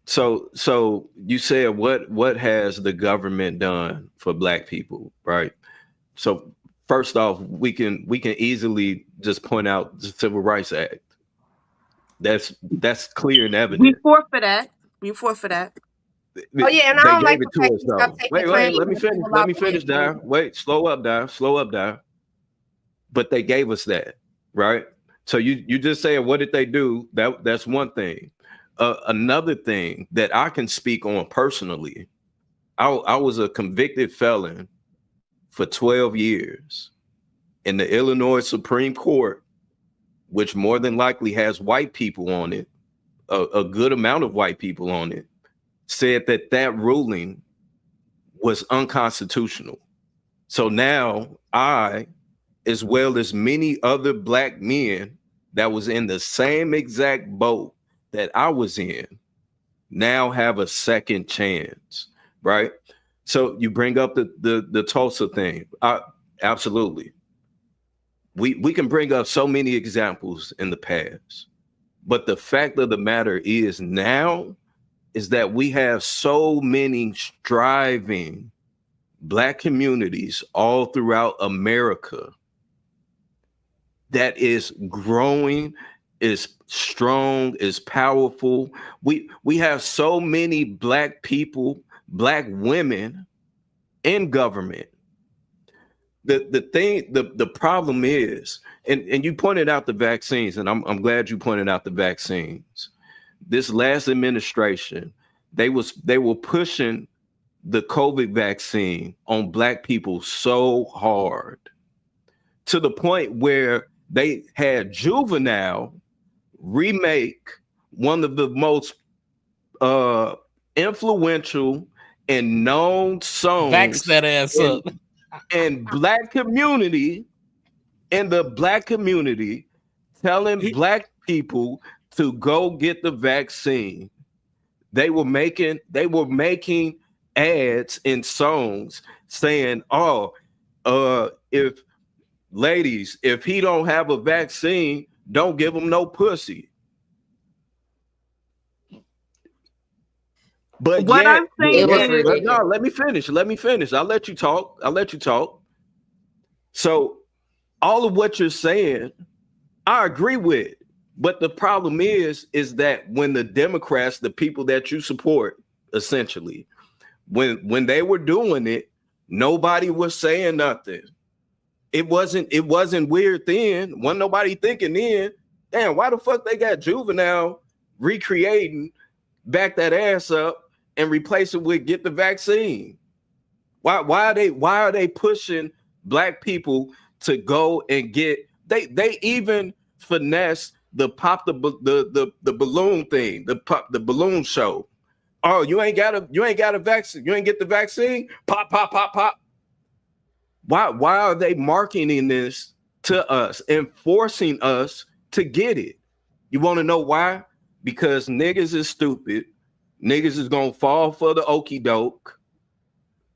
So you said what has the government done for black people, right? So first off, we can easily just point out the Civil Rights Act. That's clear and evident. We forfeit that. Oh yeah, and I don't like the fact you stop taking Wait, let me finish, Dar. Wait, slow up, Dar. But they gave us that, right? So you just saying, what did they do? That's one thing. Another thing that I can speak on personally, I was a convicted felon for 12 years in the Illinois Supreme Court, which more than likely has white people on it, a good amount of white people on it, said that ruling was unconstitutional. So now I, as well as many other black men that was in the same exact boat that I was in, now have a second chance, right? So you bring up the Tulsa thing. Absolutely. We can bring up so many examples in the past, but the fact of the matter is now is that we have so many striving black communities all throughout America that is growing, is strong, is powerful. We have so many Black people, Black women in government. The problem is, and you pointed out the vaccines, and I'm glad you pointed out the vaccines. This last administration, they were pushing the COVID vaccine on Black people so hard, to the point where they had Juvenile remake one of the most influential and known songs Vax that ass up. in Black community, in the Black community, telling Black people to go get the vaccine. They were making ads in songs saying, "Oh, if ladies, if he don't have a vaccine, don't give him no pussy." But What I'm saying is, no, let me finish. I'll let you talk. So all of what you're saying, I agree with. But the problem is that when the Democrats, the people that you support, essentially, when they were doing it, nobody was saying nothing. It wasn't weird then. Wasn't nobody thinking then, damn, why the fuck they got Juvenile recreating Back That Ass Up and replace it with Get the Vaccine? Why are they pushing Black people to go and get? They even finesse the pop the balloon thing, the balloon show. Oh, you ain't got a vaccine. You ain't get the vaccine. Pop. Why are they marketing this to us and forcing us to get it? You want to know why? Because niggas is stupid. Niggas is gonna fall for the okie doke.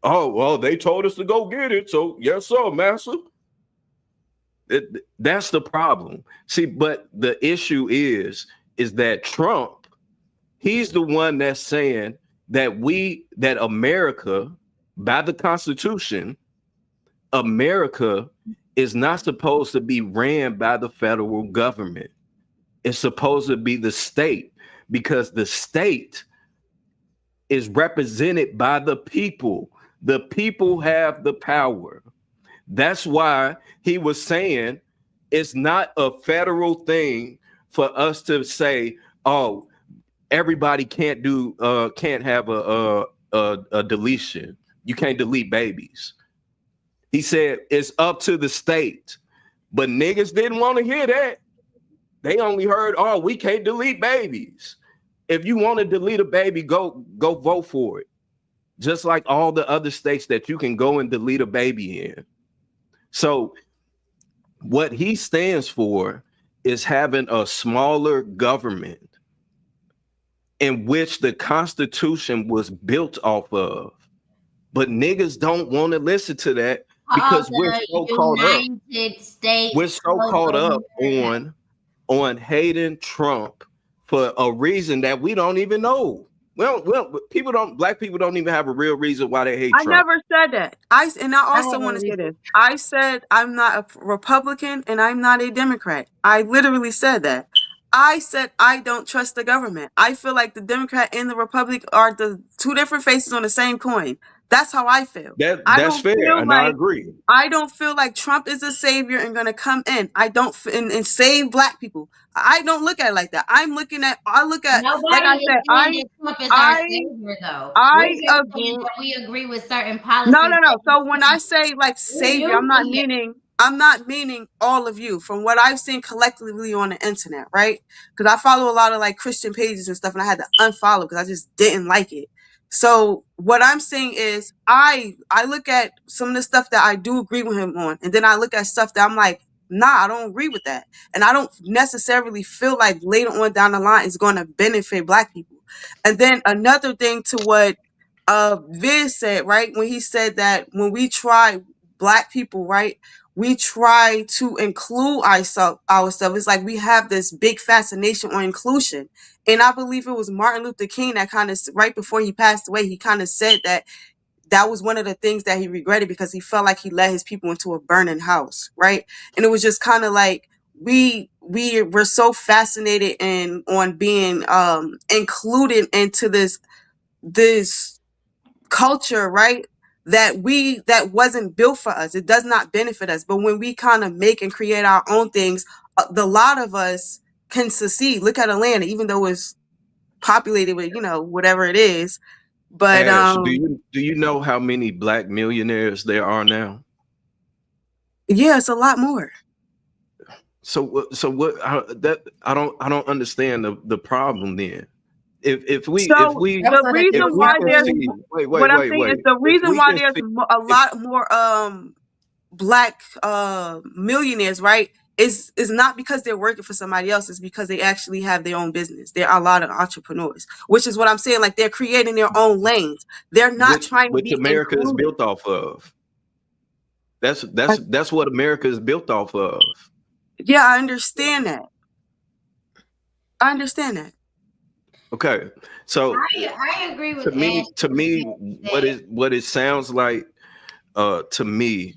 Oh, well, they told us to go get it, so yes, sir, master. That's the problem. See, but the issue is that Trump, he's the one that's saying that America, by the Constitution, America is not supposed to be ran by the federal government. It's supposed to be the state, because the state is represented by the people. The people have the power. That's why he was saying it's not a federal thing for us to say, oh, everybody can't have a deletion. You can't delete babies. He said it's up to the state. But niggas didn't want to hear that. They only heard, oh, we can't delete babies. If you want to delete a baby, go vote for it. Just like all the other states that you can go and delete a baby in. So what he stands for is having a smaller government in which the Constitution was built off of. But niggas don't want to listen to that because we're so caught up on hating Trump for a reason that we don't even know. Well, Black people don't even have a real reason why they hate Trump. I never said that. I also want to say this. I said I'm not a Republican and I'm not a Democrat. I literally said that. I said I don't trust the government. I feel like the Democrat and the Republic are the two different faces on the same coin. That's how I feel. That's fair, and I agree. I don't feel like Trump is a savior and gonna come in. I don't and save Black people. I don't look at it like that. I look at nobody, like I said, Trump is our savior, though. We agree with certain policies. No. So when I say like savior, I'm not meaning all of you. From what I've seen collectively on the internet, right? Because I follow a lot of like Christian pages and stuff, and I had to unfollow because I just didn't like it. So what I'm saying is I look at some of the stuff that I do agree with him on, and then I look at stuff that I'm like, nah, I don't agree with that. And I don't necessarily feel like later on down the line it's going to benefit Black people. And then another thing to what Viz said, right? When he said that when we try Black people, right, we try to include ourselves. It's like we have this big fascination on inclusion. And I believe it was Martin Luther King that kind of, right before he passed away, he kind of said that was one of the things that he regretted because he felt like he led his people into a burning house, right? And it was just kind of like, we're so fascinated on being included into this culture, right? That wasn't built for us. It does not benefit us. But when we kind of make and create our own things, the lot of us can succeed. Look at Atlanta, even though it's populated with, whatever it is. But Ash, do you know how many black millionaires there are now? yeah, it's a lot more. So what? I don't understand the problem then. If we The reason why there's what I'm saying is the if reason we why can there's see, a lot more black millionaires, right? Is not because they're working for somebody else. It's because they actually have their own business. There are a lot of entrepreneurs, which is what I'm saying. Like, they're creating their own lanes. They're not trying to which be America is included. built off of. That's what America is built off of. Yeah, I understand that. Okay, so I agree with to me, what it sounds like, to me,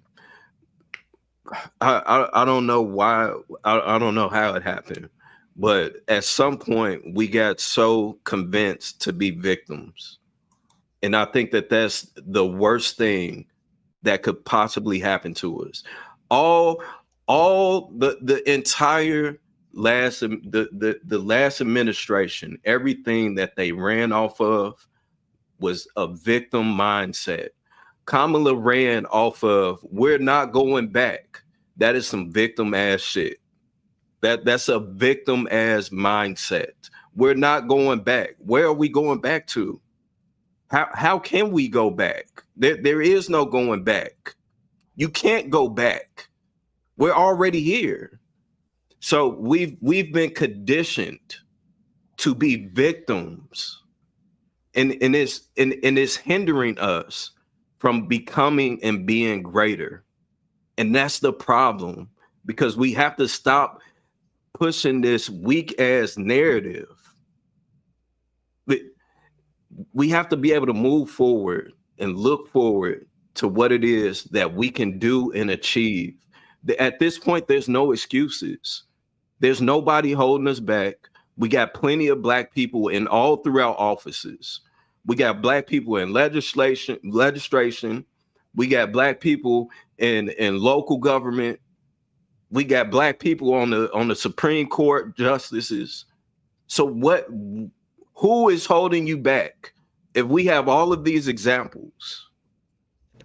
I don't know why, I don't know how it happened, but at some point we got so convinced to be victims, and I think that that's the worst thing that could possibly happen to us. All the entire the last administration, everything that they ran off of was a victim mindset. Kamala ran off of "we're not going back." That is some victim ass shit. That's a victim ass mindset. We're not going back. Where are we going back to? How can we go back? There is no going back. You can't go back. We're already here. So we've been conditioned to be victims, and it's hindering us from becoming and being greater. And that's the problem, because we have to stop pushing this weak ass narrative. We have to be able to move forward and look forward to what it is that we can do and achieve. At this point, there's no excuses. There's nobody holding us back. We got plenty of black people in all throughout offices. We got black people in legislation. We got black people in local government. We got black people on the Supreme Court justices. So who is holding you back? If we have all of these examples,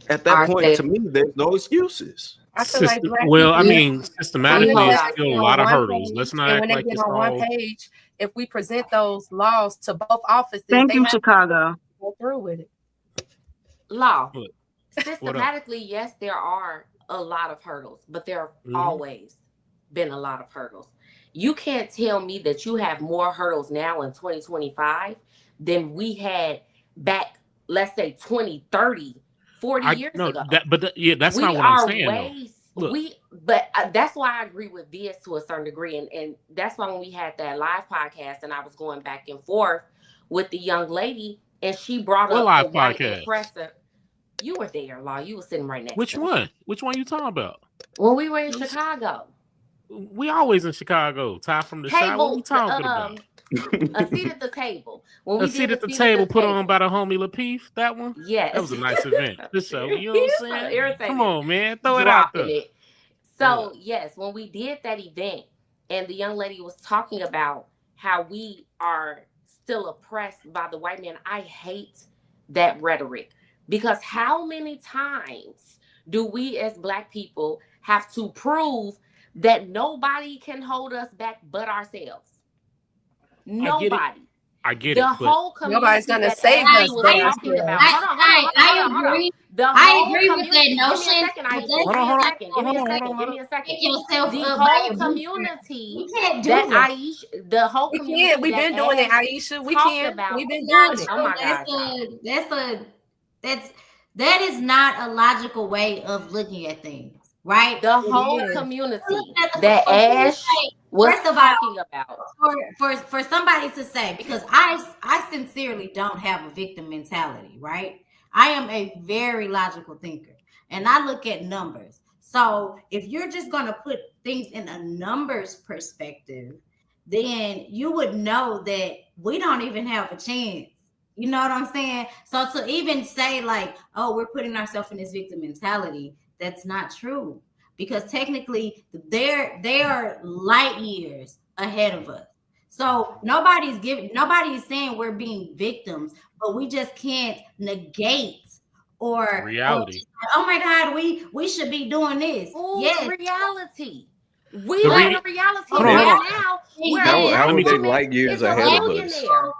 at that point, to me, there's no excuses. I feel like black well, I people, mean, systematically, it's still a lot of hurdles. Let's not and act when they like get it's on one all. page, if we present those laws to both offices, Thank they you, have Chicago. to go through with it. Law. What? Systematically, yes, there are a lot of hurdles, but there have always been a lot of hurdles. You can't tell me that you have more hurdles now in 2025 than we had back, let's say 20, 30, 40 years ago. That's not what I'm saying. But that's why I agree with Vias to a certain degree. And that's why when we had that live podcast and I was going back and forth with the young lady and she brought up live the white podcast? oppressor. You were there, Law. You were sitting right next Which to one? me. Which one you talking about? When we were in Chicago. We always in Chicago. Ty from the shop. What we talking about? A seat at the table. When A seat at the table put on by the homie Lapeef. That one? Yes. That was a nice event. This show. You know what I'm saying? Come on, man. Throw it out there. So, yes, when we did that event and the young lady was talking about how we are still oppressed by the white man, I hate that rhetoric. Because how many times do we as Black people have to prove that nobody can hold us back but ourselves? Nobody. I get the it. whole community Nobody's gonna that save Ashley us was but talking about. I agree. I agree with that notion. Give me a second. Pick yourself The up by whole your community You can't do that that. Aisha, the whole We community. can. We've been doing it, Aisha. We can. We've been doing it. Oh my God. That is not a logical way of looking at things, right? The whole community that Ash was talking about. For somebody to say, because I sincerely don't have a victim mentality, right? I am a very logical thinker, and I look at numbers. So if you're just going to put things in a numbers perspective, then you would know that we don't even have a chance. You know what I'm saying? So to even say like, oh, we're putting ourselves in this victim mentality, that's not true. Because technically they are light years ahead of us. So nobody's saying we're being victims, but we just can't negate or Reality. oh my God, we should be doing this. Oh, Yes. the reality. We The live re- in a reality Hold on, right hold on. now where How a black are they woman light years is a ahead of us? millionaire.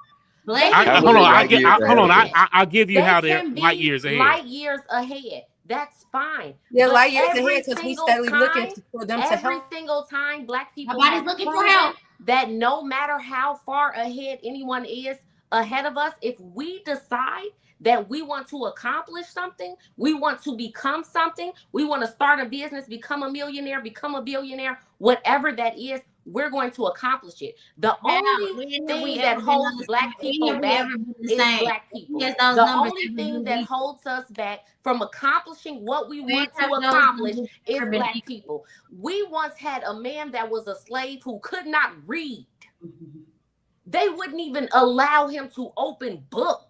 Black They I, can How be are hold on. they I light get. years Hold ahead on. of us? I'll give you They how they're can light be years ahead. light years ahead. That's fine. Yeah, But light years every ahead because we single steadily looking time, for them to every help. single time black people Nobody's have looking for proven help. that no matter how far ahead anyone is ahead of us, if we decide that we want to accomplish something, we want to become something, we want to start a business, become a millionaire, become a billionaire, whatever that is, we're going to accomplish it. The only thing that holds black people back is black people. The only thing that holds us back from accomplishing what we want to accomplish is black people. We once had a man that was a slave who could not read. They wouldn't even allow him to open books.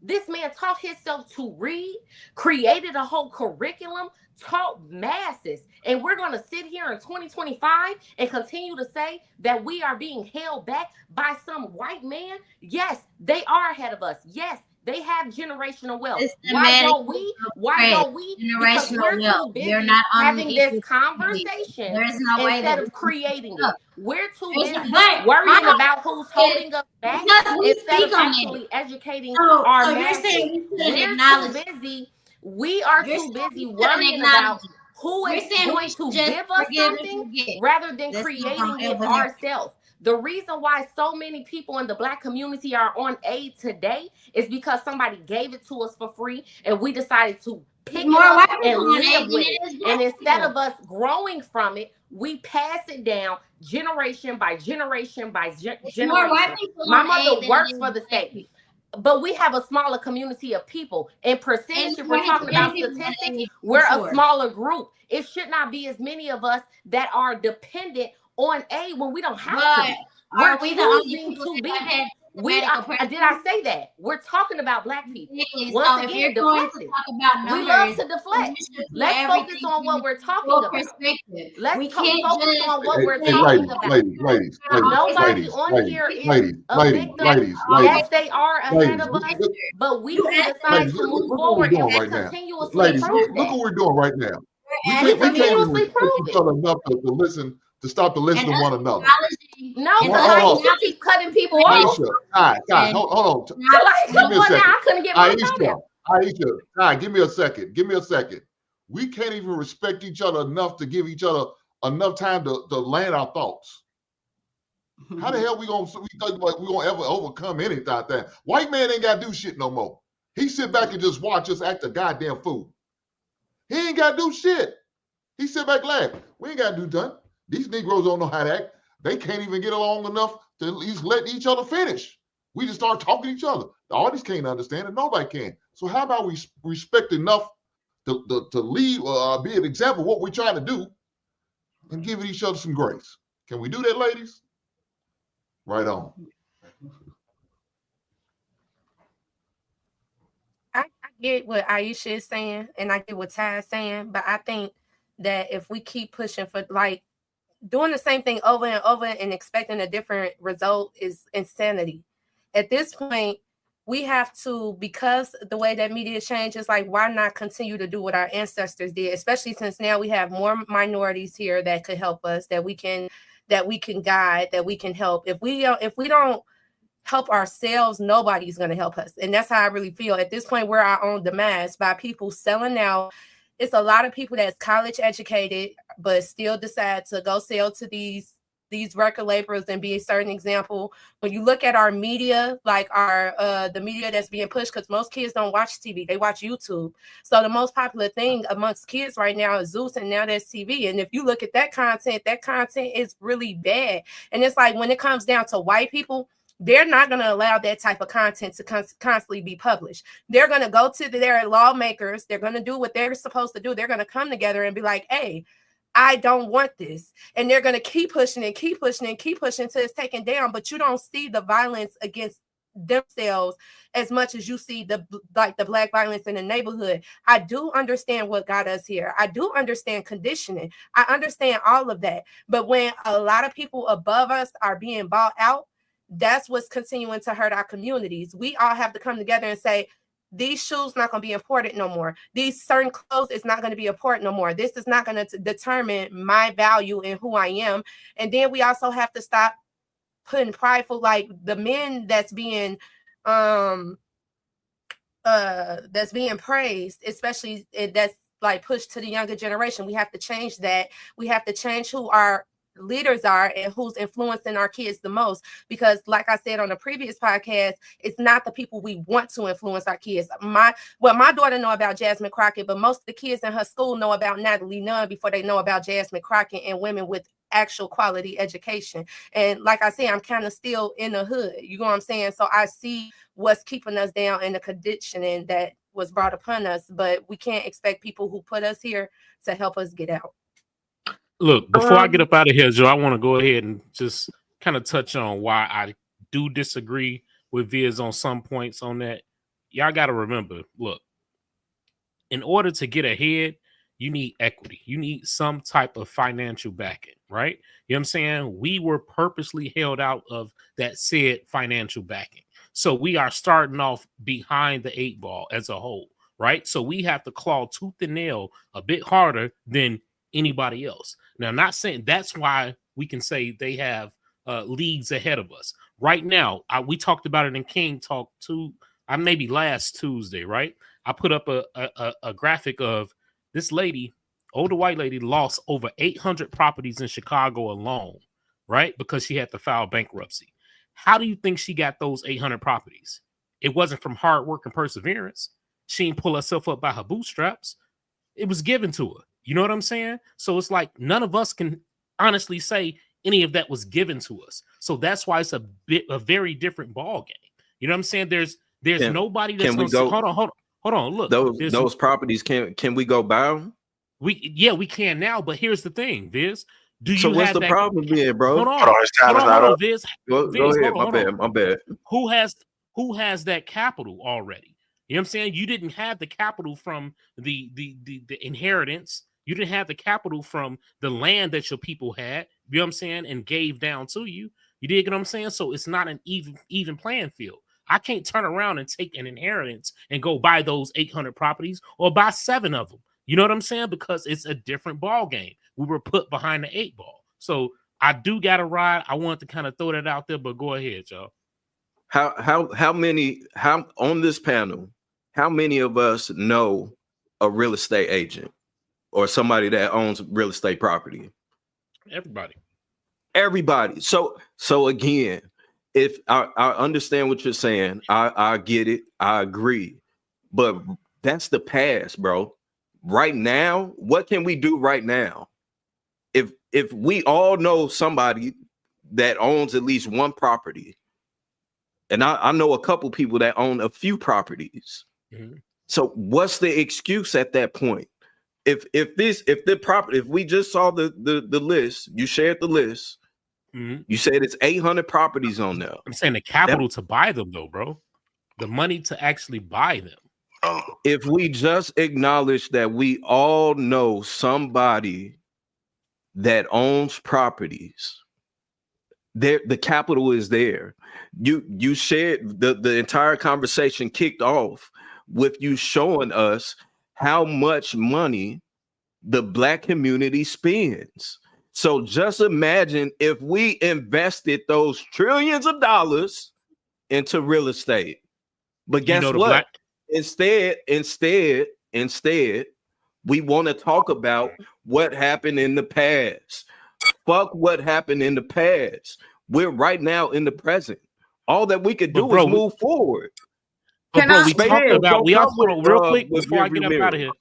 This man taught himself to read, created a whole curriculum, taught masses. And we're going to sit here in 2025 and continue to say that we are being held back by some white man? Yes, they are ahead of us. Yes, they have generational wealth. Why don't we? Why don't we? Because we're too busy having this conversation instead of creating it. We're too busy worrying about who's holding us back instead of actually educating our masses. We're too busy. We are too busy worrying about who is going to give us something rather than creating it ourselves. The reason why so many people in the black community are on aid today is because somebody gave it to us for free and we decided to pick it up and live with it. And instead of us growing from it, we pass it down generation by generation by generation. My mother works for the state, but we have a smaller community of people. In percentage, if we're talking about statistics, we're a smaller group. It should not be as many of us that are dependent on aid when we don't have to be. We're choosing to be. We are, did I say that? We're talking about black people. Once again, deflecting. We love to deflect. Let's focus on what we're talking about. Let's focus on what we're talking about. Ladies, nobody on here is a victim. Yes, they are ahead of us, but we can decide to move forward and continuously prove look what we're doing right now. We continuously prove it. Enough to listen, to stop to listen to one another. No, because you keep cutting people off. Aisha, hold on. Come on now, I couldn't get my comment. Aisha, give me a second. We can't even respect each other enough to give each other enough time to land our thoughts. How the hell we gonna ever overcome anything like that? White man ain't gotta do shit no more. He sit back and just watch us act a goddamn fool. He ain't gotta do shit. He sit back laugh. We ain't gotta do nothing. These Negroes don't know how to act. They can't even get along enough to at least let each other finish. We just start talking to each other. The audience can't understand it. Nobody can. So how about we respect enough to lead, be an example of what we're trying to do and give each other some grace? Can we do that, ladies? Right on. I get what Aisha is saying and I get what Ty is saying, but I think that if we keep pushing for like doing the same thing over and over and expecting a different result is insanity. At this point, we have to, because the way that media changes, like why not continue to do what our ancestors did, especially since now we have more minorities here that could help us, that we can guide, that we can help. If we don't help ourselves, nobody's going to help us. And that's how I really feel. At this point, we're our own demise by people selling out. It's a lot of people that's college educated, but still decide to go sell to these record labels and be a certain example. When you look at our media, like the media that's being pushed, because most kids don't watch TV, they watch YouTube. So the most popular thing amongst kids right now is Zeus, and now there's TV. And if you look at that content is really bad. And it's like when it comes down to white people, they're not going to allow that type of content to constantly be published. They're going to go to their lawmakers. They're going to do what they're supposed to do. They're going to come together and be like, hey, I don't want this. And they're going to keep pushing and keep pushing and keep pushing until it's taken down. But you don't see the violence against themselves as much as you see the black violence in the neighborhood. I do understand what got us here. I do understand conditioning. I understand all of that. But when a lot of people above us are being bought out, that's what's continuing to hurt our communities. We all have to come together and say, these shoes not going to be important no more. These certain clothes is not going to be important no more. This is not going to determine my value and who I am. And then we also have to stop putting prideful, like the men that's being praised, especially that's like pushed to the younger generation. We have to change that. We have to change who our leaders are and who's influencing our kids the most, because like I said on the previous podcast, it's not the people we want to influence our kids. My daughter know about Jasmine Crockett, but most of the kids in her school know about Natalie Nunn before they know about Jasmine Crockett and women with actual quality education. And like I said, I'm kind of still in the hood, you know what I'm saying? So I see what's keeping us down and the conditioning that was brought upon us, but we can't expect people who put us here to help us get out. Look, before I get up out of here, Joe, I want to go ahead and just kind of touch on why I do disagree with Viz on some points on that. Y'all got to remember, look, in order to get ahead, you need equity. You need some type of financial backing, right? You know what I'm saying? We were purposely held out of that said financial backing. So we are starting off behind the 8 ball as a whole, right? So we have to claw tooth and nail a bit harder than anybody else. Now, I'm not saying that's why we can say they have leagues ahead of us. Right now, we talked about it in King Talk maybe last Tuesday, right? I put up a graphic of this lady, older white lady, lost over 800 properties in Chicago alone, right? Because she had to file bankruptcy. How do you think she got those 800 properties? It wasn't from hard work and perseverance. She didn't pull herself up by her bootstraps. It was given to her. You know what I'm saying? So it's like none of us can honestly say any of that was given to us. So that's why it's a very different ball game. You know what I'm saying? There's nobody that's going to say, hold on. Look, those properties can we go buy them? We can now, but here's the thing, Viz. So what's the problem then, bro? Hold on, Viz. Go ahead. My bad. Who has that capital already? You know what I'm saying? You didn't have the capital from the inheritance. You didn't have the capital from the land that your people had, you know what I'm saying, and gave down to you. You dig what I'm saying? So it's not an even playing field. I can't turn around and take an inheritance and go buy those 800 properties or buy 7 of them. You know what I'm saying? Because it's a different ball game. We were put behind the 8 ball. So I do got to ride. I wanted to kind of throw that out there, but go ahead, y'all. How many on this panel, how many of us know a real estate agent or somebody that owns real estate property? Everybody. So again, if I understand what you're saying, I get it, I agree, but that's the past, bro. Right now, what can we do right now? If we all know somebody that owns at least one property, and I know a couple people that own a few properties. Mm-hmm. So what's the excuse at that point? If we just saw the list, you shared the list. Mm-hmm. You said it's 800 properties on there. I'm saying the capital to buy them though, bro. The money to actually buy them. If we just acknowledge that we all know somebody that owns properties, the capital is there. You shared the entire conversation kicked off with you showing us how much money the Black community spends. So just imagine if we invested those trillions of dollars into real estate. But guess what? Instead, we want to talk about what happened in the past. Fuck what happened in the past. We're right now in the present. All that we could do is move forward. But bro, we talked about real quick before I get up out of here.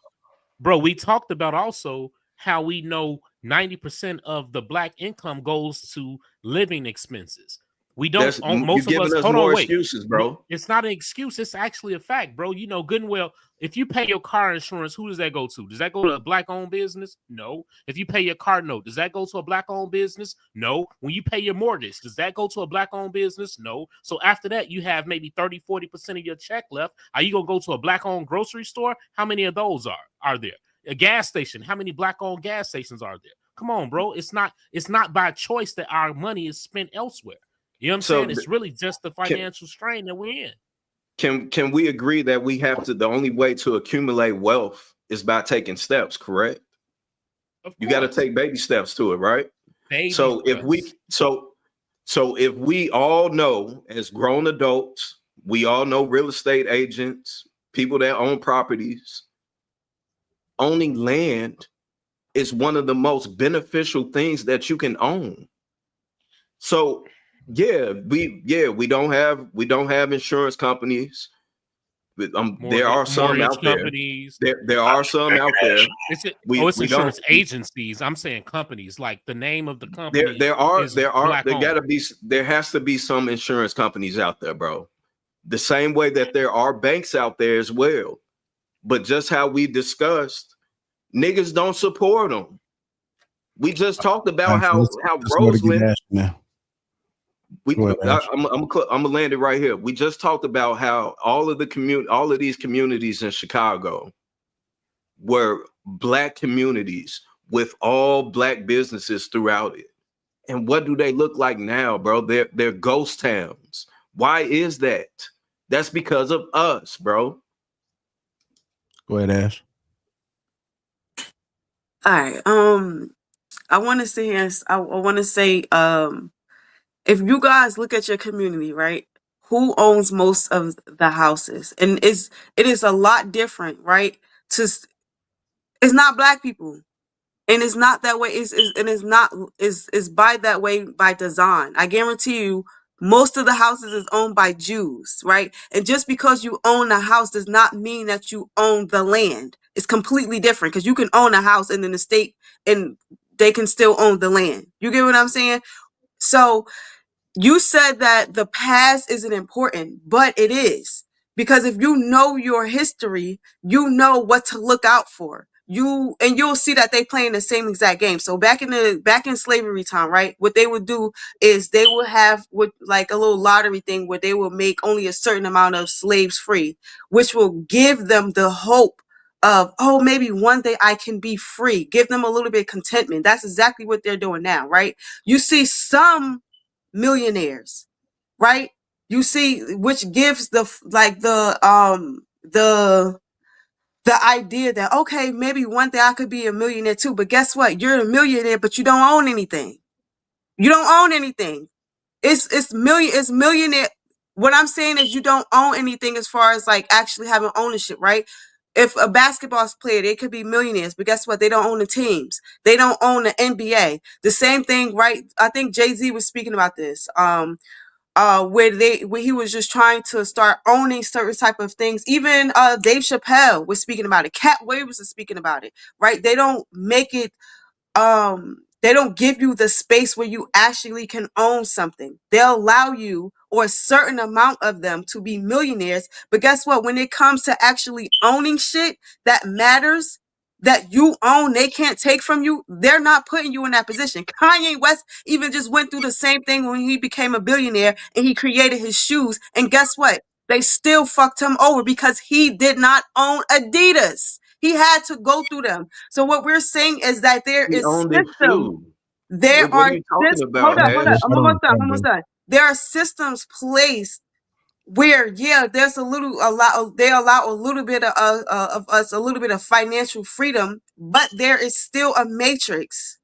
Bro, we talked about also how we know 90% of the Black income goes to living expenses. We don't. You're Most of us. giving us Hold on, more wait. excuses, bro. It's not an excuse. It's actually a fact, bro. You know good and well. If you pay your car insurance, who does that go to? Does that go to a black-owned business? No. If you pay your car note, does that go to a black-owned business? No. When you pay your mortgage, does that go to a black-owned business? No. So after that, you have maybe 30-40% of your check left. Are you gonna go to a black-owned grocery store? How many of those are there? A gas station. How many black-owned gas stations are there? Come on, bro. It's not by choice that our money is spent elsewhere. You know what I'm saying? It's really just the financial strain that we're in. Can we agree that we have to, the only way to accumulate wealth is by taking steps, correct? You got to take baby steps to it, right? So if we all know as grown adults, we all know real estate agents, people that own properties, owning land is one of the most beneficial things that you can own. So we don't have insurance companies. There are some out there. There are some out there. It's insurance agencies. I'm saying companies, like the name of the company. There has to be some insurance companies out there, bro. The same way that there are banks out there as well. But just how we discussed, niggas don't support them. We just talked about how Roseland. I'm gonna land it right here. We just talked about how all of these communities in Chicago were black communities with all black businesses throughout it. And what do they look like now, bro? They're ghost towns. Why is that? That's because of us, bro. Go ahead, Ash. All right. I want to say if you guys look at your community, right? Who owns most of the houses? And it is a lot different, right? It's not black people. And it's not that way. It's by that way by design. I guarantee you, most of the houses is owned by Jews, right? And just because you own a house does not mean that you own the land. It's completely different because you can own a house and then the state and they can still own the land. You get what I'm saying? So you said that the past isn't important, but it is. Because if you know your history, you know what to look out for. You'll see that they playing the same exact game. So back in slavery time, right? What they would do is they would have like a little lottery thing where they will make only a certain amount of slaves free, which will give them the hope of, oh, maybe one day I can be free. Give them a little bit of contentment. That's exactly what they're doing now, right? You see some millionaires, right? You see, which gives the idea that, okay, maybe one day I could be a millionaire too. But guess what? You're a millionaire, but you don't own anything. You don't own anything. It's millionaire. What I'm saying is you don't own anything as far as like actually having ownership, right? If a basketball player, they could be millionaires, but guess what? They don't own the teams. They don't own the NBA. The same thing, right? I think Jay-Z was speaking about this. Where he was just trying to start owning certain type of things. Even Dave Chappelle was speaking about it. Cat Williams is speaking about it, right? They don't make it they don't give you the space where you actually can own something. They'll allow you or a certain amount of them to be millionaires, but guess what? When it comes to actually owning shit that matters, that you own, they can't take from you, they're not putting you in that position. Kanye West even just went through the same thing when he became a billionaire and he created his shoes, and guess what? They still fucked him over because he did not own Adidas. He had to go through them. So what we're saying is that there is systems. There What are are you talking hold about, up. Ash? I'm almost done. There are systems placed where, yeah, they allow a little bit of us a little bit of financial freedom, but there is still a matrix.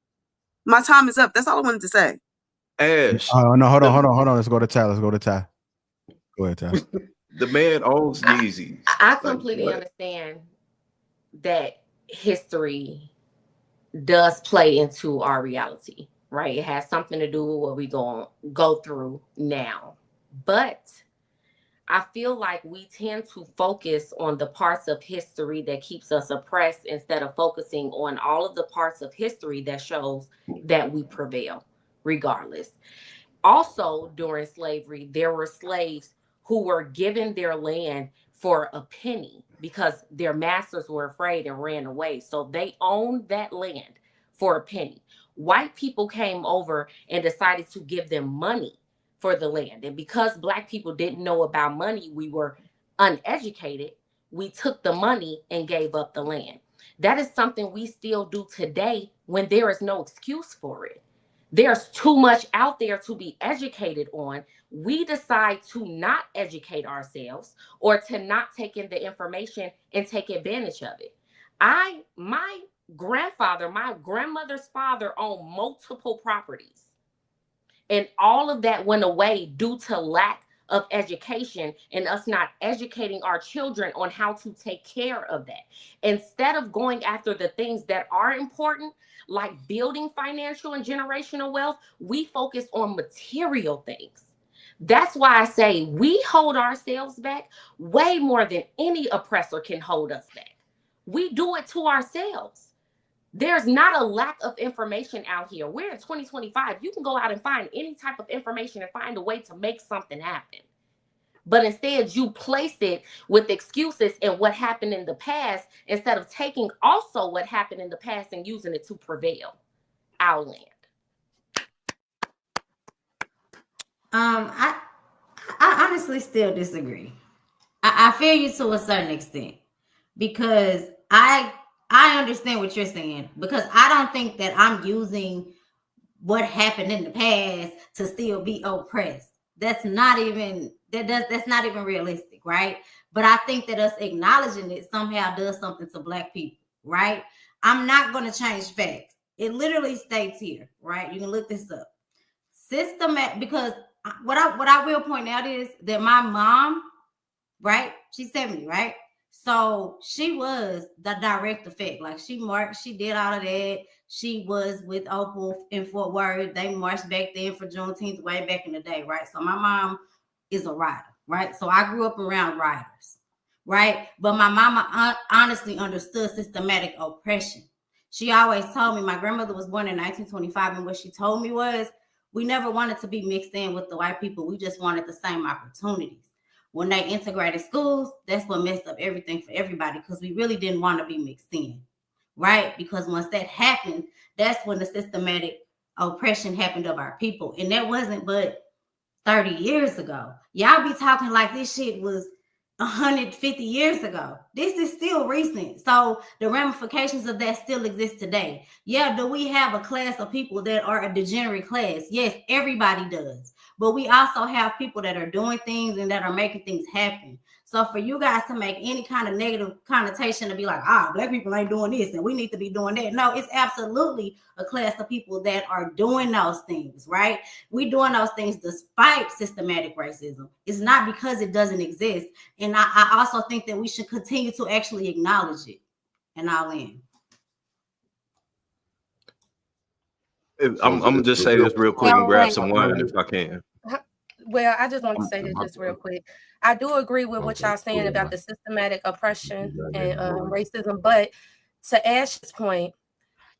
My time is up. That's all I wanted to say. Ash. No, hold on. Let's go to Ty. Go ahead, Ty. The man owns Yeezys. I completely understand that history does play into our reality, right? It has something to do with what we go through now. But I feel like we tend to focus on the parts of history that keeps us oppressed instead of focusing on all of the parts of history that shows that we prevail regardless. Also, during slavery, there were slaves who were given their land for a penny because their masters were afraid and ran away. So they owned that land for a penny. White people came over and decided to give them money for the land. And because Black people didn't know about money, we were uneducated. We took the money and gave up the land. That is something we still do today when there is no excuse for it. There's too much out there to be educated on. We decide to not educate ourselves or to not take in the information and take advantage of it. My grandfather, my grandmother's father owned multiple properties. And all of that went away due to lack of education and us not educating our children on how to take care of that. Instead of going after the things that are important, like building financial and generational wealth, we focus on material things. That's why I say we hold ourselves back way more than any oppressor can hold us back. We do it to ourselves. There's not a lack of information out here. We're in 2025. You can go out and find any type of information and find a way to make something happen. But instead, you place it with excuses and what happened in the past instead of taking also what happened in the past and using it to prevail our land. I honestly still disagree. I feel you to a certain extent because I understand what you're saying, because I don't think that I'm using what happened in the past to still be oppressed. That's not even that's not even realistic, right? But I think that us acknowledging it somehow does something to Black people, right? I'm not going to change facts. It literally states here, right? You can look this up. Systematic, because what I will point out is that my mom, right? She's 70, right? So she was the direct effect. Like she marched, she did all of that. She was with Opal in Fort Worth. They marched back then for Juneteenth way back in the day, right? So my mom is a rider, right? So I grew up around riders, right? But my mama honestly understood systematic oppression. She always told me, my grandmother was born in 1925, and what she told me was, we never wanted to be mixed in with the white people. We just wanted the same opportunities. When they integrated schools, that's what messed up everything for everybody, because we really didn't want to be mixed in, right? Because once that happened, that's when the systematic oppression happened of our people. And that wasn't but 30 years ago. Y'all be talking like this shit was 150 years ago. This is still recent. So the ramifications of that still exist today. Yeah, do we have a class of people that are a degenerate class? Yes, everybody does. But we also have people that are doing things and that are making things happen. So for you guys to make any kind of negative connotation to be like, Black people ain't doing this and we need to be doing that. No, it's absolutely a class of people that are doing those things, right? We doing those things despite systematic racism. It's not because it doesn't exist. And I also think that we should continue to actually acknowledge it. And I'll end. I'm gonna just say this real quick and grab some wine if I can. Well, I just want to say this just real quick. I do agree with what y'all saying about the systematic oppression and racism, but to Ash's point,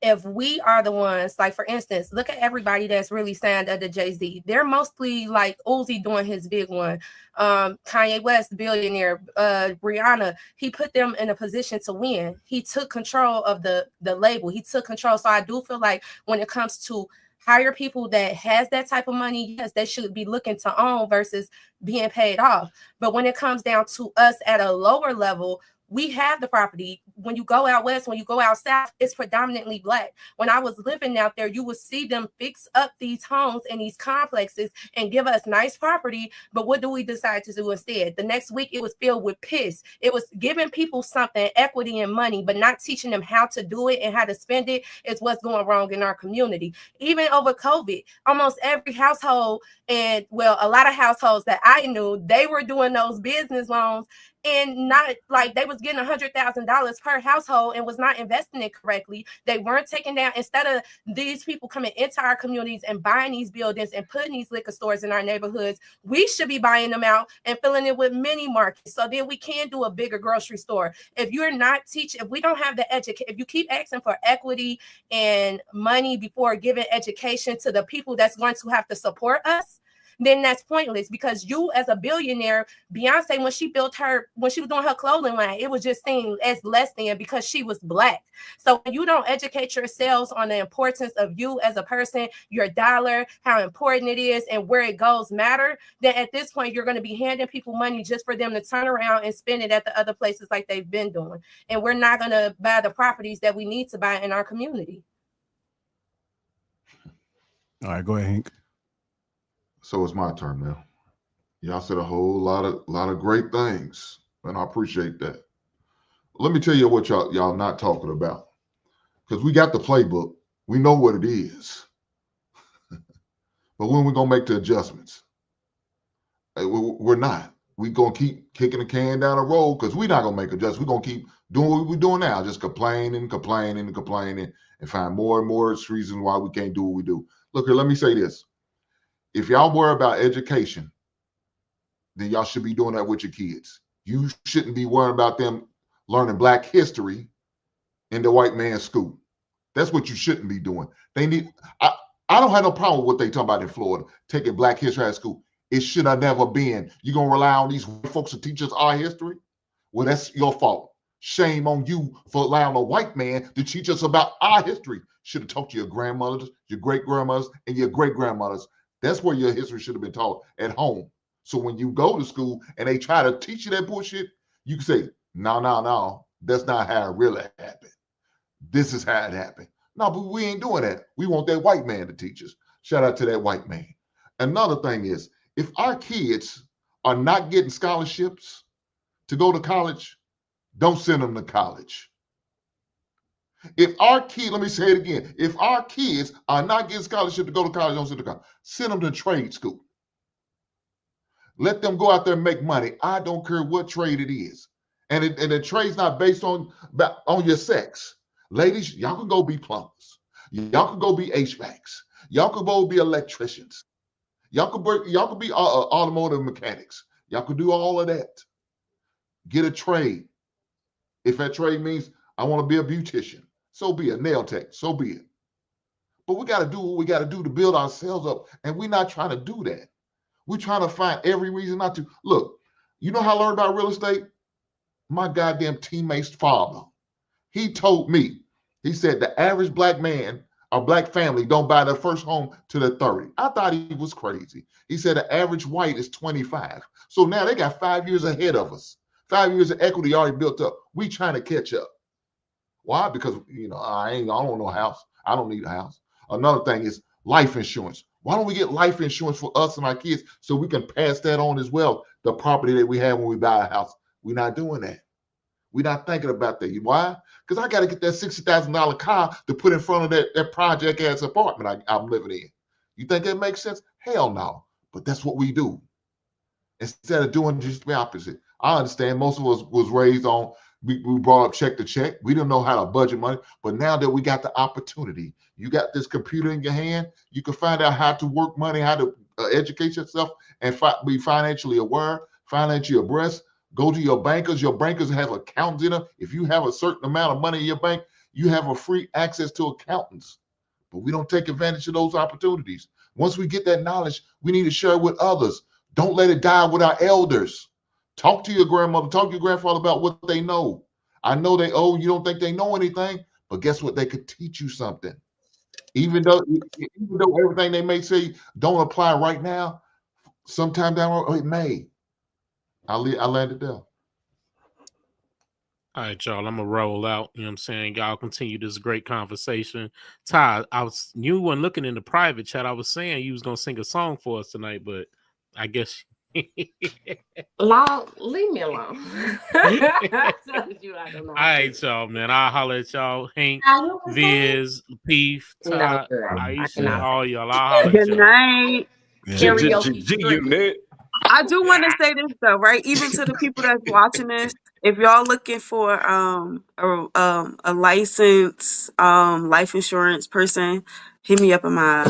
if we are the ones, like for instance, look at everybody that's really signed under Jay-Z. They're mostly like Uzi doing his big one. Kanye West, billionaire, Rihanna, he put them in a position to win. He took control of the label. He took control. So I do feel like when it comes to hire people that has that type of money, yes, they should be looking to own versus being paid off. But when it comes down to us at a lower level, we have the property. When you go out west, when you go out south, it's predominantly Black. When I was living out there, you would see them fix up these homes and these complexes and give us nice property. But what do we decide to do instead? The next week, it was filled with piss. It was giving people something, equity and money, but not teaching them how to do it and how to spend it is what's going wrong in our community. Even over COVID, almost every household, and well, a lot of households that I knew, they were doing those business loans. and not like they was getting $100,000 per household and was not investing it correctly. They weren't taking down, instead of these people coming into our communities and buying these buildings and putting these liquor stores in our neighborhoods, we should be buying them out and filling it with mini markets. So then we can do a bigger grocery store. If you're not teaching, if we don't have the education, if you keep asking for equity and money before giving education to the people that's going to have to support us, then that's pointless, because you as a billionaire, Beyonce, when she was doing her clothing line, it was just seen as less than because she was Black. So when you don't educate yourselves on the importance of you as a person, your dollar, how important it is and where it goes matter, then at this point, you're going to be handing people money just for them to turn around and spend it at the other places like they've been doing. And we're not going to buy the properties that we need to buy in our community. All right, go ahead, Hank. So it's my turn now. Y'all said a whole lot of great things, and I appreciate that. Let me tell you what y'all not talking about, because we got the playbook. We know what it is. But when we gonna make the adjustments? We're not. We gonna keep kicking the can down the road because we're not gonna make adjustments. We're gonna keep doing what we're doing now, just complaining, and find more and more reasons why we can't do what we do. Look here, let me say this. If y'all worry about education, then y'all should be doing that with your kids. You shouldn't be worrying about them learning Black history in the white man's school. That's what you shouldn't be doing. They need. I don't have no problem with what they talk about in Florida, taking Black history out of school. It should have never been. You're gonna rely on these white folks to teach us our history? Well, that's your fault. Shame on you for allowing a white man to teach us about our history. Should have taught to your grandmothers, your great-grandmothers, and your great-grandmothers. That's where your history should have been taught, at home. So when you go to school and they try to teach you that bullshit, you can say, no, that's not how it really happened. This is how it happened. No, but we ain't doing that. We want that white man to teach us. Shout out to that white man. Another thing is, if our kids are not getting scholarships to go to college, don't send them to college. If our kids, let me say it again, if our kids are not getting scholarship to go to college, don't send them to college. Send them to trade school. Let them go out there and make money. I don't care what trade it is. And the trade's not based on your sex. Ladies, y'all can go be plumbers. Y'all can go be HVACs. Y'all can go be electricians. Y'all can be automotive mechanics. Y'all can do all of that. Get a trade. If that trade means I want to be a beautician, so be it. Nail tech, so be it. But we got to do what we got to do to build ourselves up. And we're not trying to do that. We're trying to find every reason not to. Look, you know how I learned about real estate? My goddamn teammate's father. He told me, he said the average Black man or Black family don't buy their first home till they're 30. I thought he was crazy. He said the average white is 25. So now they got 5 years ahead of us. 5 years of equity already built up. We trying to catch up. Why? Because, I don't want no house. I don't need a house. Another thing is life insurance. Why don't we get life insurance for us and our kids so we can pass that on as well, the property that we have when we buy a house? We're not doing that. We're not thinking about that. Why? Because I got to get that $60,000 car to put in front of that project-ass apartment I'm living in. You think that makes sense? Hell no. But that's what we do. Instead of doing just the opposite. I understand most of us was raised on, we brought up check to check. We didn't know how to budget money. But now that we got the opportunity, you got this computer in your hand, you can find out how to work money, how to educate yourself and be financially aware, financially abreast. Go to your bankers. Your bankers have accountants in them. If you have a certain amount of money in your bank, you have a free access to accountants. But we don't take advantage of those opportunities. Once we get that knowledge, we need to share it with others. Don't let it die with our elders. Talk to your grandmother, talk to your grandfather about what they know. I know you don't think they know anything, but guess what? They could teach you something. Even though everything they may say don't apply right now, sometime down the road, it may. I landed there. All right, y'all. I'm gonna roll out. You know what I'm saying? Y'all continue this great conversation. Ty, you weren't looking in the private chat. I was saying you was gonna sing a song for us tonight, but I guess leave me alone. I told you I don't know. All right, y'all, man. I'll holler at y'all. Hank, Viz, Lapeef, Ty, Aisha, all y'all. I'll holler at Good y'all. night. Karaoke. G-Unit. I do want to say this though, right? Even to the people that's watching this, if y'all looking for a licensed life insurance person, hit me up in my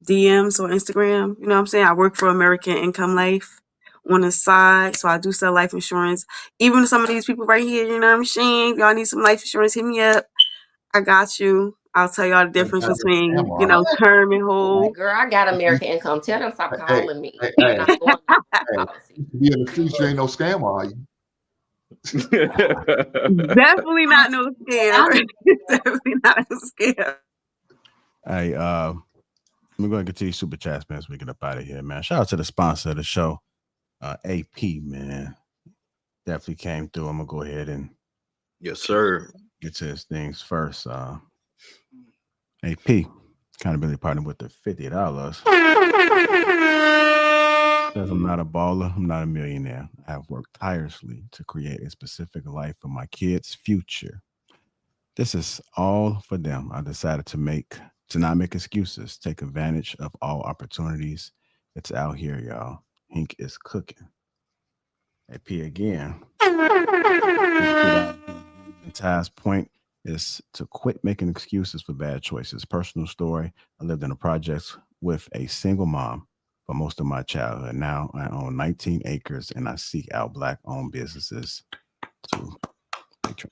DMs on Instagram. You know what I'm saying? I work for American Income Life on the side, so I do sell life insurance. Even some of these people right here, you know what I'm saying? If y'all need some life insurance, hit me up. I got you. I'll tell y'all the difference between, you know, term and whole. Girl, I got American Income. Tell them stop calling me. Hey, I'm not going you be in the streets, you ain't no scammer, are you? Definitely not no scam. Definitely not a scam. Hey, let me go and get to these super chats, man, as we get up out of here, man. Shout out to the sponsor of the show, AP, man. Definitely came through. I'm gonna go ahead and yes, sir. Get to his things first. AP, accountability partner with the $50. Says I'm not a baller, I'm not a millionaire. I have worked tirelessly to create a specific life for my kids' future. This is all for them. I decided to not make excuses, take advantage of all opportunities. It's out here, y'all. Hink is cooking. AP again. Ty's point is to quit making excuses for bad choices. Personal story. I lived in the projects with a single mom for most of my childhood. Now I own 19 acres and I seek out Black-owned businesses to make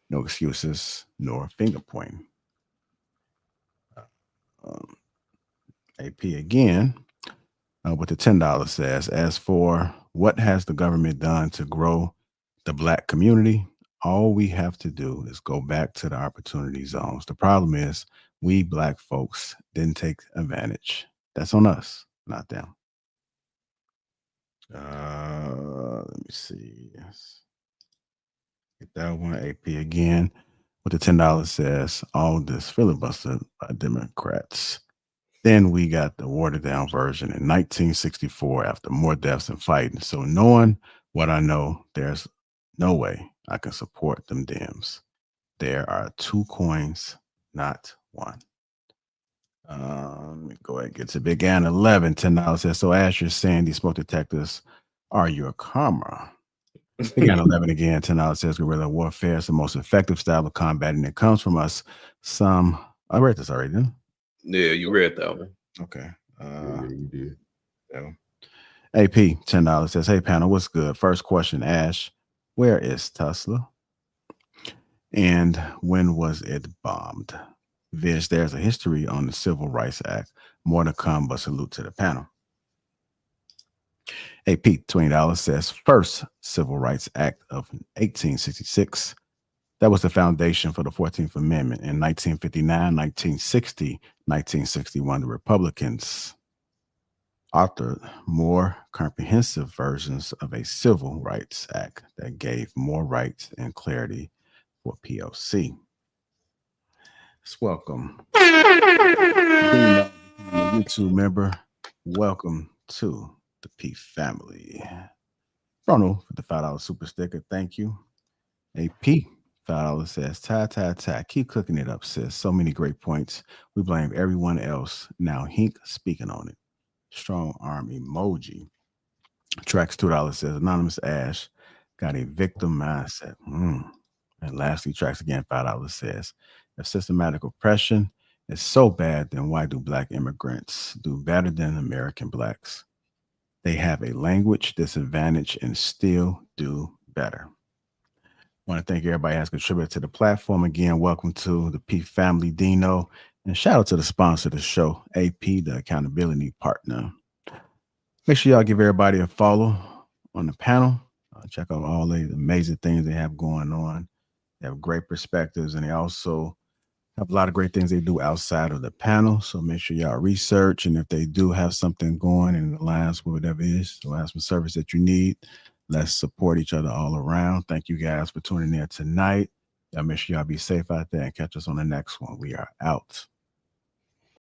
no excuses nor finger pointing. AP again with the $10 says, as for what has the government done to grow the Black community, all we have to do is go back to the opportunity zones. The problem is we Black folks didn't take advantage. That's on us, not them. Let me see. Yes. Get that one. AP again with the $10 says, all this filibuster by Democrats. Then we got the watered down version in 1964 after more deaths and fighting. So knowing what I know, there's no way I can support them Dems. There are two coins, not one. Let me go ahead and get to Big Ann 11. $10 says, so as you're saying, these smoke detectors are your karma. Big Ann 11 again, $10 says, guerrilla warfare is the most effective style of combating. It comes from us. I read this already, didn't I? Yeah, you read that one. Okay. Yeah, you did. Yeah. AP, $10 says, hey, panel, what's good? First question, Ash, where is Tesla? And when was it bombed? Viz, there's a history on the Civil Rights Act. More to come, but salute to the panel. AP, $20 says, first Civil Rights Act of 1866. That was the foundation for the 14th Amendment. In 1959, 1960, 1961, the Republicans authored more comprehensive versions of a Civil Rights Act that gave more rights and clarity for POC. Let's welcome the YouTube member. Welcome to the P family. Ronald for the $5 super sticker. Thank you. AP. $5 says, Ty. Keep cooking it up, sis. So many great points. We blame everyone else. Now Hink speaking on it. Strong arm emoji. Tracks $2 says, Anonymous Ash got a victim mindset. And lastly, Tracks again, $5 says, if systematic oppression is so bad, then why do Black immigrants do better than American Blacks? They have a language disadvantage and still do better. I want to thank everybody who has contributed to the platform. Again, welcome to the P family, Dino. And shout out to the sponsor of the show, AP, the accountability partner. Make sure y'all give everybody a follow on the panel. Check out all the amazing things they have going on. They have great perspectives, and they also have a lot of great things they do outside of the panel. So make sure y'all research, and if they do have something going and it aligns with whatever it is, or have some service that you need, let's support each other all around. Thank you guys for tuning in tonight. Y'all make sure y'all be safe out there and catch us on the next one. We are out.